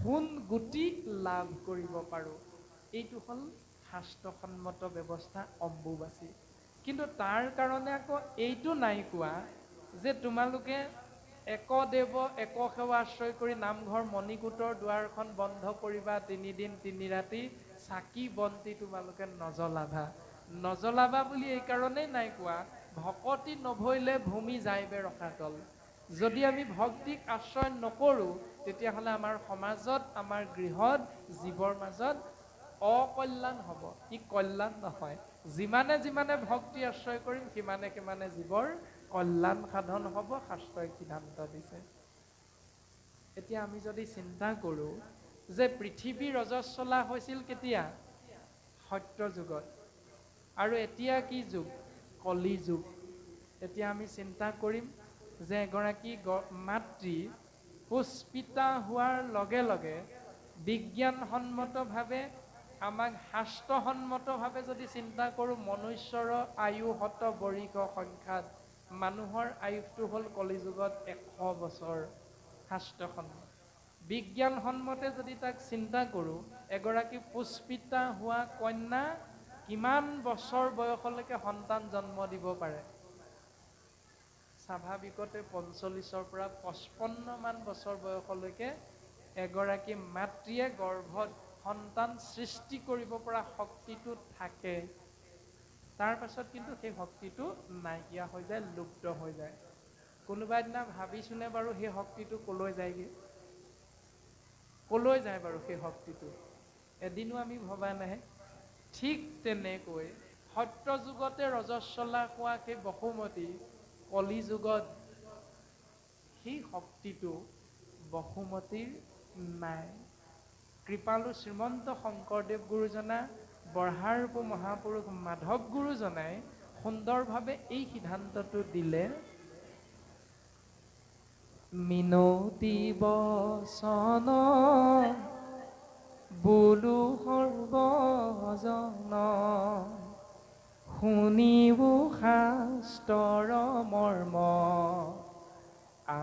সোণ গুটি লাভ কৰিব পাৰোঁ। এইটো হ'ল শাস্ত্ৰসন্মত ব্যৱস্থা অম্বুবাচী। কিন্তু তাৰ কাৰণে আকৌ এইটো নাই কোৱা যে তোমালোকে একদেৱ এক সেৱা আশ্ৰয় কৰি নামঘৰ মণিকূটৰ দুৱাৰখন বন্ধ কৰিবা, 3 দিন 3 ৰাতি চাকি বন্তি তোমালোকে নজ্বলাবা বুলি এই কাৰণেই নাই কোৱা, ভকতি নভৈলে ভূমি যাইবে ৰসাতল। যদি আমি ভক্তিক আশ্ৰয় নকৰোঁ তেতিয়াহ'লে আমাৰ সমাজত, আমাৰ গৃহত, জীৱৰ মাজত অকল্যাণ হ'ব, ই কল্যাণ নহয়। যিমানে যিমানে ভক্তি আশ্ৰয় কৰিম সিমানে সিমানে জীৱৰ কল্যাণ সাধন হ'ব, শাস্ত্ৰই সিদ্ধান্ত দিছে। এতিয়া আমি যদি চিন্তা কৰোঁ যে পৃথিৱী ৰজস্বলা হৈছিল কেতিয়া? সত্য যুগত। আৰু এতিয়া কি যুগ? কলি যুগ। এতিয়া আমি চিন্তা কৰিম যে এগৰাকী মাতৃ পুষ্পিতা হোৱাৰ লগে লগে বিজ্ঞানসন্মতভাৱে, আমাক শাস্ত্ৰসন্মতভাৱে যদি চিন্তা কৰোঁ, মনুষ্যৰ আয়ু শত বৰ্ষ সংখ্যাত মানুহৰ আয়ুসটো হ'ল কলিযুগত 100 বছৰ। শাস্ত্ৰসন্মত বিজ্ঞানসন্মতে যদি তাক চিন্তা কৰোঁ, এগৰাকী পুষ্পিতা হোৱা কন্যা কিমান বছৰ বয়সলৈকে সন্তান জন্ম দিব পাৰে? স্বাভাৱিকতে 45ৰ পৰা 55 মান বছৰ বয়সলৈকে এগৰাকী মাতৃয়ে গৰ্ভত সন্তান সৃষ্টি কৰিব পৰা শক্তিটো থাকে। তাৰ পাছত কিন্তু সেই শক্তিটো নাইকিয়া হৈ যায়, লুপ্ত হৈ যায়। কোনোবা দিনা ভাবিছোনে বাৰু সেই শক্তিটো কলৈ যায়গৈ? কলৈ যায় বাৰু সেই শক্তিটো? এদিনো আমি ভবা নাই। ঠিক তেনেকৈ সত্য যুগতে ৰজস্বলা হোৱা সেই বসুমতী কলি যুগত সেই শক্তিটো বসুমতীৰ নাই। কৃপালু শ্ৰীমন্ত শংকৰদেৱ গুৰুজনা, বৰহাৰপু মহাপুৰুষ মাধৱ গুৰুজনাই সুন্দৰভাৱে এই সিদ্ধান্তটো দিলে, মিনতি বচন বোলো সৰ্বজন, শুনিবো শাস্ত্ৰৰ মৰ্ম,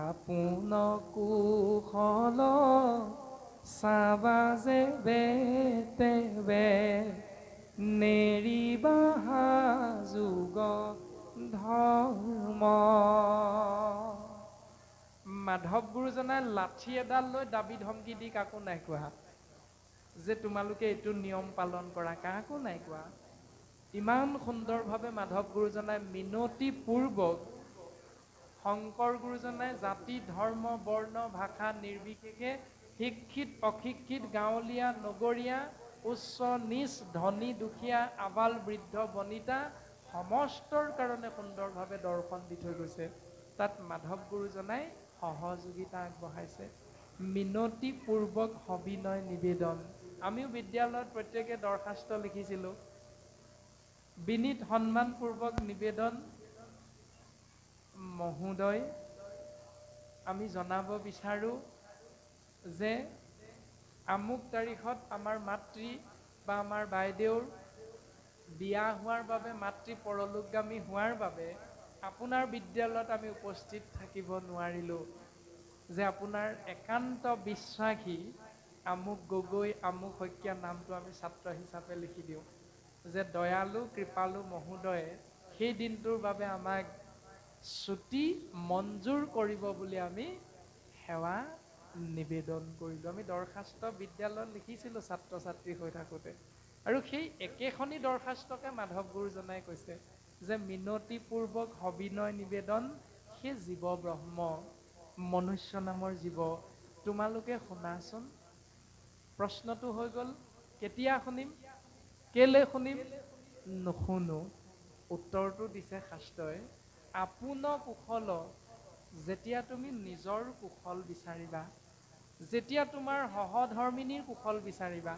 আপোন কুশল চাবাজে বেতেবে, নেৰিবা যুগ ধৰ্ম। মাধৱ গুৰুজনাই লাঠি এডাল লৈ দাবী ধমকি দি কাকো নাই কোৱা যে তোমালোকে এইটো নিয়ম পালন কৰা, কাকো নাই কোৱা। ইমান সুন্দৰভাৱে মাধৱ গুৰুজনাই মিনতি পূৰ্বক, শংকৰ গুৰুজনাই জাতি ধৰ্ম বৰ্ণ ভাষা নিৰ্বিশেষে শিক্ষিত অশিক্ষিত, গাঁৱলীয়া নগৰীয়া, উচ্চ নীচ, ধনী দুখীয়া, আবাল বৃদ্ধ বনিতা সমস্তৰ কাৰণে সুন্দৰভাৱে দৰ্শন দি থৈ গৈছে। তাত মাধৱ গুৰুজনাই সহযোগিতা আগবঢ়াইছে। মিনতি পূৰ্বক সবিনয় নিবেদন। আমিও বিদ্যালয়ত প্ৰত্যেকে দৰখাস্ত লিখিছিলোঁ বিনীত সন্মানপূৰ্বক নিবেদন, মহোদয়, আমি জনাব বিচাৰোঁ যে আমুক তাৰিখত আমাৰ মাতৃ বা আমাৰ বাইদেউৰ বিয়া হোৱাৰ বাবে, মাতৃ পৰলোকগামী হোৱাৰ বাবে আপোনাৰ বিদ্যালয়ত আমি উপস্থিত থাকিব নোৱাৰিলোঁ। যে আপোনাৰ একান্ত বিশ্বাসী আমুক গগৈ, আমুক শইকীয়া নামটো আমি ছাত্ৰ হিচাপে লিখি দিওঁ। যে দয়ালু কৃপালু মহোদয়ে সেই দিনটোৰ বাবে আমাক ছুটি মঞ্জুৰ কৰিব বুলি আমি সেৱা নিবেদন কৰিলোঁ। আমি দৰখাস্ত বিদ্যালয়ত লিখিছিলোঁ ছাত্ৰ ছাত্ৰী হৈ থাকোঁতে। আৰু সেই একেখনি দৰখাস্তকে মাধৱ গুৰুজনাই কৈছে যে মিনতিপূৰ্বক সবিনয় নিবেদন, সেই জীৱ ব্ৰহ্ম মনুষ্য নামৰ জীৱ, তোমালোকে শুনাচোন। প্ৰশ্নটো হৈ গ'ল, কেতিয়া শুনিম? কেলে শুনিম? নুশুনো। উত্তৰটো দিছে শাস্ত্ৰই, আপোন কুশল, যেতিয়া তুমি নিজৰ কুশল বিচাৰিবা, যেতিয়া তোমাৰ সহধৰ্মিনীৰ কুশল বিচাৰিবা,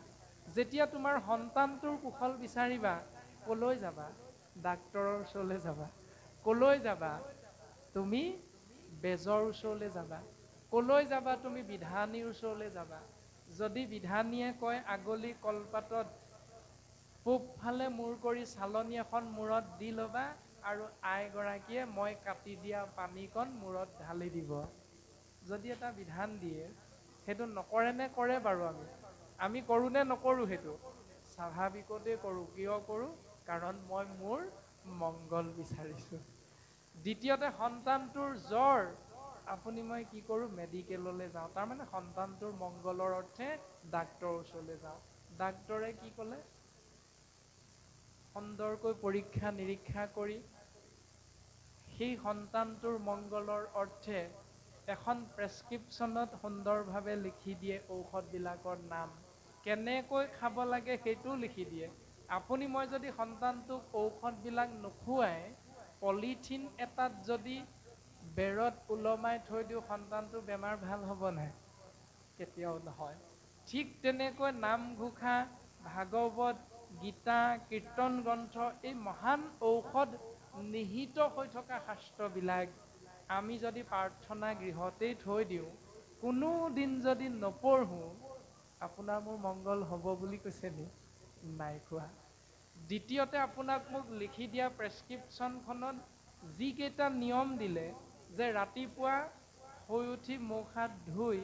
যেতিয়া তোমাৰ সন্তানটোৰ কুশল বিচাৰিবা, কলৈ যাবা? ডাক্তৰৰ ওচৰলৈ যাবা। কলৈ যাবা? তুমি বেজৰ ওচৰলৈ যাবা। কলৈ যাবা? তুমি বিধানীৰ ওচৰলৈ যাবা। যদি বিধানীয়ে কয় আগলি কলপাতত পূবফালে মূৰ কৰি চালনী এখন মূৰত দি ল'বা, আৰু আইগৰাকীয়ে মই কাটি দিয়া পানীকণ মূৰত ঢালি দিব। যদি এটা বিধান দিয়ে, সেইটো নকৰে নে কৰে বাৰু? আমি কৰোঁ নে নকৰোঁ? সেইটো স্বাভাৱিকতে কৰোঁ। কিয় কৰোঁ? কাৰণ মই মোৰ মংগল বিচাৰিছোঁ। দ্বিতীয়তে সন্তানটোৰ জ্বৰ, আপুনি মই কি কৰোঁ? মেডিকেললৈ যাওঁ। তাৰমানে সন্তানটোৰ মংগলৰ অৰ্থে ডাক্তৰৰ ওচৰলৈ যাওঁ। ডাক্তৰে কি ক'লে? সুন্দৰকৈ পৰীক্ষা নিৰীক্ষা কৰি সেই সন্তানটোৰ মংগলৰ অৰ্থে এখন প্ৰেছক্ৰিপশ্যনত সুন্দৰভাৱে লিখি দিয়ে ঔষধবিলাকৰ নাম। কেনেকৈ খাব লাগে সেইটোও লিখি দিয়ে। আপুনি মই যদি সন্তানটোক ঔষধবিলাক নোখোৱাই পলিথিন এটাত যদি বেৰত ওলমাই থৈ দিওঁ, সন্তানটোৰ বেমাৰ ভাল হ'ব নাই? কেতিয়াও নহয়। ঠিক তেনেকৈ নামঘোষা, ভাগৱত, গীতা, কীৰ্তন গ্ৰন্থ, এই মহান ঔষধ নিহিত হৈ থকা শাস্ত্ৰবিলাক আমি যদি প্ৰাৰ্থনা গৃহতেই থৈ দিওঁ, কোনো দিন যদি নপঢ়োঁ, আপোনাৰ মোৰ মংগল হ'ব বুলি কৈছে নি? নাই কোৱা। দ্বিতীয়তে আপোনাক মোক লিখি দিয়া প্ৰেছক্ৰিপশ্যনখনত যিকেইটা নিয়ম দিলে, যে ৰাতিপুৱা শুই উঠি মুখ হাত ধুই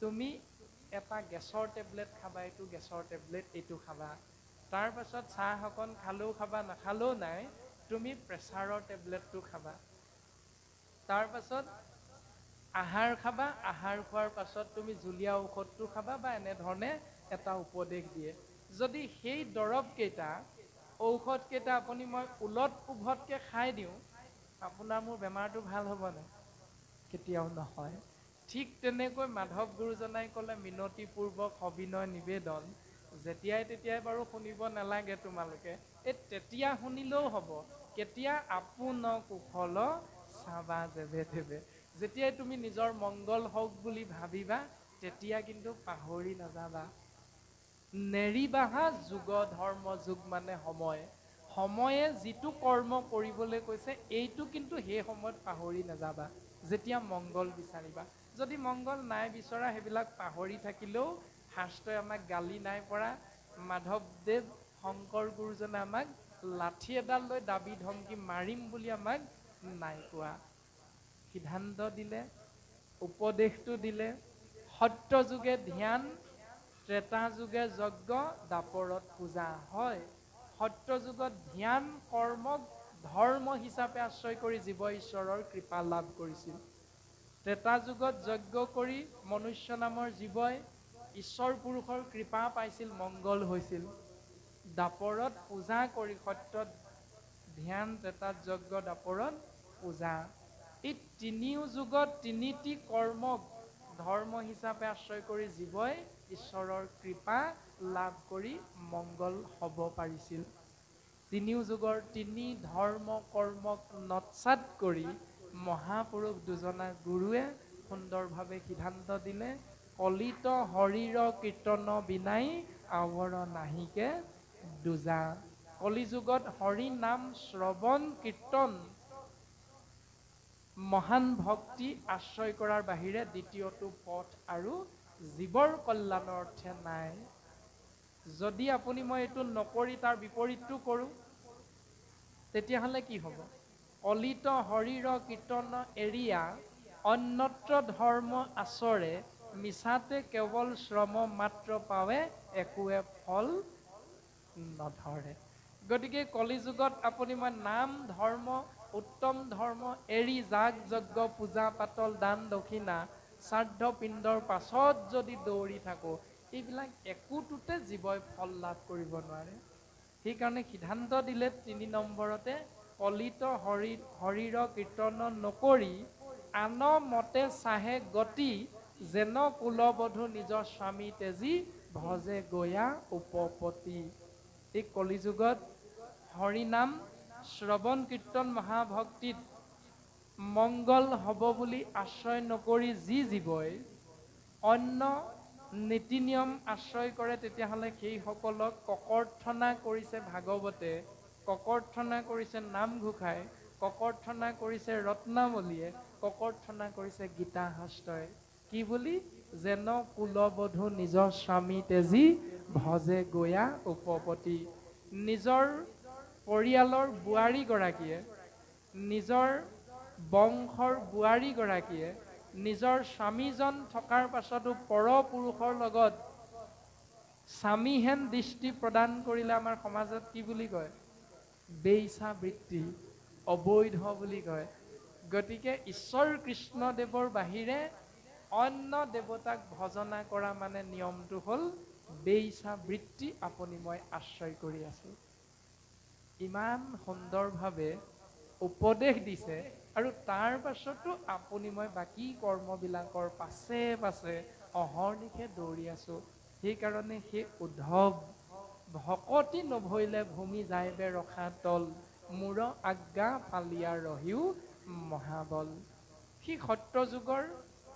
তুমি এটা গেছৰ টেবলেট খাবা, এইটো গেছৰ টেবলেট, এইটো খাবা। তাৰ পাছত চাহ অকণ খালেও খাবা, নাখালেও নাই, তুমি প্ৰেছাৰৰ টেবলেটটো খাবা। তাৰ পাছত আহাৰ খাবা, আহাৰ খোৱাৰ পাছত তুমি জুলীয়া ঔষধটো খাবা, বা এনেধৰণে এটা উপদেশ দিয়ে। যদি সেই দৰৱকেইটা, ঔষধকেইটা আপুনি মই ওলট পোভতকৈ খাই দিওঁ, আপোনাৰ মোৰ বেমাৰটো ভাল হ'ব নাই? কেতিয়াও নহয়। ঠিক তেনেকৈ মাধৱ গুৰুজনাই ক'লে মিনতিপূৰ্বক সবিনয় নিবেদন, যেতিয়াই তেতিয়াই বাৰু শুনিব নালাগে তোমালোকে, এই তেতিয়া শুনিলেও হ'ব। কেতিয়া? আপোন কুশল চাবা যেবে তেবে। যেতিয়াই তুমি নিজৰ মংগল হওক বুলি ভাবিবা, তেতিয়া কিন্তু পাহৰি নাযাবা। নেৰিবাহা যুগ ধৰ্ম, যুগ মানে সময়। সময়ে যিটো কৰ্ম কৰিবলৈ কৈছে, এইটো কিন্তু সেই সময়ত পাহৰি নাযাবা, যেতিয়া মংগল বিচাৰিবা। যদি মংগল নাই বিচৰা, সেইবিলাক পাহৰি থাকিলেও শাস্ত্ৰই আমাক গালি নাই পৰা। মাধৱদেৱ শংকৰ গুৰুজনে আমাক লাঠি এডাল লৈ দাবী ধমকি মাৰিম বুলি আমাক নাই কোৱা। সিদ্ধান্ত দিলে, উপদেশটো দিলে, সত্য যুগে ধ্যান, ত্ৰেতা যুগে যজ্ঞ, দাপৰত পূজা। হয়, সত্য যুগত ধ্যান কৰ্মক ধৰ্ম হিচাপে আশ্ৰয় কৰি জীৱ ঈশ্বৰৰ কৃপা লাভ কৰিছিল। ত্ৰেতা যুগত যজ্ঞ কৰি মনুষ্য নামৰ জীৱই ঈশ্বৰ পুৰুষৰ কৃপা পাইছিল, মংগল হৈছিল। দাপৰত পূজা কৰি, সত্যত ধ্যান, ত্ৰেতাত যজ্ঞ, দাপৰত পূজা, এই তিনিও যুগত তিনিটি কৰ্মক ধৰ্ম হিচাপে আশ্ৰয় কৰি জীৱই ঈশ্বৰৰ কৃপা লাভ কৰি মংগল হ'ব পাৰিছিল। তিনিও যুগৰ তিনি ধৰ্ম কৰ্মক নৎসাত কৰি মহাপুৰুষ দুজনা গুৰুৱে সুন্দৰভাৱে সিদ্ধান্ত দিলে, কলিত শৰীৰ কীৰ্তন বিনাই আৱৰ নাহিকে দুজা। কলিযুগত হৰি নাম শ্ৰৱণ কীৰ্তন মহান ভক্তি আশ্ৰয় কৰাৰ বাহিৰে দ্বিতীয়টো পথ আৰু জীৱৰ কল্যাণৰ অৰ্থে নাই। যদি আপুনি মই এইটো নকৰি তাৰ বিপৰীতটো কৰোঁ, তেতিয়াহ'লে কি হ'ব? অলিত হৰিৰ কীৰ্তন এৰিয়া অন্যত্ৰ ধৰ্ম আচৰে, মিছাতে কেৱল শ্ৰম মাত্ৰ পাৱে, একোৱে ফল নধৰে। গতিকে কলিযুগত আপুনি মই নাম ধৰ্ম উত্তম ধৰ্ম এৰি যাগ যজ্ঞ পূজা পাতল দান দক্ষিণা শ্ৰাদ্ধ পিণ্ডৰ পাছত যদি দৌৰি থাকোঁ, এইবিলাক একোটোতে জীৱই ফল লাভ কৰিব নোৱাৰে। সেইকাৰণে সিদ্ধান্ত দিলে ৩ নম্বৰতে, অলিত হৰিৰ কীৰ্তন নকৰি আন মতে চাহে গতি, যেন কুলবধূ নিজৰ স্বামী তেজী, ভজে গয়া উপপতি। এই কলিযুগত হৰিনাম শ্ৰৱণ কীৰ্তন মহাভক্তিত মংগল হ'ব বুলি আশ্ৰয় নকৰি যি জীৱই অন্য নীতি নিয়ম আশ্ৰয় কৰে, তেতিয়াহ'লে সেইসকলক ককৰ্থনা কৰিছে ভাগৱতে, ককৰ্থনা কৰিছে নামঘোষাই, ককৰ্থনা কৰিছে ৰত্নাৱলীয়ে, ককৰ্থনা কৰিছে গীতা শাস্ত্ৰই। কি বুলি? যেন কুলবধূ নিজৰ স্বামী তেজী, ভজে গয়া উপপতি। নিজৰ পৰিয়ালৰ বোৱাৰীগৰাকীয়ে, নিজৰ বংশৰ বোৱাৰীগৰাকীয়ে নিজৰ স্বামীজন থকাৰ পাছতো পৰপুৰুষৰ লগত স্বামীহেন দৃষ্টি প্ৰদান কৰিলে আমাৰ সমাজত কি বুলি কয়? বেইছা বৃত্তি, অবৈধ বুলি কয়। গতিকে ঈশ্বৰ কৃষ্ণদেৱৰ বাহিৰে অন্য দেৱতাক ভজনা কৰা মানে নিয়মটো হ'ল বেইছা বৃত্তি, আপুনি মই আশ্ৰয় কৰি আছো। ইমান সুন্দৰভাৱে উপদেশ দিছে, আৰু তাৰ পাছতো আপুনি মই বাকী কৰ্মবিলাকৰ পাছে পাছে অহৰ্নিশে দৌৰি আছো। সেইকাৰণে সেই উদ্ধৱ, ভকতি নভৈলে ভূমি যাইবে ৰখা তল, মূৰ আজ্ঞা ফালিয়া ৰহিও মহাবল। সেই সত্যযুগৰ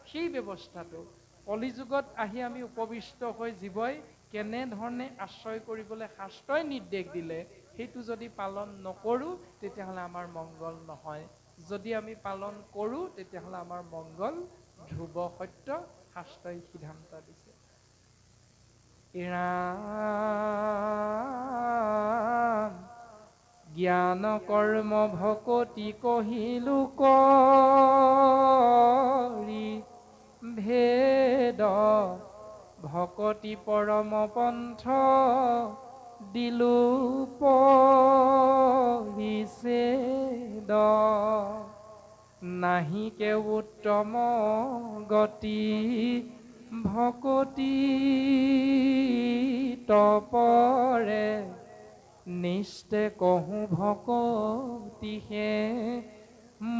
সেই ব্যৱস্থাটো কলিযুগত আহি আমি উপবিষ্ট হৈ জীৱই কেনেধৰণে আশ্ৰয় কৰিবলৈ শাস্ত্ৰই নিৰ্দেশ দিলে, সেইটো যদি পালন নকৰোঁ, তেতিয়াহ'লে আমাৰ মংগল নহয়। যদি আমি পালন কৰোঁ, তেতিয়াহ'লে আমাৰ মংগল ধ্ৰুৱ সত্য। শাস্ত্ৰই সিদ্ধান্ত দিছে। ৰাম জ্ঞান কৰ্ম ভকতি কহিলো কৰি, ভেদ ভকতি পৰম পন্থ দিলো পৰিছেদ, নাহিকে উত্তম গতি ভকতি তপৰে, নিষ্টে কহো ভকতিহে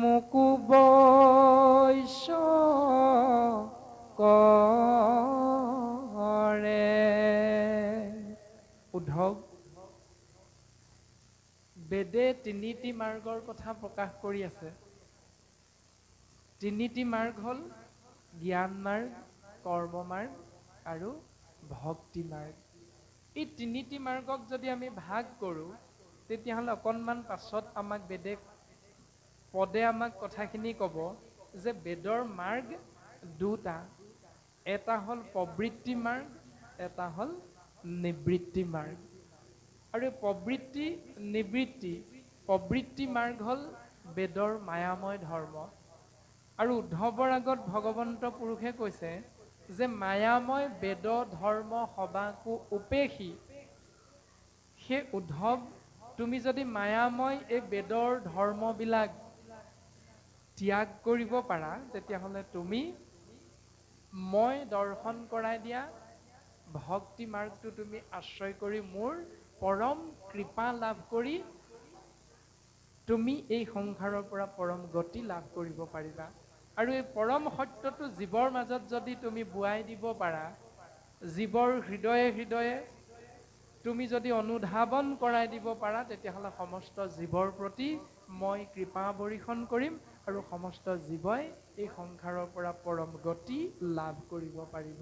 মোকো বৈশ্য কৰে। উদ্ধৱ, বেদে তিনিটি মাৰ্গৰ কথা প্ৰকাশ কৰি আছে। তিনিটি মাৰ্গ হ'ল জ্ঞান মাৰ্গ, কৰ্ম মাৰ্গ আৰু ভক্তি মাৰ্গ। এই তিনিটি মাৰ্গক যদি আমি ভাগ কৰোঁ, তেতিয়াহ'লে অকণমান পাছত আমাক বেদে পদে আমাক কথাখিনি ক'ব যে বেদৰ মাৰ্গ দুটা, এটা হ'ল প্ৰবৃত্তি মাৰ্গ, এটা হ'ল নিবৃত্তি মাৰ্গ। আৰু এই প্ৰবৃত্তি নিবৃত্তি, প্ৰবৃত্তি মাৰ্গ হ'ল বেদৰ মায়াময় ধৰ্ম। আৰু উদ্ধৱৰ আগত ভগৱন্ত পুৰুষে কৈছে যে মায়াময় বেদ ধৰ্ম সবাকো উপেক্ষী। সেই উদ্ধৱ, তুমি যদি মায়াময় এই বেদৰ ধৰ্মবিলাক ত্যাগ কৰিব পাৰা, তেতিয়াহ'লে তুমি মই দৰ্শন কৰাই দিয়া ভক্তি মাৰ্গটো তুমি আশ্ৰয় কৰি মোৰ পৰম কৃপা লাভ কৰি তুমি এই সংসাৰৰ পৰা পৰম গতি লাভ কৰিব পাৰিবা। আৰু এই পৰম সত্যটো জীৱৰ মাজত যদি তুমি বোৱাই দিব পাৰা, জীৱৰ হৃদয়ে হৃদয়ে তুমি যদি অনুধাৱন কৰাই দিব পাৰা, তেতিয়াহ'লে সমস্ত জীৱৰ প্ৰতি মই কৃপা বৰ্ষণ কৰিম, আৰু সমস্ত জীৱই এই সংসাৰৰ পৰা পৰম গতি লাভ কৰিব পাৰিব।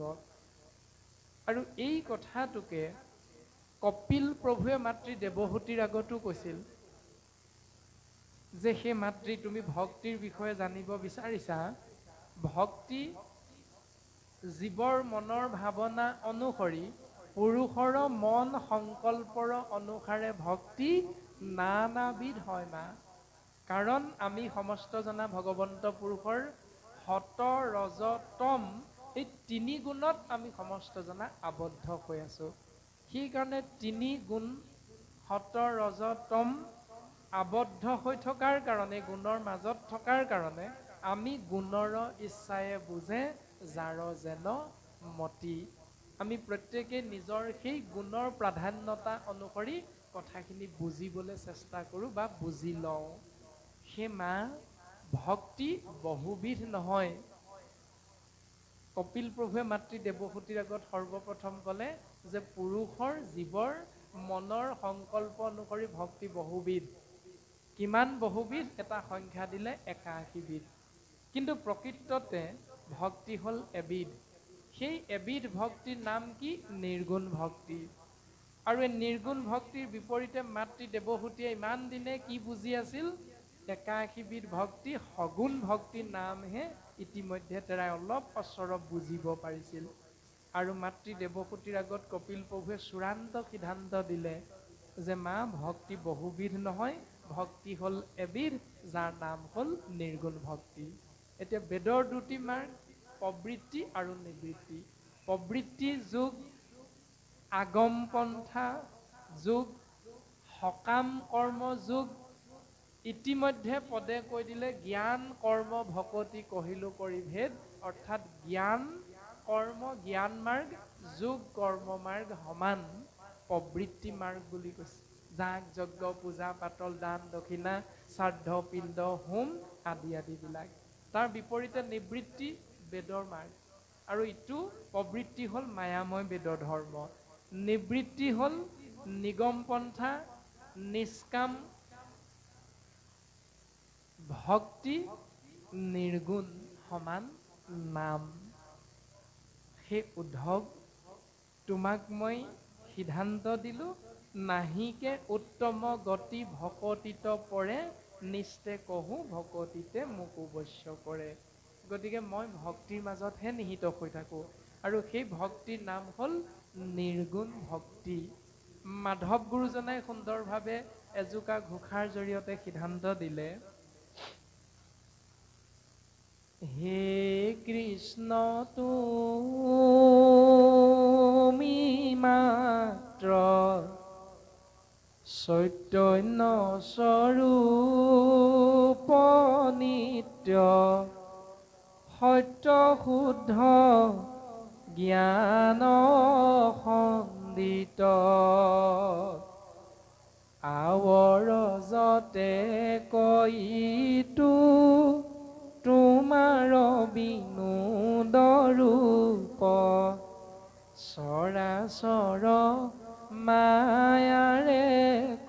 আৰু এই কথাটোকে কপিল প্ৰভুৱে মাতৃ দেৱহূতিৰ আগতো কৈছিল যে সেই মাতৃ তুমি ভক্তিৰ বিষয়ে জানিব বিচাৰিছা, ভক্তি জীৱৰ মনৰ ভাৱনা অনুসৰি পুৰুষৰ মন সংকল্পৰ অনুসাৰে ভক্তি নানাবিধ হয় মা। কাৰণ আমি সমস্ত জনা ভগৱন্ত পুৰুষৰ সত ৰজ তম এই তিনি গুণত আমি সমস্ত জনা আবদ্ধ হৈ আছো। সেইকাৰণে তিনি গুণ সত ৰজ তম আবদ্ধ হৈ থকাৰ কাৰণে, গুণৰ মাজত থকাৰ কাৰণে আমি গুণৰ ইচ্ছায়ে বুজে যাৰ যেন মতি। আমি প্ৰত্যেকে নিজৰ সেই গুণৰ প্ৰাধান্যতা অনুসৰি কথাখিনি বুজিবলৈ চেষ্টা কৰোঁ বা বুজি লওঁ। সেই মা ভক্তি বহুবিধ নহয়। কপিল প্ৰভুৱে মাতৃ দেৱহূতিৰ আগত সৰ্বপ্ৰথম ক'লে যে পুৰুষৰ জীৱৰ মনৰ সংকল্প অনুসৰি ভক্তি বহুবিধ। কিমান বহুবিধ? এটা সংখ্যা দিলে ৮১ বিধ। কিন্তু প্ৰকৃততে ভক্তি হ'ল এবিধ। সেই এবিধ ভক্তিৰ নাম কি? নিৰ্গুণ ভক্তি। আৰু এই নিৰ্গুণ ভক্তিৰ বিপৰীতে মাতৃ দেৱহূতিয়ে ইমান দিনে কি বুজি আছিল? ৮১ বিধ ভক্তি সগুণ ভক্তিৰ নামহে ইতিমধ্যে তেৰাই অলপ অচৰপ বুজিব পাৰিছিল। আৰু মাতৃ দেৱহূতিৰ আগত কপিল প্ৰভুৱে চূড়ান্ত সিদ্ধান্ত দিলে যে মা ভক্তি বহুবিধ নহয়, ভক্তি হ'ল এবিধ, যাৰ নাম হ'ল নিৰ্গুণ ভক্তি। এতিয়া বেদৰ দুটি মাৰ্গ, প্ৰবৃত্তি আৰু নিবৃত্তি। প্ৰবৃত্তি যোগ আগম পন্থা যোগ সকাম কৰ্ম যোগ। ইতিমধ্যে পদে কৈ দিলে জ্ঞান কৰ্ম ভকতি কহিলো কৰি ভেদ, অৰ্থাৎ জ্ঞান কৰ্ম জ্ঞান মাৰ্গ যোগ কৰ্ম মাৰ্গ সমান প্ৰবৃত্তি মাৰ্গ বুলি কৈছে। যাগ যজ্ঞ পূজা পাতল দান দক্ষিণা শ্ৰাদ্ধ পিণ্ড হোম আদি আদিবিলাক। তাৰ বিপৰীতে নিবৃত্তি বেদৰ মাৰ্গ। আৰু ইটো প্ৰবৃত্তি হ'ল মায়াময় বেদৰ ধৰ্ম। নিবৃত্তি হ'ল নিগম পন্থা নিষ্কাম ভক্তি নিৰ্গুণ সমান নাম। সেই উদ্ধৱ, তোমাক মই সিদ্ধান্ত দিলো, নাহিকে উত্তম গতি ভকতিত পৰে, নিষ্টে কহো ভকতিতে মোক অৱশ্য কৰে। গতিকে মই ভক্তিৰ মাজতহে নিহিত হৈ থাকোঁ। আৰু সেই ভক্তিৰ নাম হ'ল নিৰ্গুণ ভক্তি। মাধৱ গুৰুজনাই সুন্দৰভাৱে এজোকা ঘোষাৰ জৰিয়তে সিদ্ধান্ত দিলে, হে কৃষ্ণ তুমি মাত্ৰ চৈতন্য স্বৰূপ নিত্য সত্য শুদ্ধ জ্ঞান সন্দিত আৱৰজতে কৈতো তোমাৰ বিনোদ ৰূপ চৰাচৰ মায়াৰে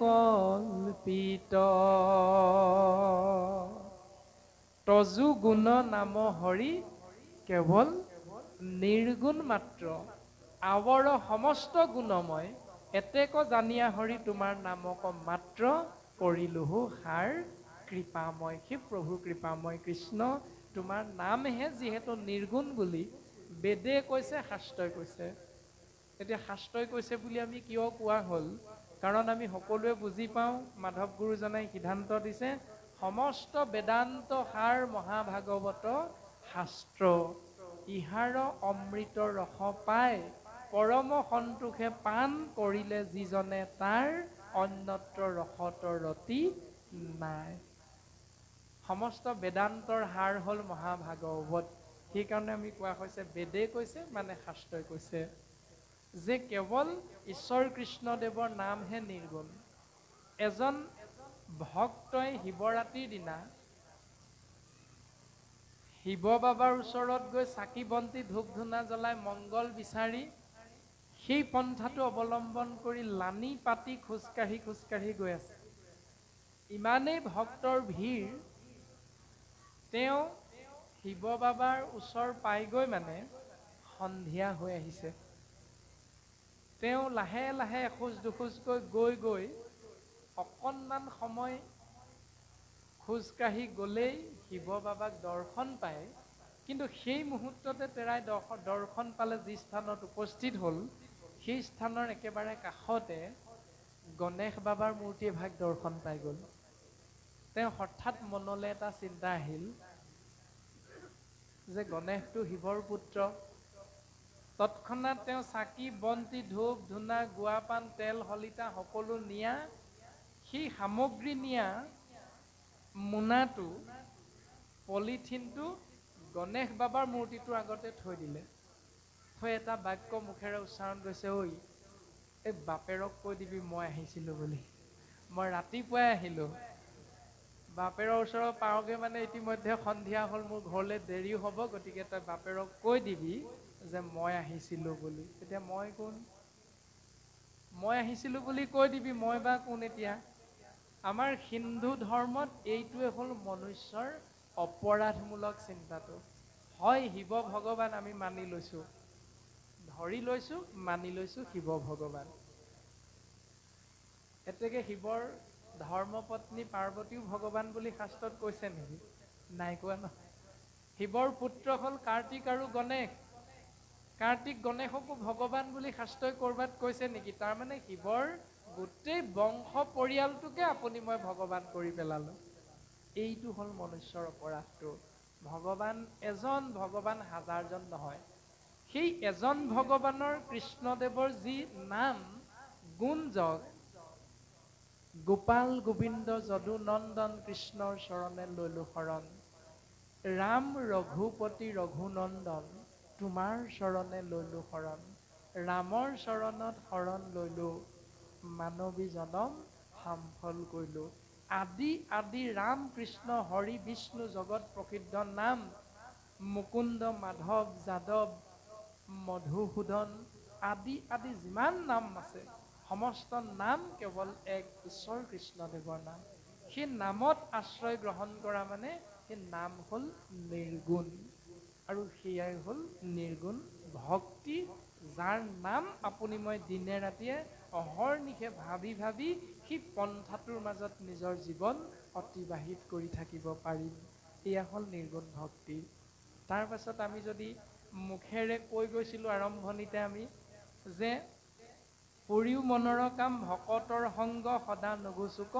কল্পিত তজু গুণ নাম হৰি কেৱল নিৰ্গুণ মাত্ৰ আৱৰ সমস্ত গুণময় এতেক জানিয়া হৰি তোমাৰ নামক মাত্ৰ কৰিলোহো সাৰ কৃপাময়। সেই প্ৰভু কৃপাময় কৃষ্ণ তোমাৰ নামহে যিহেতু নিৰ্গুণ বুলি বেদে কৈছে, শাস্ত্ৰই কৈছে। এতিয়া শাস্ত্ৰই কৈছে বুলি আমি কিয় কোৱা হ'ল? কাৰণ আমি সকলোৱে বুজি পাওঁ মাধৱ গুৰুজনাই সিদ্ধান্ত দিছে সমস্ত বেদান্ত সাৰ মহাভাগৱত শাস্ত্ৰ। ইহাৰ অমৃত ৰস পায় পৰম সন্তোষে পান কৰিলে যিজনে তাৰ অন্যত্ৰ ৰসত ৰতি নাই। সমস্ত বেদান্তৰ সাৰ হ'ল মহাভাগৱত। সেইকাৰণে আমি কোৱা হৈছে বেদে কৈছে মানে শাস্ত্ৰই কৈছে যে কেৱল ঈশ্বৰ কৃষ্ণদেৱৰ নামহে নিৰ্গুণ। এজন ভক্তই শিৱৰাত্ৰিৰ দিনা শিৱ বাবাৰ ওচৰত গৈ চাকি বন্তি ধূপ ধূনা জ্বলাই মংগল বিচাৰি সেই পন্থাটো অৱলম্বন কৰি লানি পাতি খোজকাঢ়ি গৈ আছে। ইমানেই ভক্তৰ ভিৰ, তেওঁ শিৱ বাবাৰ ওচৰ পাইগৈ মানে সন্ধিয়া হৈ আহিছে। তেওঁ লাহে লাহে এখোজ দুখোজকৈ গৈ অকণমান সময় খোজকাঢ়ি গ'লেই শিৱ বাবাক দৰ্শন পায়। কিন্তু সেই মুহূৰ্ততে তেৰাই দৰ্শন পালে যি স্থানত উপস্থিত হ'ল, সেই স্থানৰ একেবাৰে কাষতে গণেশ বাবাৰ মূৰ্তি এভাগ দৰ্শন পাই গ'ল। তেওঁ হঠাৎ মনলৈ এটা চিন্তা আহিল যে গণেশটো শিৱৰ পুত্ৰ। তৎক্ষণাৎ তেওঁ চাকি বন্তি ধূপ ধূনা গুৱা পাণ তেল শলিতা সকলো নিয়া সেই সামগ্ৰী নিয়া মোনাটো পলিথিনটো গণেশ বাবাৰ মূৰ্তিটোৰ আগতে থৈ দিলে। থৈ এটা বাক্য মুখেৰে উচ্চাৰণ কৰিছে, ঐ এই বাপেৰক কৈ দিবি মই আহিছিলোঁ বুলি, মই ৰাতিপুৱাই আহিলোঁ। বাপেৰৰ ওচৰত পাওঁগে মানে ইতিমধ্যে সন্ধিয়া হ'ল, মোৰ ঘৰলৈ দেৰি হ'ব, গতিকে তই বাপেৰক কৈ দিবি যে মই আহিছিলোঁ বুলি। এতিয়া মই কোন? মই আহিছিলোঁ বুলি কৈ দিবি, মই বা কোন এতিয়া? আমাৰ হিন্দু ধৰ্মত এইটোৱে হ'ল মনুষ্যৰ অপৰাধমূলক চিন্তাটো। হয় শিৱ ভগৱান আমি মানি লৈছোঁ, ধৰি লৈছোঁ, মানি লৈছোঁ শিৱ ভগৱান। এতেকে শিৱৰ ধৰ্মপত্নী পাৰ্বতীও ভগৱান বুলি শাস্ত্ৰত কৈছে নেকি? নাই কোৱা নহয়। শিৱৰ পুত্ৰ হ'ল কাৰ্তিক আৰু গণেশ। কাৰ্তিক গণেশকো ভগৱান বুলি শাস্ত্ৰই ক'ৰবাত কৈছে নেকি? তাৰমানে শিৱৰ গোটেই বংশ পৰিয়ালটোকে আপুনি মই ভগৱান কৰি পেলালোঁ। এইটো হ'ল মনুষ্যৰ অপৰাধটো। ভগৱান এজন, ভগৱান হাজাৰজন নহয়। সেই এজন ভগৱানৰ কৃষ্ণদেৱৰ যি নাম গুণজগ, গোপাল গোবিন্দ যদু নন্দন কৃষ্ণৰ চৰণে লৈলো শৰণ। ৰাম ৰঘুপতি ৰঘুনন্দন তোমাৰ চৰণে লৈলো শৰণ। ৰামৰ চৰণত শৰণ লৈলো, মানৱী জনম সামফল কৰিলো। আদি আদি ৰাম কৃষ্ণ হৰি বিষ্ণু জগত প্ৰসিদ্ধ নাম, মুকুন্দ মাধৱ যাদৱ মধুসূদন আদি আদি যিমান নাম আছে, সমস্ত নাম কেৱল এক ঈশ্বৰ কৃষ্ণদেৱৰ নাম। সেই নামত আশ্ৰয় গ্ৰহণ কৰা মানে সেই নাম হ'ল নিৰ্গুণ, আৰু সেয়াই হ'ল নিৰ্গুণ ভক্তি, যাৰ নাম আপুনি মই দিনে ৰাতিয়ে অহৰ্নিশে ভাবি ভাবি সেই পন্থাটোৰ মাজত নিজৰ জীৱন অতিবাহিত কৰি থাকিব পাৰিম। এয়া হ'ল নিৰ্গুণ ভক্তি। তাৰ পাছত আমি যদি মুখেৰে কৈ গৈছিলোঁ আৰম্ভণিতে আমি যে পুৰিও মনৰ কাম ভকতৰ সংগ সদা নুগুচুক